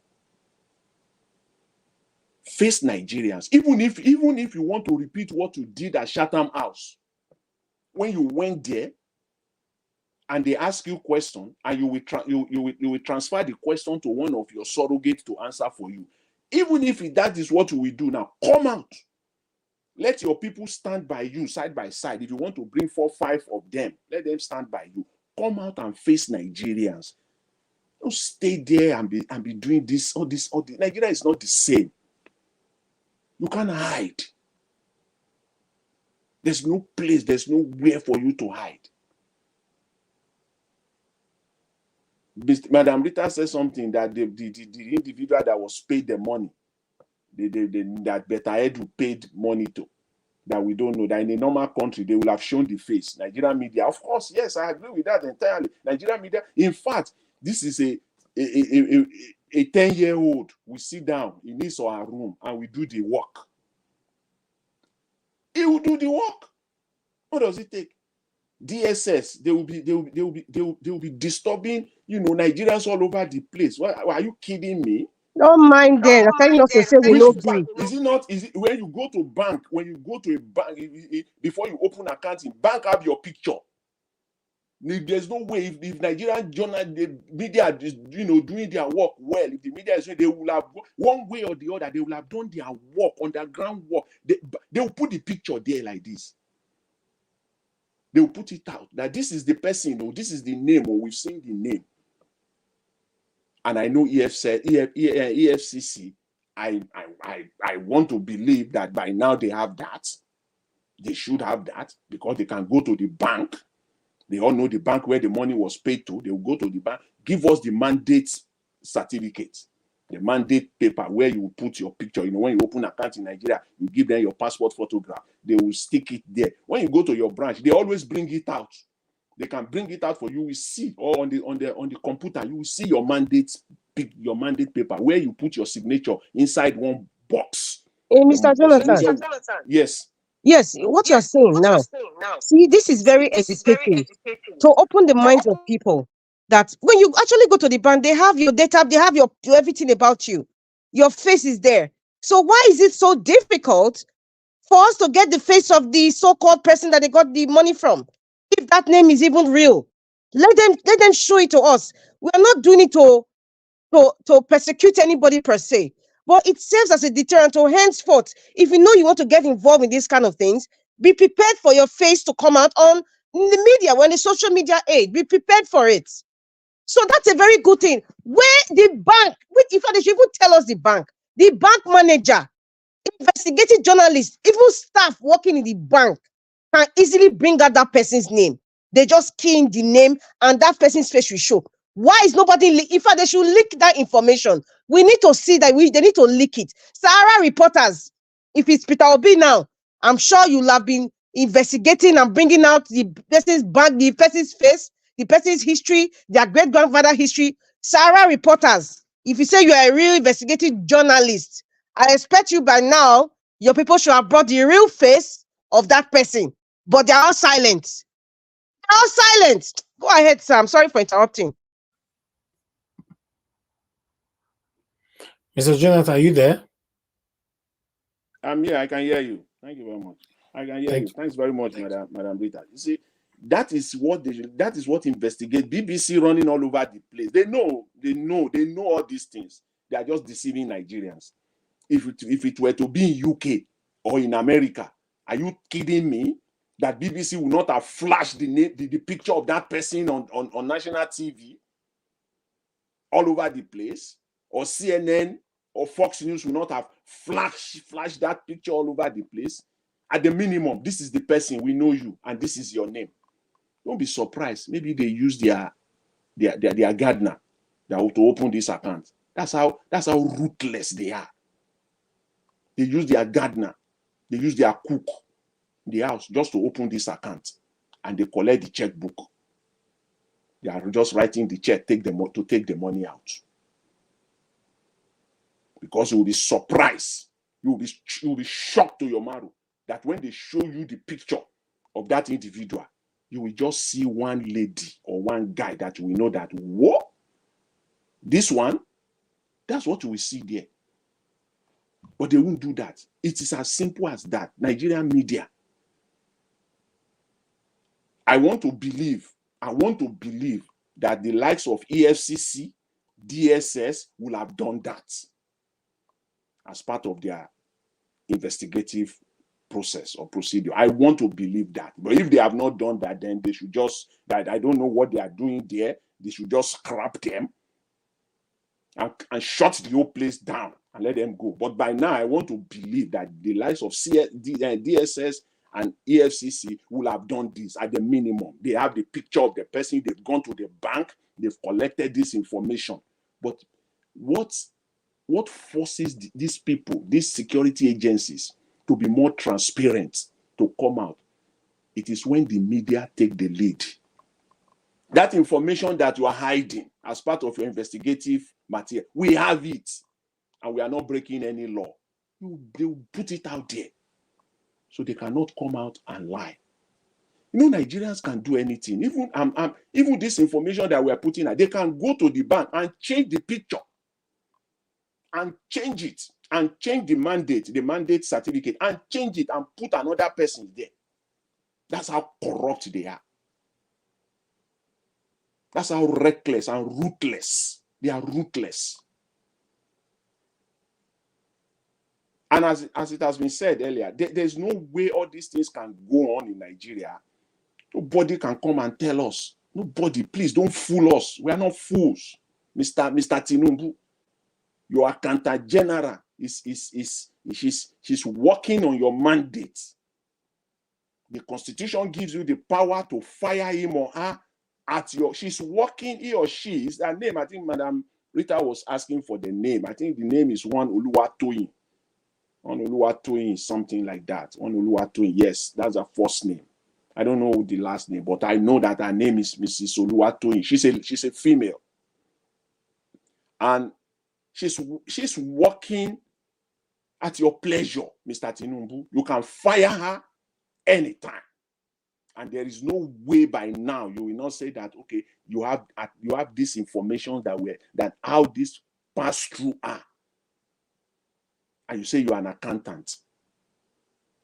Face Nigerians. Even if you want to repeat what you did at Chatham House, when you went there and they ask you question, and you will transfer the question to one of your surrogates to answer for you. Even if that is what you will do now, come out. Let your people stand by you side by side. If you want to bring 4, 5 of them, let them stand by you. Come out and face Nigerians. Don't stay there and be doing this. Nigeria is not the same. You can't hide. There's no place, there's nowhere for you to hide. Madam Rita said something that the individual that was paid the money, that Beta Edu paid money to, that we don't know, that in a normal country they will have shown the face. Nigerian media, of course, yes, I agree with that entirely. Nigerian media, in fact, this is a 10-year-old. We sit down in his or her room and we do the work. He will do the work. What does it take? DSS, they will be disturbing, Nigerians all over the place. Are you kidding me? Don't mind them. I tell you not to say we no free. Is it when you go to a bank, before you open account in bank, have your picture? There's no way if Nigerian the media is doing their work well, if the media is doing, they will have one way or the other, they will have done their work, underground work. They will put the picture there like this. They will put it out that this is the person, or this is the name, or we've seen the name. And I know EFCC, I want to believe that by now they have that. They should have that, because they can go to the bank. They all know the bank where the money was paid to. They will go to the bank, give us the mandate certificate, the mandate paper where you put your picture. When you open an account in Nigeria, you give them your passport photograph. They will stick it there. When you go to your branch, they always bring it out. They can bring it out for you. We see, or on the computer, you will see your mandate paper where you put your signature inside one box. Hey, Mr. Jonathan. Yes. Yes, what you're saying now. See, this is very educating to open the minds of people that when you actually go to the bank, they have your data, they have your everything about you. Your face is there. So why is it so difficult for us to get the face of the so-called person that they got the money from? If that name is even real, let them show it to us. We are not doing it to persecute anybody per se, but it serves as a deterrent. So henceforth, if you know you want to get involved in these kind of things, be prepared for your face to come out on the media, when the social media age. Be prepared for it. So that's a very good thing. Where the bank, in fact, they should even tell us the bank manager, investigative journalists, even staff working in the bank can easily bring out that person's name. They just key in the name and that person's face will show. Why is nobody? In fact, they should leak that information. We need to see that they need to leak it. Sahara reporters, if it's Peter Obi now, I'm sure you'll have been investigating and bringing out the person's bank, the person's face, the person's history, their great grandfather history. Sahara reporters, if you say you are a real investigative journalist, I expect you by now, your people should have brought the real face of that person, but they are all silent. They're all silent. Go ahead, Sam. Sorry for interrupting. Mr. Jonathan, are you there? I'm here. I can hear you. Thank you very much. I can hear you. Thanks very much, Madam Rita. You see, that is what investigate. BBC running all over the place. They know all these things. They are just deceiving Nigerians. If it were to be in UK or in America, are you kidding me? That BBC would not have flashed the picture of that person on national TV all over the place, or CNN or Fox News will not have flashed that picture all over the place. At the minimum, this is the person, we know you, and this is your name. Don't be surprised. Maybe they use their gardener to open this account. That's how ruthless they are. They use their gardener, they use their cook in the house just to open this account, and they collect the checkbook. They are just writing the check, take the money out. Because you will be surprised, you will be shocked to your marrow that when they show you the picture of that individual, you will just see one lady or one guy that you will know that, what? This one? That's what you will see there. But they won't do that. It is as simple as that. Nigerian media. I want to believe that the likes of EFCC, DSS will have done that as part of their investigative process or procedure. I want to believe that. But if they have not done that, then they should just, I don't know what they are doing there. They should just scrap them and shut the whole place down and let them go. But by now, I want to believe that the likes of DSS and EFCC will have done this at the minimum. They have the picture of the person, they've gone to the bank, they've collected this information. But what forces these people, these security agencies, to be more transparent, to come out? It is when the media take the lead. That information that you are hiding as part of your investigative material, we have it, and we are not breaking any law. They will put it out there, so they cannot come out and lie. You know, Nigerians can do anything. Even this information that we are putting out, they can go to the bank and change the picture, and change it, and change the mandate certificate, and change it and put another person there. That's how corrupt they are. That's how reckless and ruthless. They are ruthless. And as it has been said earlier, there's no way all these things can go on in Nigeria. Nobody can come and tell us. Nobody, please don't fool us. We are not fools. Mr. Tinubu, your accountant general she's working on your mandate. The Constitution gives you the power to fire him or her she's working, he or she is her name. I think Madam Rita was asking for the name. I think the name is One Oluwatoyin. One Oluwatoyin, something like that. One Oluwatoyin, yes, that's her first name. I don't know the last name, but I know that her name is Mrs. Oluwatoyin. She's a female. And she's working at your pleasure, Mr. Tinubu. You can fire her anytime. And there is no way by now you will not say that, okay, you have this information that how this pass through her. And you say you are an accountant.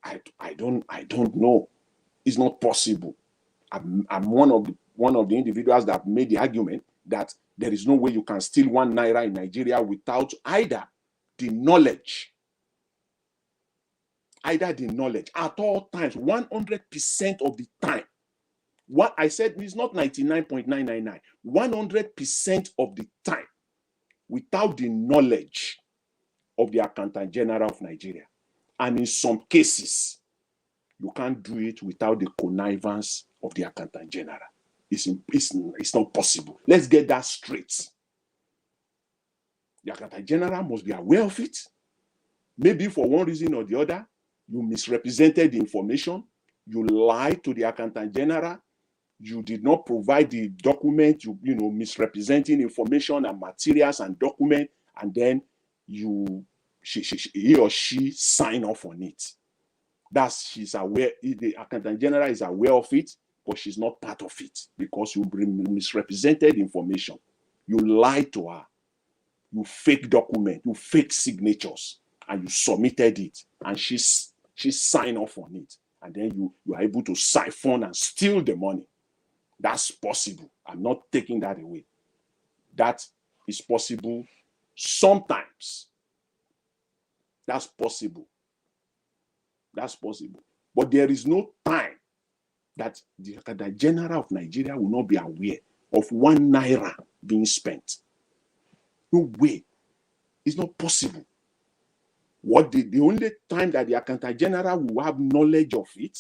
I don't know. It's not possible. I'm one of the individuals that made the argument that there is no way you can steal 1 naira in Nigeria without either the knowledge at all times, 100% of the time. What I said is not 99.999, 100% of the time, without the knowledge of the Accountant General of Nigeria. And in some cases, you can't do it without the connivance of the Accountant General. It's not possible. Let's get that straight. The Accountant General must be aware of it. Maybe for one reason or the other, you misrepresented the information, you lied to the Accountant General, you did not provide the document, misrepresenting information and materials and document, and then he or she sign off on it. She's aware, the Accountant General is aware of it, but she's not part of it because you misrepresented information. You lied to her. You fake document, you fake signatures, and you submitted it, and she signed off on it. And then you are able to siphon and steal the money. That's possible. I'm not taking that away. That is possible sometimes. That's possible. That's possible. But there is no time that the General of Nigeria will not be aware of 1 naira being spent. No way. It's not possible. The only time that the Accountant General will have knowledge of it,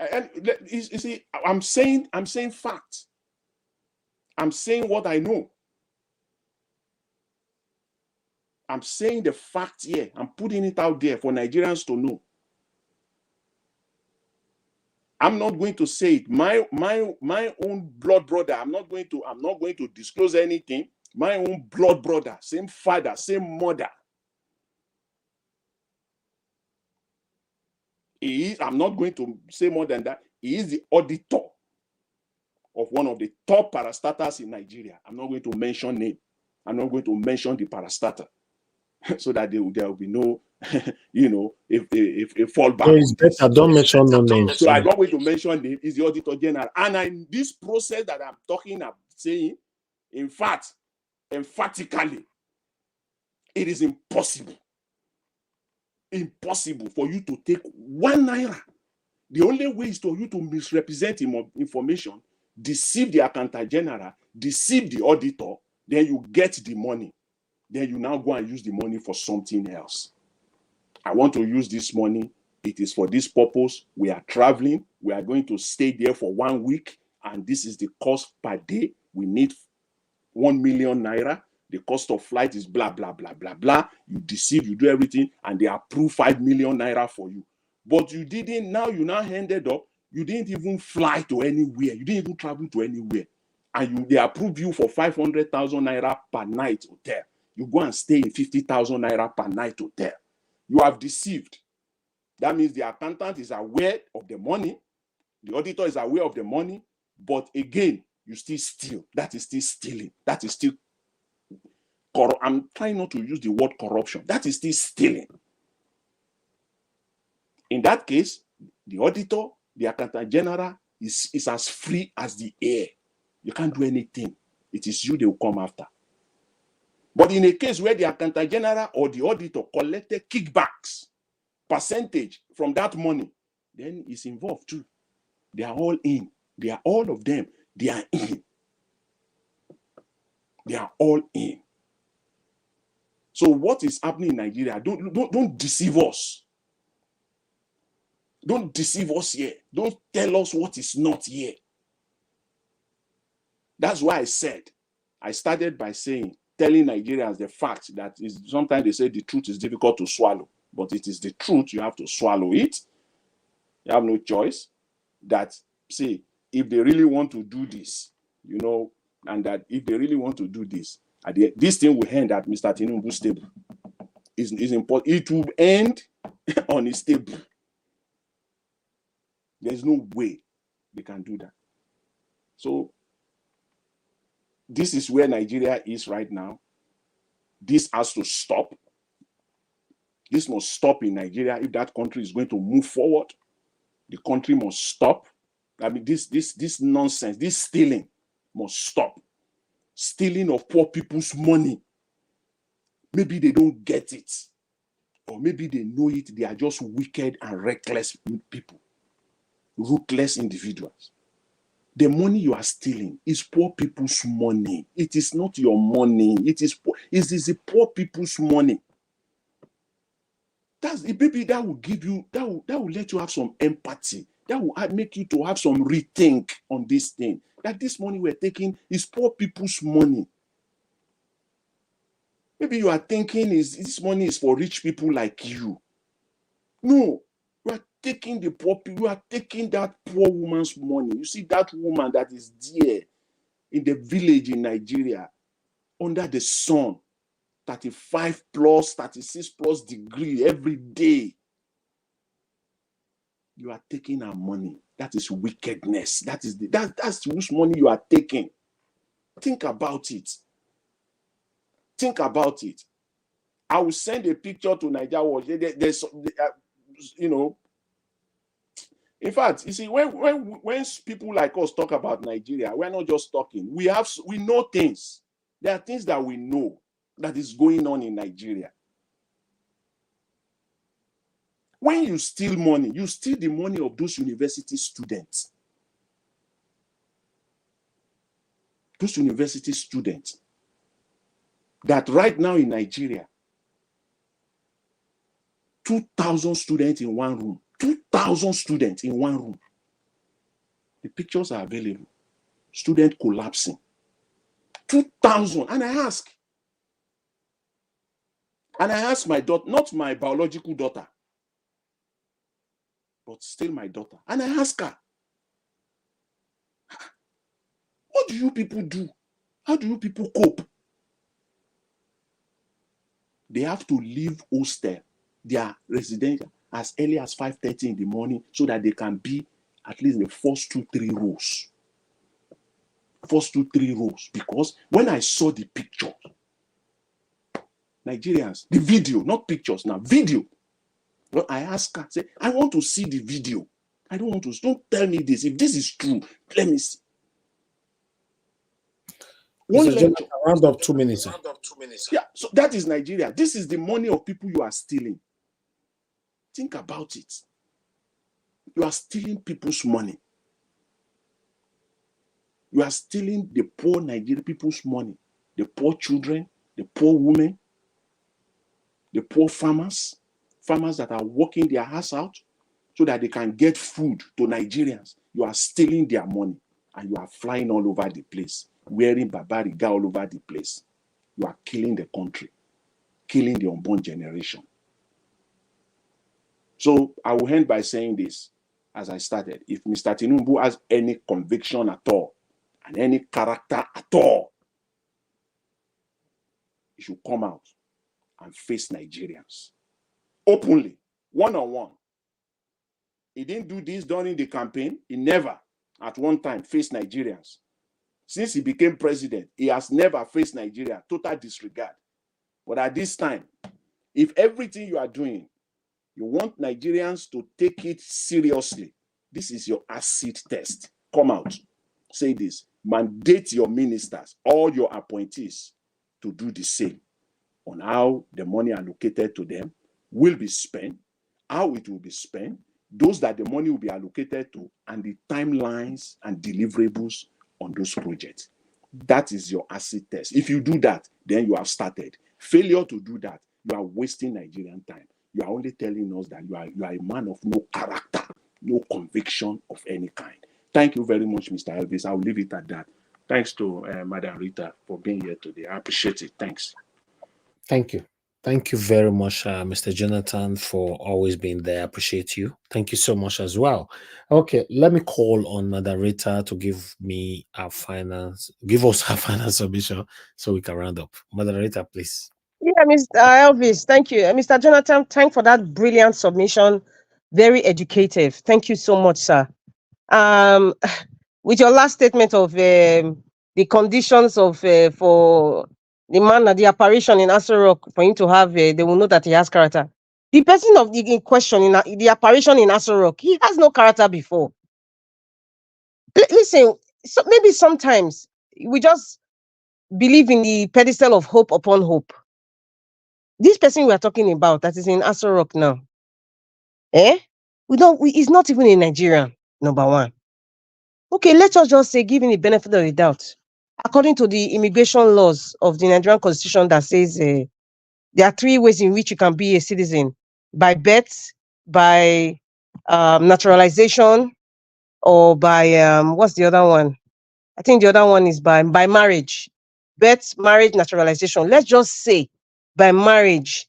And you see, I'm saying facts. I'm saying what I know. I'm saying the fact here. I'm putting it out there for Nigerians to know. I'm not going to say it. My own blood brother. I'm not going to disclose anything. My own blood brother, same father, same mother. He is, I'm not going to say more than that. He is the auditor of one of the top parastatals in Nigeria. I'm not going to mention name. I'm not going to mention the parastatal so that there will be no, if fallback. So it's better, don't mention no names. So I'm not going to mention name. Is the auditor general. And in this process that I'm talking about, saying, in fact, emphatically, it is impossible for you to take 1 naira. The only way is for you to misrepresent information, deceive the accountant general, deceive the auditor, then you get the money. Then you now go and use the money for something else. I want to use this money. It is for this purpose. We are traveling. We are going to stay there for 1 week. And this is the cost per day. We need 1 million naira. The cost of flight is blah, blah, blah, blah, blah. You deceive, you do everything, and they approve 5 million naira for you. But you didn't, you now ended up, you didn't even fly to anywhere. You didn't even travel to anywhere. And they approve you for 500,000 naira per night hotel. You go and stay in 50,000 naira per night hotel. You have deceived. That means the accountant is aware of the money. The auditor is aware of the money. But again, you still steal. That is still stealing. That is still, I'm trying not to use the word corruption. That is still stealing. In that case, the auditor, the accountant general is as free as the air. You can't do anything. It is you they will come after. But in a case where the accountant general or the auditor collected kickbacks, percentage from that money, then it's involved too. They are all in. They are all of them. They are in. They are all in. So what is happening in Nigeria? Don't deceive us. Don't deceive us here. Don't tell us what is not here. That's why I started by telling Nigerians the fact that sometimes they say the truth is difficult to swallow, but it is the truth. You have to swallow it. You have no choice. That, see, if they really want to do this, and that if they really want to do this, this thing will end at Mr. Tinubu's table. It's important. It will end on his table. There's no way they can do that. So this is where Nigeria is right now. This has to stop. This must stop in Nigeria. If that country is going to move forward, the country must stop. I mean, this nonsense, this stealing must stop. Stealing of poor people's money. Maybe they don't get it. Or maybe they know it. They are just wicked and reckless people. Ruthless individuals. The money you are stealing is poor people's money. It is not your money. It is the poor people's money. Maybe that will give you, that will let you have some empathy. That will make you to have some rethink on this thing. That this money we're taking is poor people's money. Maybe you are thinking this money is for rich people like you. No, you are taking the poor people, you are taking that poor woman's money. You see that woman that is there in the village in Nigeria, under the sun, 35 plus, 36 plus degree every day. You are taking her money. That is wickedness. That's whose money you are taking. Think about it. Think about it. I will send a picture to Nigeria. There's, in fact, you see, when people like us talk about Nigeria, we're not just talking. We know things. There are things that we know that is going on in Nigeria. When you steal money, you steal the money of those university students. Those university students that right now in Nigeria, 2,000 students in one room. 2,000 students in one room. The pictures are available. Student collapsing. 2,000. And I ask my daughter, not my biological daughter, but still my daughter. And I ask her, what do you people do? How do you people cope? They have to leave hostel, their residential, as early as 5:30 in the morning so that they can be at least in the first 2-3 rows. First 2-3 rows. Because when I saw the picture, Nigerians, the video, not pictures now, video. Well, I asked her, say, I want to see the video. I don't want to, don't tell me this. If this is true, let me see. Mr. Jonathan, round up 2 minutes. Yeah, so that is Nigeria. This is the money of people you are stealing. Think about it. You are stealing people's money. You are stealing the poor Nigerian people's money. The poor children, the poor women, the poor farmers that are working their ass out so that they can get food to Nigerians. You are stealing their money and you are flying all over the place, wearing Babariga all over the place. You are killing the country, killing the unborn generation. So I will end by saying this, as I started. If Mr. Tinubu has any conviction at all and any character at all, he should come out and face Nigerians openly, one-on-one. He didn't do this during the campaign. He never, at one time, faced Nigerians. Since he became president, he has never faced Nigeria. Total disregard. But at this time, if everything you are doing, you want Nigerians to take it seriously, this is your acid test. Come out. Say this. Mandate your ministers, all your appointees, to do the same on how the money allocated to them will be spent, how it will be spent, those that the money will be allocated to, and the timelines and deliverables on those projects. That is your acid test. If you do that, then you have started. Failure to do that, you are wasting Nigerian time. You are only telling us that you are a man of no character, no conviction of any kind. Thank you very much, Mr. Elvis. I will leave it at that. Thanks to Madam Rita for being here today. I appreciate it. Thanks. Thank you. Thank you very much, Mr. Jonathan, for always being there. I appreciate you. Thank you so much as well. Okay, let me call on Madam Rita to give us our final submission so we can round up. Madam Rita, please. Yeah, Mr. Elvis, thank you. Mr. Jonathan, thank for that brilliant submission. Very educative. Thank you so much, sir. With your last statement of the conditions of for the man at the apparition in Aso Rock, for him to have, they will know that he has character. The person of the in question in the apparition in Aso Rock, he has no character before. Listen, so maybe sometimes we just believe in the pedestal of hope upon hope. This person we are talking about that is in Aso Rock now, he's not even a Nigerian, number one. Okay, let us just say, give him the benefit of the doubt. According to the immigration laws of the Nigerian constitution that says there are 3 ways in which you can be a citizen: by birth, by naturalization, or by, what's the other one? I think the other one is by marriage. Birth, marriage, naturalization. Let's just say by marriage,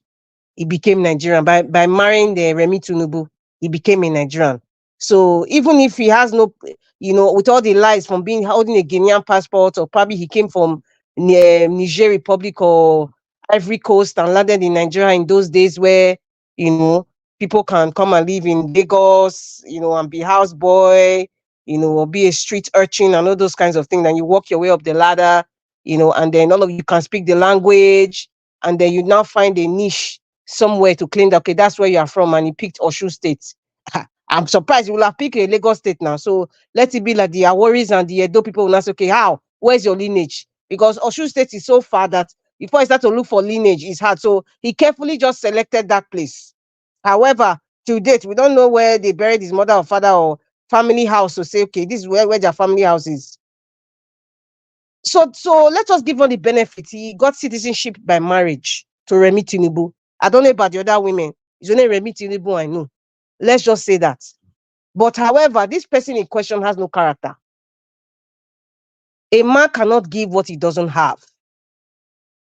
he became Nigerian. By marrying the Remi Tinubu, he became a Nigerian. So even if he has no, with all the lies from holding a Guinean passport, or probably he came from Niger Republic or Ivory Coast and landed in Nigeria in those days where, people can come and live in Lagos, and be houseboy, or be a street urchin and all those kinds of things. And you walk your way up the ladder, and then all of you can speak the language, and then you now find a niche somewhere to claim that, okay, that's where you are from, and he picked Osun State. I'm surprised you will have picked a Lagos State now. So let it be like the Aworis and the Edo people will not say, okay, how? Where's your lineage? Because Osun State is so far that before he start to look for lineage, it's hard. So he carefully just selected that place. However, to date, we don't know where they buried his mother or father or family house to say, okay, this is where their family house is. So let us give him the benefit. He got citizenship by marriage to Remi Tinubu. I don't know about the other women. It's only Remi Tinubu I know. Let's just say that. But however, this person in question has no character. A man cannot give what he doesn't have.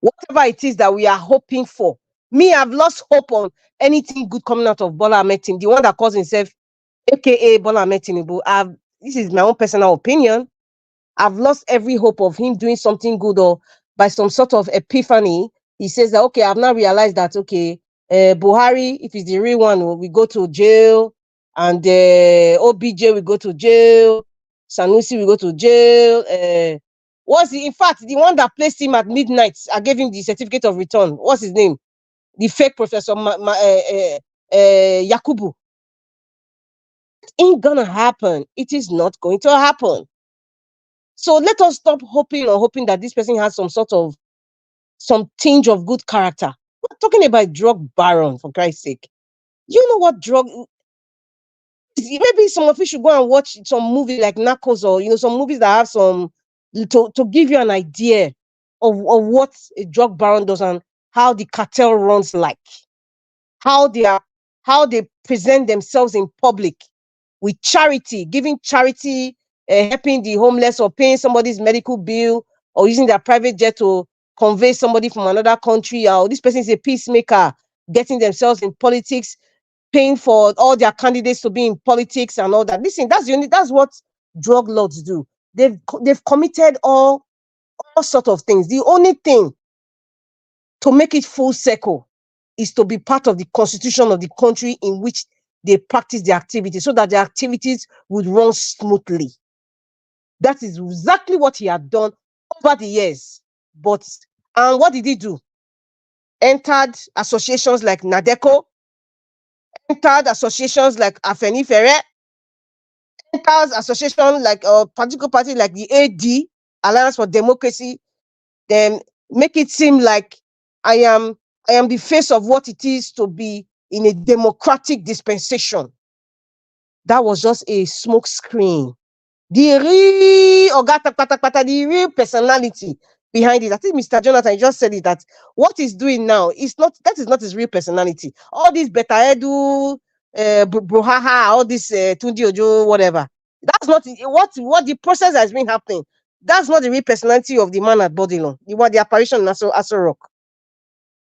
Whatever it is that we are hoping for. Me, I've lost hope on anything good coming out of Bola Ahmed Tinubu, the one that calls himself AKA Bola Ahmed Tinubu. This is my own personal opinion. I've lost every hope of him doing something good, or by some sort of epiphany, he says that, okay, I've now realized that, okay, Buhari, if he's the real one, we go to jail, and OBJ will go to jail, Sanusi will go to jail. In fact, the one that placed him at midnight, I gave him the certificate of return. What's his name? The fake Professor Yakubu. It ain't gonna happen. It is not going to happen. So let us stop hoping that this person has some tinge of good character. We're talking about drug baron, for Christ's sake. You know what drug? Maybe some of you should go and watch some movie like Narcos, or some movies that have some to give you an idea of what a drug baron does and how the cartel runs like, how they present themselves in public with charity, giving charity, helping the homeless, or paying somebody's medical bill, or using their private jet to convey somebody from another country, or this person is a peacemaker, getting themselves in politics, paying for all their candidates to be in politics and all that. Listen, that's what drug lords do. They've committed all sorts of things. The only thing to make it full circle is to be part of the constitution of the country in which they practice their activities, so that their activities would run smoothly. That is exactly what he had done over the years. And what did he do? Entered associations like Nadeco, entered associations like Afenifere, entered associations like a political party like the AD, Alliance for Democracy. Then make it seem like I am the face of what it is to be in a democratic dispensation. That was just a smoke screen. The real personality behind it. I think Mr. Jonathan just said it, that what he's doing now is not his real personality. All this Beta Edu, Bruhaha, all this Tunji Ojo, whatever. That's not what the process has been happening. That's not the real personality of the man at Bodilon. The apparition in Aso Rock.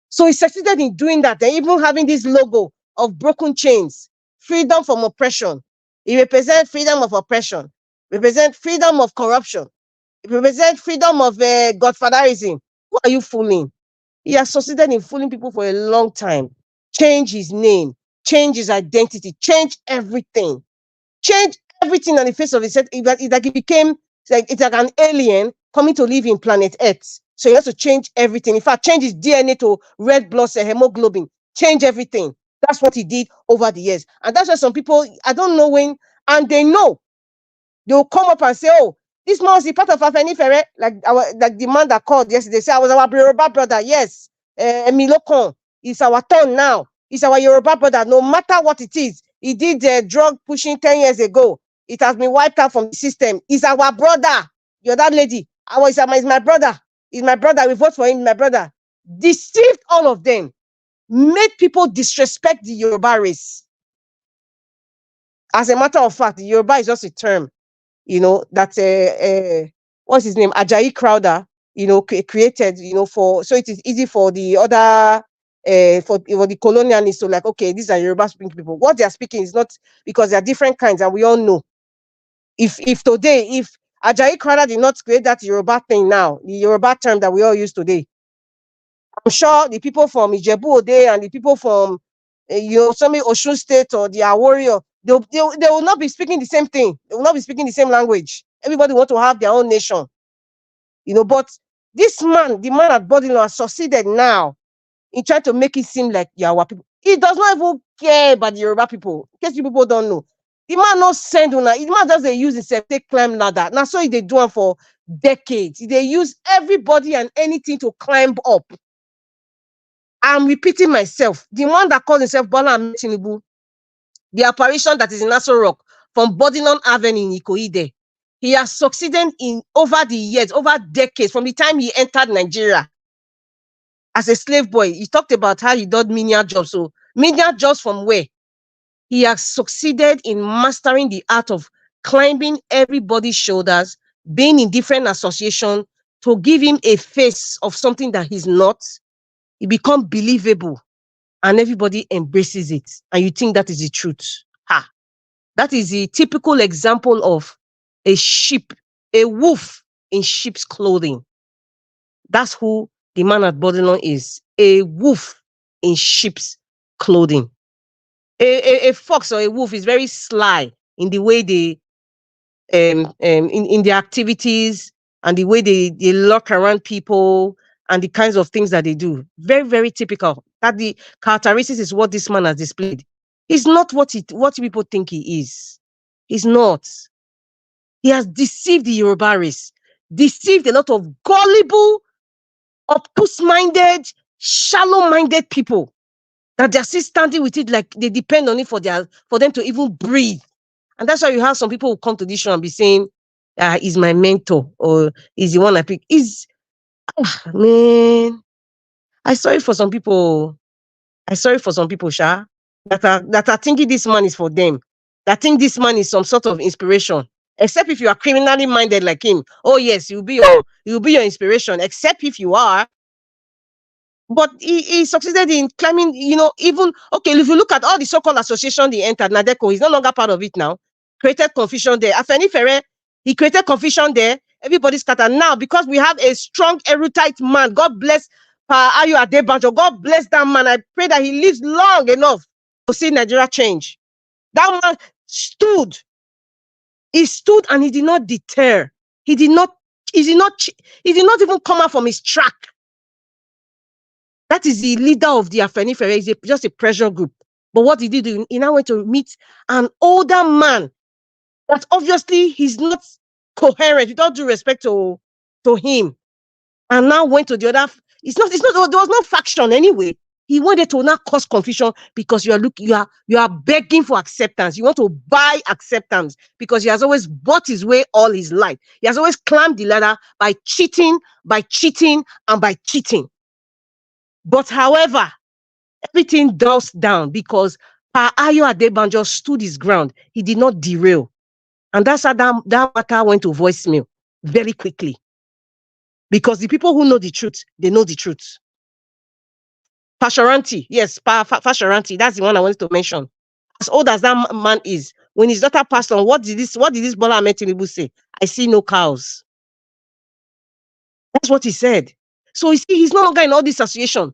So he succeeded in doing that, and even having this logo of broken chains, freedom from oppression. He represents freedom of oppression, represent freedom of corruption, it represents freedom of godfatherism. Who are you fooling? He has succeeded in fooling people for a long time. Change his name, change his identity, change everything. Change everything on the face of his head. It's like he became, it's like an alien coming to live in planet Earth. So he has to change everything. In fact, change his DNA to red blood cell hemoglobin. Change everything. That's what he did over the years. And that's why some people, I don't know when, and they know. They will come up and say, oh, this man was a part of Afenifere, like the man that called yesterday. Say, I was our Yoruba brother. Yes. Emilokon. It's our turn now. It's our Yoruba brother. No matter what it is. He did drug pushing 10 years ago. It has been wiped out from the system. He's our brother. You're that lady. He's my brother. He's my brother. We vote for him, my brother. Deceived all of them. Made people disrespect the Yoruba race. As a matter of fact, the Yoruba is just a term, that what's his name? Ajayi Crowder, created, so it is easy for the other for the colonialists to like, okay, these are Yoruba speaking people. What they are speaking is not, because they are different kinds, and we all know. If Ajayi Crowder did not create that Yoruba thing now, the Yoruba term that we all use today, I'm sure the people from Ijebu Ode and the people from some Osun State or the Warrior, they will not be speaking the same thing. They will not be speaking the same language. Everybody want to have their own nation. But this man, the man at Bodilon, has succeeded now in trying to make it seem like Yawa people. He does not even care about the Yoruba people. In case you people don't know. The man not send una. The man just use himself, take climb ladder. Now so they do it for decades. They use everybody and anything to climb up. I'm repeating myself. The one that calls himself Bola Ahmed Tinubu, the apparition that is in Aso Rock from Bodilon Avenue in Ikoide, he has succeeded in over the years, over decades, from the time he entered Nigeria as a slave boy. He talked about how he did menial jobs. So menial jobs from where? he has succeeded in mastering the art of climbing everybody's shoulders, being in different associations to give him a face of something that he's not. He becomes believable and everybody embraces it. And you think that is the truth. Ha! That is the typical example of a sheep, a wolf in sheep's clothing. That's who the man at Babylon is. A wolf in sheep's clothing. A fox or a wolf is very sly in the way they in their activities and the way they lurk around people and the kinds of things that they do. Very, very typical. That the characteristics is what this man has displayed. He's not what people think he is. He's not. He has deceived the Yoruba race, deceived a lot of gullible, obtuse-minded, shallow-minded people that they're still standing with it like they depend on it for them to even breathe. And that's why you have some people who come to this show and be saying, he's my mentor or he's the one I pick. Man, I'm sorry for some people. Sha, that are thinking this man is for them. That think this man is some sort of inspiration. Except if you are criminally minded like him. Oh yes, he'll be your inspiration. Except if you are. But he succeeded in climbing, even, okay, if you look at all the so-called association he entered, Nadeko, he's no longer part of it now. Created confusion there. Afeni Ferre, he created confusion there. Everybody's scattered. Now, because we have a strong, erudite man, God bless Ayo Adebanjo, God bless that man. I pray that he lives long enough to see Nigeria change. That man stood. He stood and he did not deter. He did not even come out from his track. That is the leader of the Afeni Ferre. He's just a pressure group. But what did he do? He now went to meet an older man that obviously he's not coherent, with all due respect to him. And now went to the other. There was no faction anyway. He wanted to now cause confusion because you are begging for acceptance. You want to buy acceptance because he has always bought his way all his life. He has always climbed the ladder by cheating, and by cheating. But however, everything dulls down because Ayo Adebanjo stood his ground. He did not derail. And that's how that matter went to voicemail very quickly. Because the people who know the truth, they know the truth. Fashoranti, yes, Fashoranti, that's the one I wanted to mention. As old as that man is, when his daughter passed on, what did this Bola Ahmed Tinubu say? I see no cows. That's what he said. So you see, he's no longer in all this association.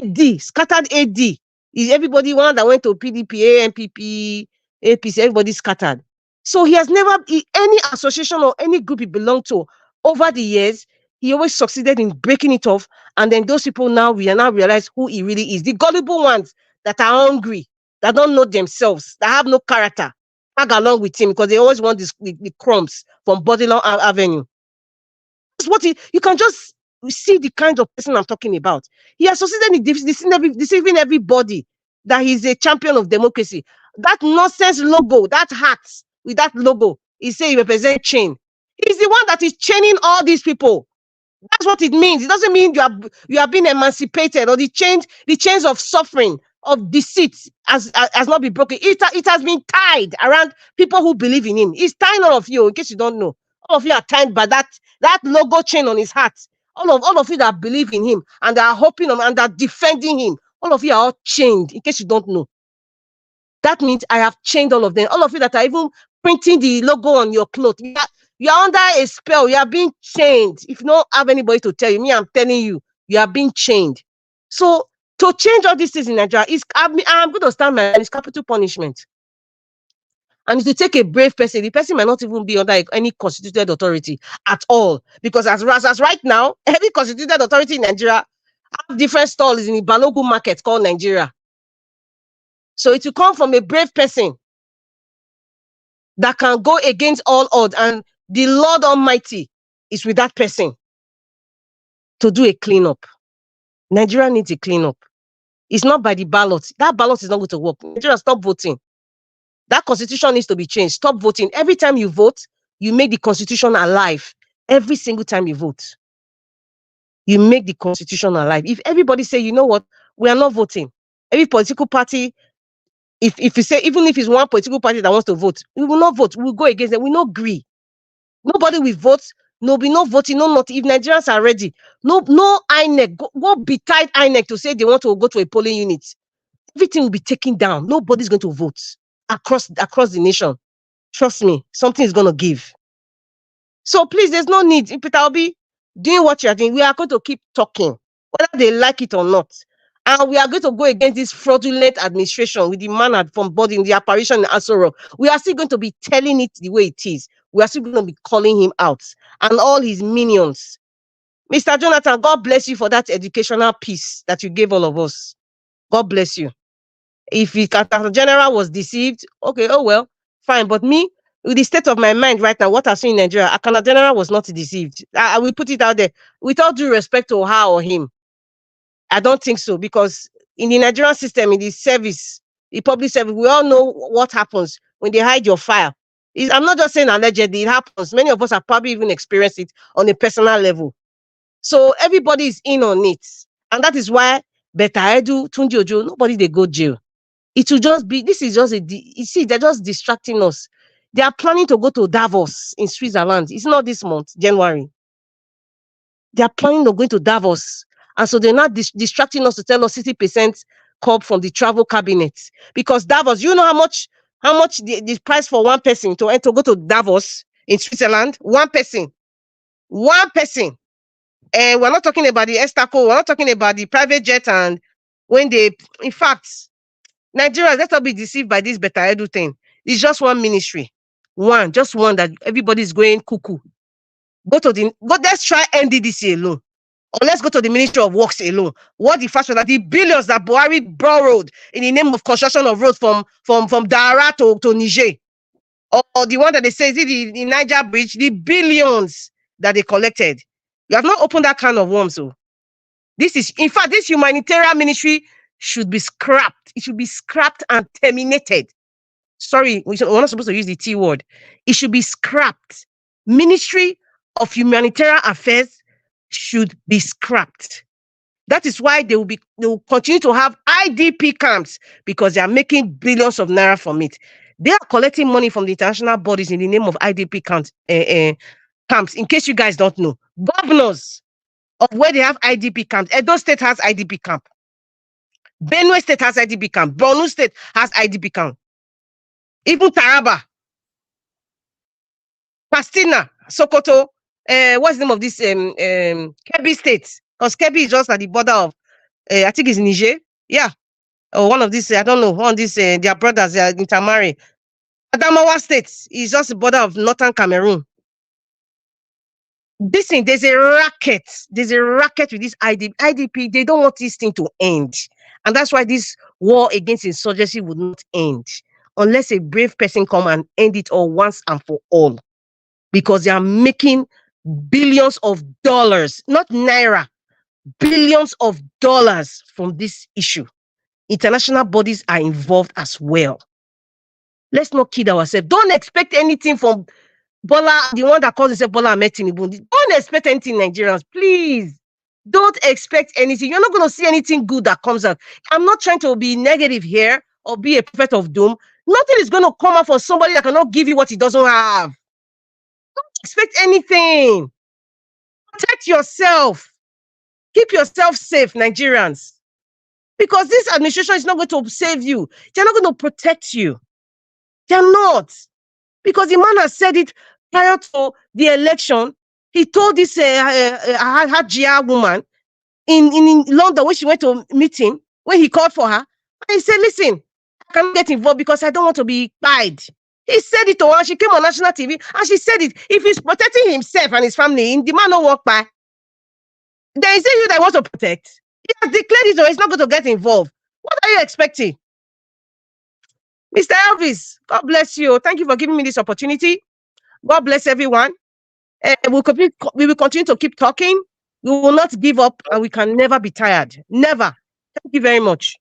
AD, scattered AD. Is everybody one that went to PDP, ANPP, APC, everybody scattered. So he has never, any association or any group he belonged to over the years, he always succeeded in breaking it off. And then those people now realize who he really is. The gullible ones that are hungry, that don't know themselves, that have no character, tag along with him because they always want the crumbs from Bodilon Avenue. That's what you can just see the kind of person I'm talking about. He has succeeded in deceiving everybody that he's a champion of democracy. That nonsense logo, that hat with that logo, he say he represents chain. He's the one that is chaining all these people. That's what it means. It doesn't mean you are being emancipated or the chains of suffering, of deceit has not been broken. It has been tied around people who believe in him. He's tying all of you, in case you don't know. All of you are tied by that logo chain on his hat. All of you that believe in him and that are hoping him and that are defending him. All of you are all chained, in case you don't know. That means I have chained all of them. All of you that are even printing the logo on your clothes. You are under a spell. You are being chained. If you don't have anybody to tell you, me, I'm telling you, you are being chained. So to change all these things in Nigeria, I'm going to stand my it's capital punishment. And if you take a brave person, the person might not even be under any constituted authority at all. Because as right now, every constituted authority in Nigeria have different stalls in the Balogun market called Nigeria. So it will come from a brave person that can go against all odds. And the Lord Almighty is with that person to do a cleanup. Nigeria needs a cleanup. It's not by the ballot. That ballot is not going to work. Nigeria, stop voting. That constitution needs to be changed. Stop voting. Every time you vote, you make the constitution alive. Every single time you vote, you make the constitution alive. If everybody say, you know what, we are not voting. Every political party If you say, even if it's one political party that wants to vote, we will not vote. We will go against them. We will not agree. Nobody will vote. No be no voting. No nothing. If Nigerians are ready, no INEC. Go be tight INEC to say they want to go to a polling unit. Everything will be taken down. Nobody's going to vote across the nation. Trust me, something is going to give. So please, there's no need. If Peter Obi doing what you are doing, we are going to keep talking, whether they like it or not. And we are going to go against this fraudulent administration with the man from body in the apparition in Asoro. We are still going to be telling it the way it is. We are still going to be calling him out and all his minions. Mr. Jonathan, God bless you for that educational piece that you gave all of us. God bless you. If the General was deceived, okay, oh well, fine. But me, with the state of my mind right now, what I see in Nigeria, Akana General was not deceived. I will put it out there. With all due respect to her or him, I don't think so, because in the Nigerian system, in the service, the public service, we all know what happens when they hide your file. I'm not just saying allegedly, it happens. Many of us have probably even experienced it on a personal level. So everybody is in on it. And that is why Betta Edu, Tunji Ojo, nobody they go jail. It will just be, this is just you see, they're just distracting us. They are planning to go to Davos in Switzerland. It's not this month, January. They are planning on going to Davos. And so they're not distracting us to tell us 60% come from the travel cabinet. Because Davos, you know how much the price for one person to go to Davos in Switzerland? One person. And we're not talking about the Estaco, we're not talking about the private jet, and when they, in fact, Nigerians, let's not be deceived by this Betta Edu thing. It's just one ministry. Just one that everybody's going cuckoo. Let's try NDDC alone. Or let's go to the Ministry of Works alone. What the fact was that the billions that Buhari borrowed in the name of construction of roads from Dara to Niger, or the one that they say is the Niger Bridge, the billions that they collected. You have not opened that can of worms. So this is, in fact, this humanitarian ministry should be scrapped. It should be scrapped and terminated. Sorry, we're not supposed to use the T word. It should be scrapped. Ministry of Humanitarian Affairs should be scrapped. That is why they will continue to have IDP camps, because they are making billions of naira from it. They are collecting money from the international bodies in the name of IDP camps. In case you guys don't know, governors of where they have IDP camps. Edo State has IDP camp. Benue State has IDP camp. Borno State has IDP camp. Even Taraba, Pastina, Sokoto, what's the name of this Kebbi State? Because Kebbi is just at the border of, I think it's Niger. Yeah. Or one of these, I don't know, one of these, their brothers, they are intermarried. Adamawa State is just the border of northern Cameroon. This thing, there's a racket. There's a racket with this IDP. They don't want this thing to end. And that's why this war against insurgency would not end unless a brave person come and end it all once and for all. Because they are making billions of dollars, not naira, billions of dollars from this issue. International bodies are involved as well. Let's not kid ourselves. Don't expect anything from Bola, the one that calls himself Bola Ahmed Tinubu. Don't expect anything, Nigerians. Please. Don't expect anything. You're not going to see anything good that comes out. I'm not trying to be negative here or be a prophet of doom. Nothing is going to come out for somebody that cannot give you what he doesn't have. Don't expect anything. Protect yourself. Keep yourself safe, Nigerians. Because this administration is not going to save you. They're not going to protect you. They're not. Because the man has said it prior to the election. He told this Hajia woman in London when she went to meet him, when he called for her, and he said, listen, I can't get involved because I don't want to be pied. He said it to her. She came on national TV and she said it. If he's protecting himself and his family, the man don't walk by. Then is it you that want to protect? He has declared it, or he's not going to get involved. What are you expecting? Mr. Elvis, God bless you. Thank you for giving me this opportunity. God bless everyone. We will continue to keep talking. We will not give up, and we can never be tired. Never. Thank you very much.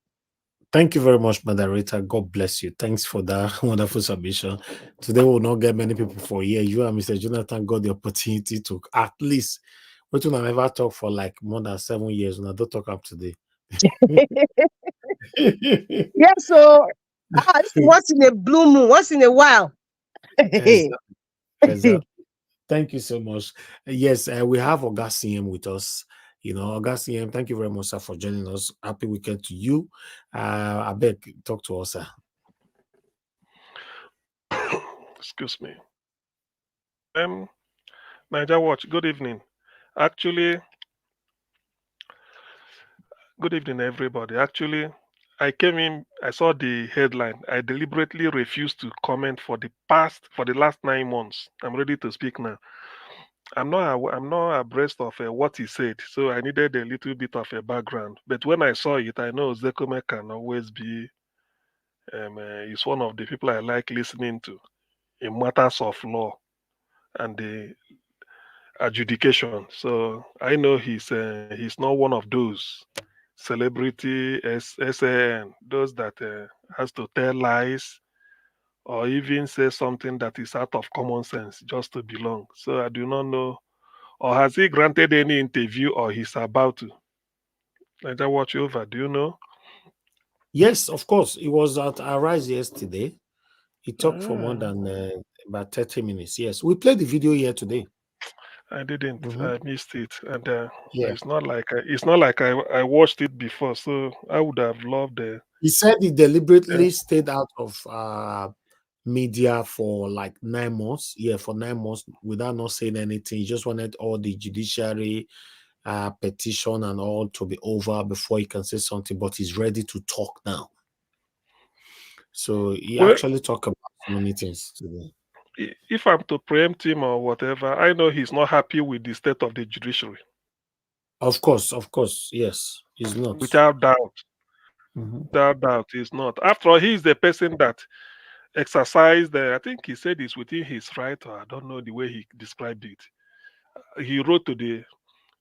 Thank you very much, moderator. God bless you. Thanks for that wonderful submission. Today we will not get many people for here. You and Mr. Jonathan got the opportunity to at least, which one I never talked for like more than 7 years, and I don't talk up today. Yes, so Once in a blue moon, once in a while. Exactly. Thank you so much. Yes, we have Ozekhome with us. Ozekhome, thank you very much, sir, for joining us. Happy weekend to you. I beg, talk to us, sir. Excuse me. Niger Watch, good evening. Actually, good evening, everybody. Actually, I came in, I saw the headline. I deliberately refused to comment for the last 9 months. I'm ready to speak now. I'm not abreast of what he said, so I needed a little bit of a background. But when I saw it, I know Ozekhome can always be. He's one of the people I like listening to in matters of law and the adjudication. So I know he's not one of those celebrity SAN, those that has to tell lies or even say something that is out of common sense just to belong. So I do not know, or has he granted any interview or he's about to? Let I watch over. Do you know? Yes, of course. It was at Arise yesterday. He talked for more Ah, than about 30 minutes. Yes, we played the video here today. I didn't. Mm-hmm. I missed it, and Yeah. it's not like I watched it before. So I would have loved the. He said he deliberately stayed out of media for like 9 months. Yeah, for 9 months without not saying anything. He just wanted all the judiciary petition and all to be over before he can say something, but he's ready to talk now. So he Well, actually talked about so many things today. if I'm to preempt him or whatever, I know he's not happy with the state of the judiciary. Of course, yes, he's not. Without doubt. Mm-hmm. Without doubt, he's not. After all, he's the person that exercised, I think he said it's within his right, or I don't know the way he described it. He wrote to the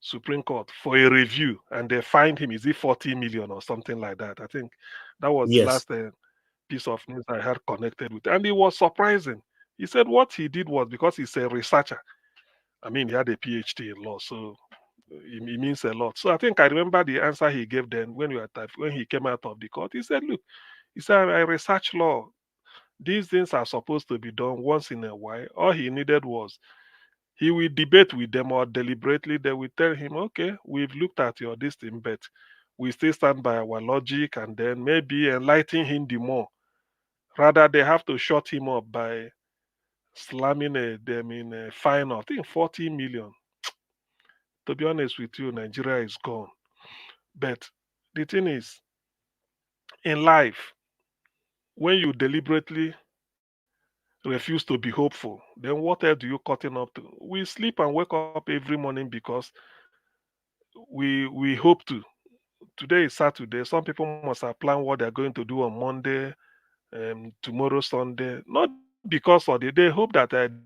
Supreme Court for a review, and they fined him. Is it 40 million or something like that? I think that was the Yes. last piece of news I had connected with. And it was surprising. He said what he did was because he's a researcher. I mean, he had a PhD in law, so it means a lot. So I think I remember the answer he gave then when he came out of the court. He said, "Look, he said I research law. These things are supposed to be done once in a while. All he needed was he will debate with them or deliberately they will tell him, okay, we've looked at your this thing, but we still stand by our logic and then maybe enlighten him the more. Rather, they have to shut him up by slamming them in a fine of, I think, 40 million. To be honest with you, Nigeria is gone. But the thing is, in life, when you deliberately refuse to be hopeful, then what else do you cutting up to? We sleep and wake up every morning because we hope to. Today is Saturday. Some people must have planned what they're going to do on Monday, tomorrow Sunday. Not because of they hope that they will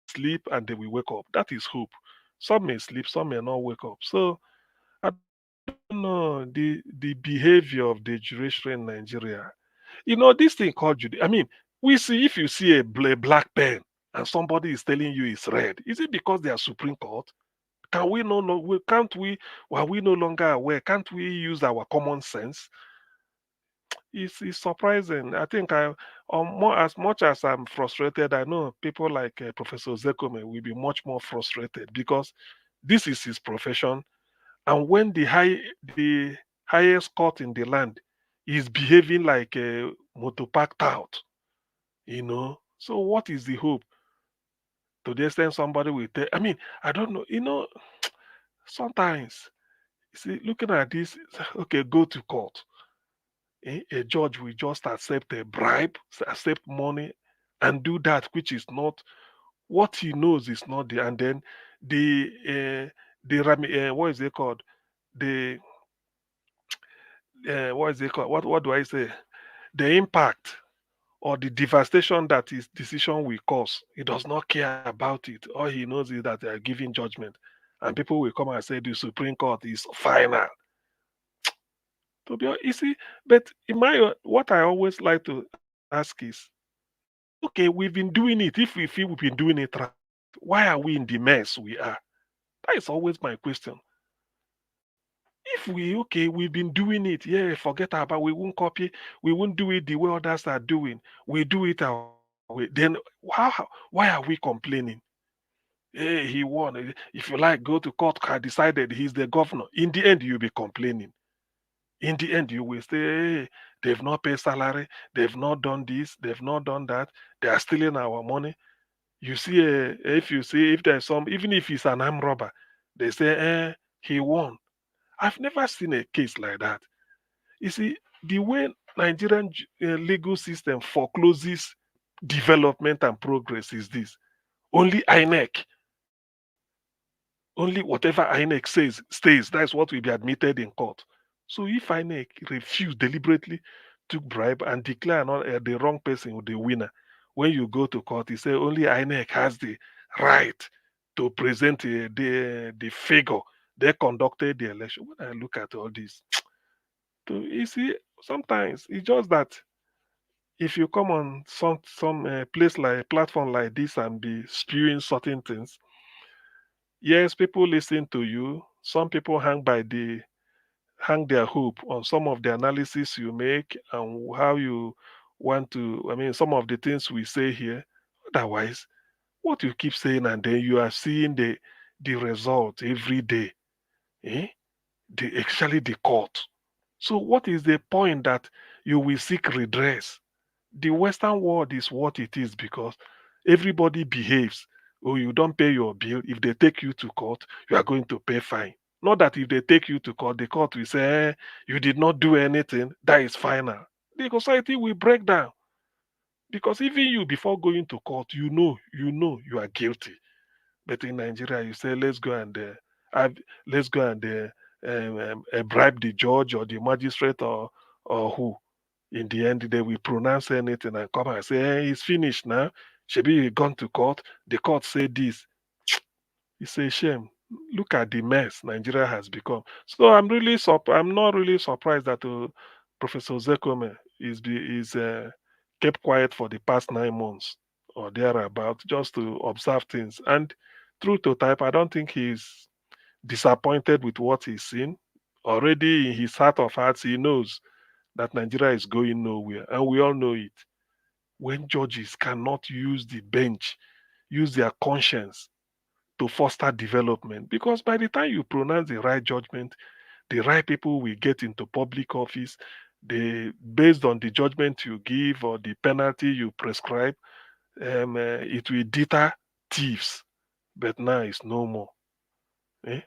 sleep and they will wake up. That is hope. Some may sleep, some may not wake up. So I don't know the behavior of the judiciary in Nigeria. This thing called I mean, we see if you see a black pen and somebody is telling you it's red, is it because they are Supreme Court? Can we no no can't we are we no longer aware? Can't we use our common sense? It's surprising. I think more as much as I'm frustrated, I know people like Professor Zekome will be much more frustrated because this is his profession. And when the highest court in the land is behaving like a motopark tout. So what is the hope? To the extent somebody will tell, I mean, I don't know, sometimes, you see, looking at this, okay, go to court. A judge will just accept a bribe, accept money, and do that which is not what he knows is not there. And then what is it called? The what is it called? What do I say? The impact or the devastation that his decision will cause. He does not care about it. All he knows is that they are giving judgment, and people will come and say the Supreme Court is final. To be honest, you see, but in my what I always like to ask is, okay, we've been doing it. If we feel we've been doing it right, why are we in the mess we are? That is always my question. If if we've been doing it, yeah, forget about, we won't copy, we won't do it the way others are doing. We do it our way. Then why are we complaining? Hey, he won. If you like, go to court. I decided he's the governor. In the end, you'll be complaining. In the end, you will say, hey, they've not paid salary, they've not done this, they've not done that, they are stealing our money. You see, if there's some, even if he's an armed robber, they say, he won. I've never seen a case like that. You see, the way Nigerian legal system forecloses development and progress is this. Only INEC, only whatever INEC says stays. That's what will be admitted in court. So if INEC refuse deliberately to bribe and declare the wrong person the winner, when you go to court, you say only INEC has the right to present the figure they conducted the election. When I look at all this, so you see, sometimes it's just that if you come on some place like platform like this and be spewing certain things, yes, people listen to you. Some people hang their hope on some of the analysis you make and how you want to. I mean, some of the things we say here. Otherwise, what you keep saying and then you are seeing the result every day. Eh? Actually the court. So what is the point that you will seek redress? The Western world is what it is because everybody behaves. Oh, you don't pay your bill. If they take you to court, you are going to pay fine. Not that if they take you to court, the court will say, you did not do anything, that is final. The society will break down. Because even you, before going to court, you know you are guilty. But in Nigeria, you say, let's go and bribe the judge or the magistrate or who. In the end, they will pronounce anything and come and say, hey, it's finished now. Should be gone to court. The court said this. It's a shame. Look at the mess Nigeria has become. So I'm not really surprised that Professor Ozekhome is kept quiet for the past 9 months or thereabout, just to observe things. And true to type, I don't think he's disappointed with what he's seen. Already in his heart of hearts, he knows that Nigeria is going nowhere, and we all know it. When judges cannot use the bench, use their conscience to foster development, because by the time you pronounce the right judgment, the right people will get into public office. Based on the judgment you give or the penalty you prescribe, it will deter thieves. But now it's no more. Eh?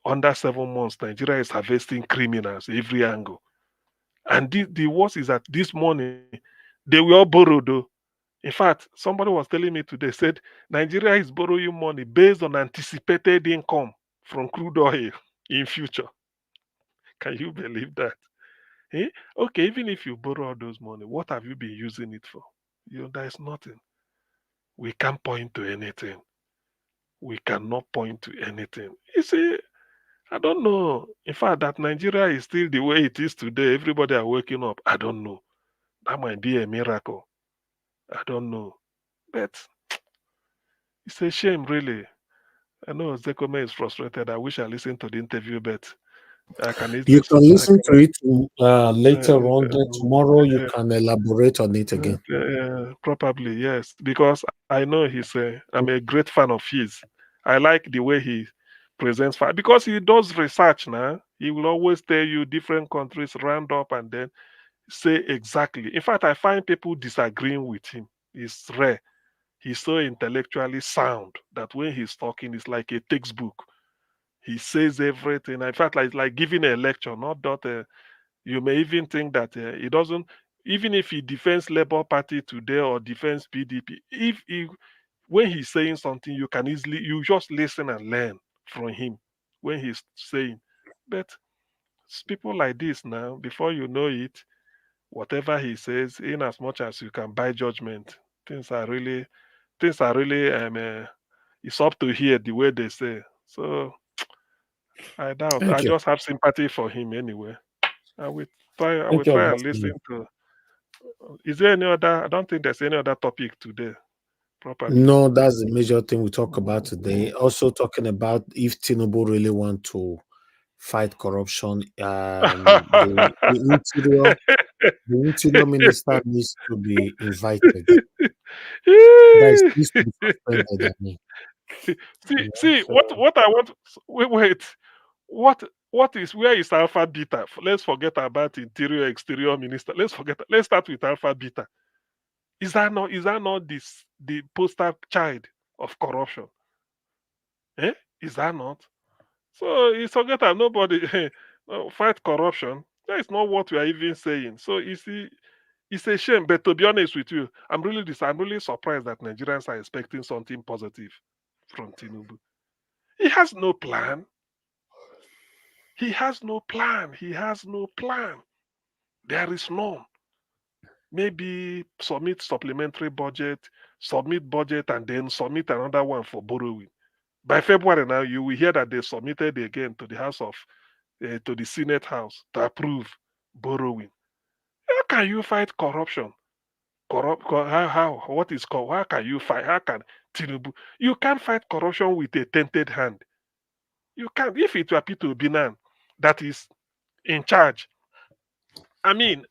Under 7 months, Nigeria is harvesting criminals every angle. And the worst is that this morning, they were all borrowed though. In fact, somebody was telling me today, said Nigeria is borrowing money based on anticipated income from crude oil in future. Can you believe that? Eh? Okay, even if you borrow all those money, what have you been using it for? There is nothing. We can't point to anything. We cannot point to anything. You see, I don't know. In fact, that Nigeria is still the way it is today. Everybody are waking up. I don't know. That might be a miracle. I don't know. But it's a shame, really. I know Zekome is frustrated. I wish I listened to the interview, but I can You easily. can listen to it later on. Then tomorrow you can elaborate on it again. Probably, yes. Because I know I'm a great fan of his. I like the way he presents facts because he does research now. He will always tell you different countries round up and then say exactly. In fact, I find people disagreeing with him. It's rare. He's so intellectually sound that when he's talking, it's like a textbook. He says everything. In fact, like giving a lecture, not that you may even think that he doesn't, even if he defends Labour Party today or defends PDP, when he's saying something, you just listen and learn from him when he's saying. But it's people like this now, before you know it, whatever he says, in as much as you can buy judgment, things are really it's up to here the way they say. So I doubt. I Thank you. just have sympathy for him anyway. I will I will Thank you, try and Augustine. listen to. Is there any other? I don't think there's any other topic today. Properly. No, that's the major thing we talk about today. Also talking about if Tinubu really want to fight corruption. The interior minister needs to be invited. That needs to be suspended. I mean, see, what I want. Wait. What is where is Alpha Beta? Let's forget about interior exterior minister. Let's forget. Let's start with Alpha Beta. Is that not this the poster child of corruption? Eh? Is that not? So it's forget that nobody fight corruption. That is not what we are even saying. So you see, it's a shame. But to be honest with you, I'm really surprised that Nigerians are expecting something positive from Tinubu. He has no plan. He has no plan. He has no plan. There is none. Maybe submit supplementary budget, submit budget, and then submit another one for borrowing. By February now, you will hear that they submitted again to the to the Senate House to approve borrowing. How can you fight corruption? What is called? How can you fight? How can Tinubu? You can't fight corruption with a tainted hand. You can't. If it were Peter Obinan that is in charge, I mean,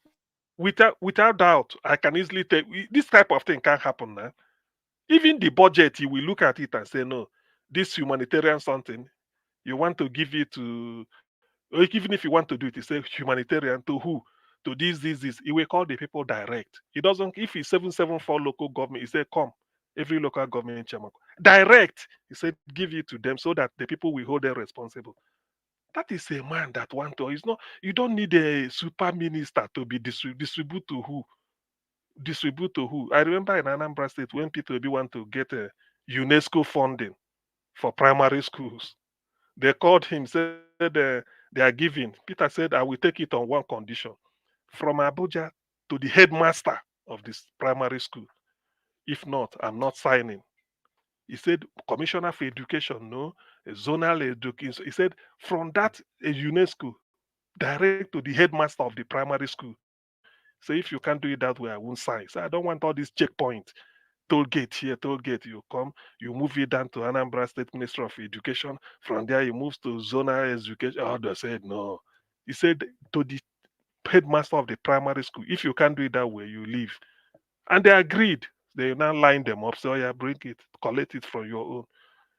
without doubt, I can easily tell this type of thing can't happen now. Even the budget, you will look at it and say, no, this humanitarian something, you want to give it to, or even if you want to do it, you say humanitarian to who? To this. He will call the people direct. He doesn't, if it's 774 local government, he said, come, every local government chairman. Direct, he said, give it to them so that the people will hold them responsible. That is a man that want to, it's not, you don't need a super minister to be distribute to who? Distribute to who? I remember in Anambra State when Peter Obi want to get a UNESCO funding for primary schools. They called him, said they are giving. Peter said, I will take it on one condition. From Abuja to the headmaster of this primary school. If not, I'm not signing. He said, Commissioner for Education, no, a zonal education. He said, from that UNESCO, direct to the headmaster of the primary school. So if you can't do it that way, I won't sign. So I don't want all these checkpoints. Toll gate here, toll gate. You come, you move it down to Anambra State Ministry of Education. From there, you move to zonal education. Oh, they said no. He said to the headmaster of the primary school, if you can't do it that way, you leave. And they agreed. They now line them up. So yeah, bring it, collect it from your own.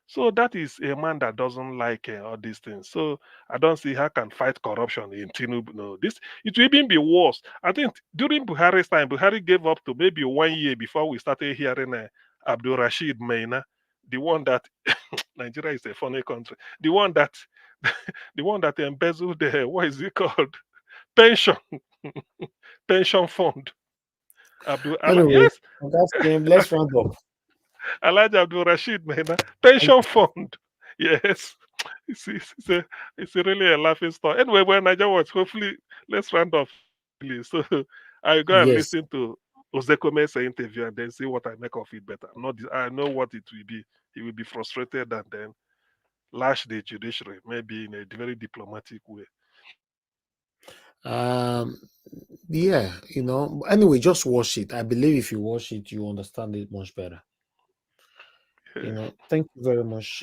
So that is a man that doesn't like all these things. So I don't see how can fight corruption in Tinubu. No, this it will even be worse. I think during Buhari's time, Buhari gave up to maybe 1 year before we started hearing Abdul Rashid Maina, the one that Nigeria is a funny country, the one that the one that embezzled the what is it called pension pension fund. anyway, Yes, that's game. Let's round up. Alhaji Abdul Rashid Maina pension fund. Yes. It's really a laughing story. Anyway, when Niger watch, hopefully, let's round off. Please. So I go and Yes. listen to Ozekhome's interview and then see what I make of it better. I know what it will be. He will be frustrated and then lash the judiciary, maybe in a very diplomatic way. Yeah, anyway, just watch it. I believe if you watch it, you understand it much better. Thank you very much,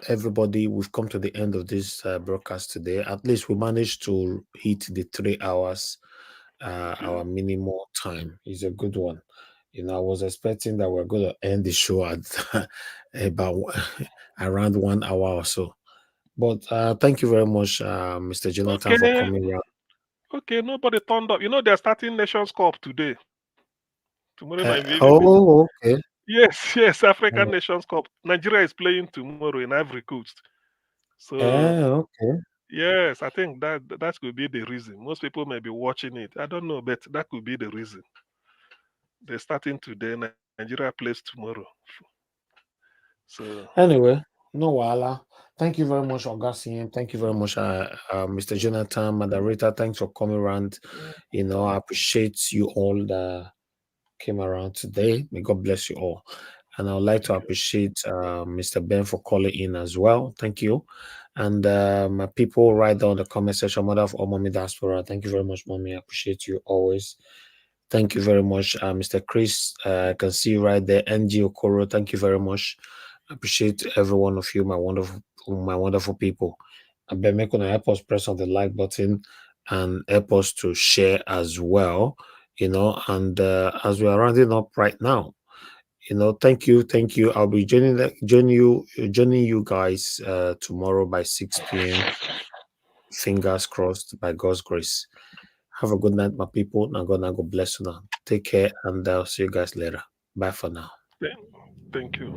everybody. We've come to the end of this broadcast today. At least we managed to hit the 3 hours, our minimum time. Is a good one. I was expecting that we're going to end the show at about around 1 hour or so. But thank you very much, Mr. Jonathan, for coming around. Okay, nobody turned up. They're starting Nations Cup today. Tomorrow might be. Okay. Yes, African Nations Cup. Nigeria is playing tomorrow in Ivory Coast. So okay. yes, I think that could be the reason. Most people may be watching it. I don't know, but that could be the reason. They're starting today. Nigeria plays tomorrow. So anyway, no wala. Thank you very much, Augustine. Thank you very much, Mr. Jonathan, moderator. Thanks for coming around. I appreciate you all that came around today. May God bless you all. And I would like to appreciate Mr. Ben for calling in as well. Thank you. And my people right down in the comment section, mother of all mommy diaspora. Thank you very much, mommy. I appreciate you always. Thank you very much, Mr. Chris. I can see you right there. NG Okoro. Thank you very much. I appreciate every one of you, my wonderful people. I beg make una help us press on the like button and help us to share as well. And as we are rounding up right now, thank you. I'll be joining you guys tomorrow by 6 p.m. Fingers crossed, by God's grace. Have a good night, my people. Now God bless you now. Take care, and I'll see you guys later. Bye for now. Thank you.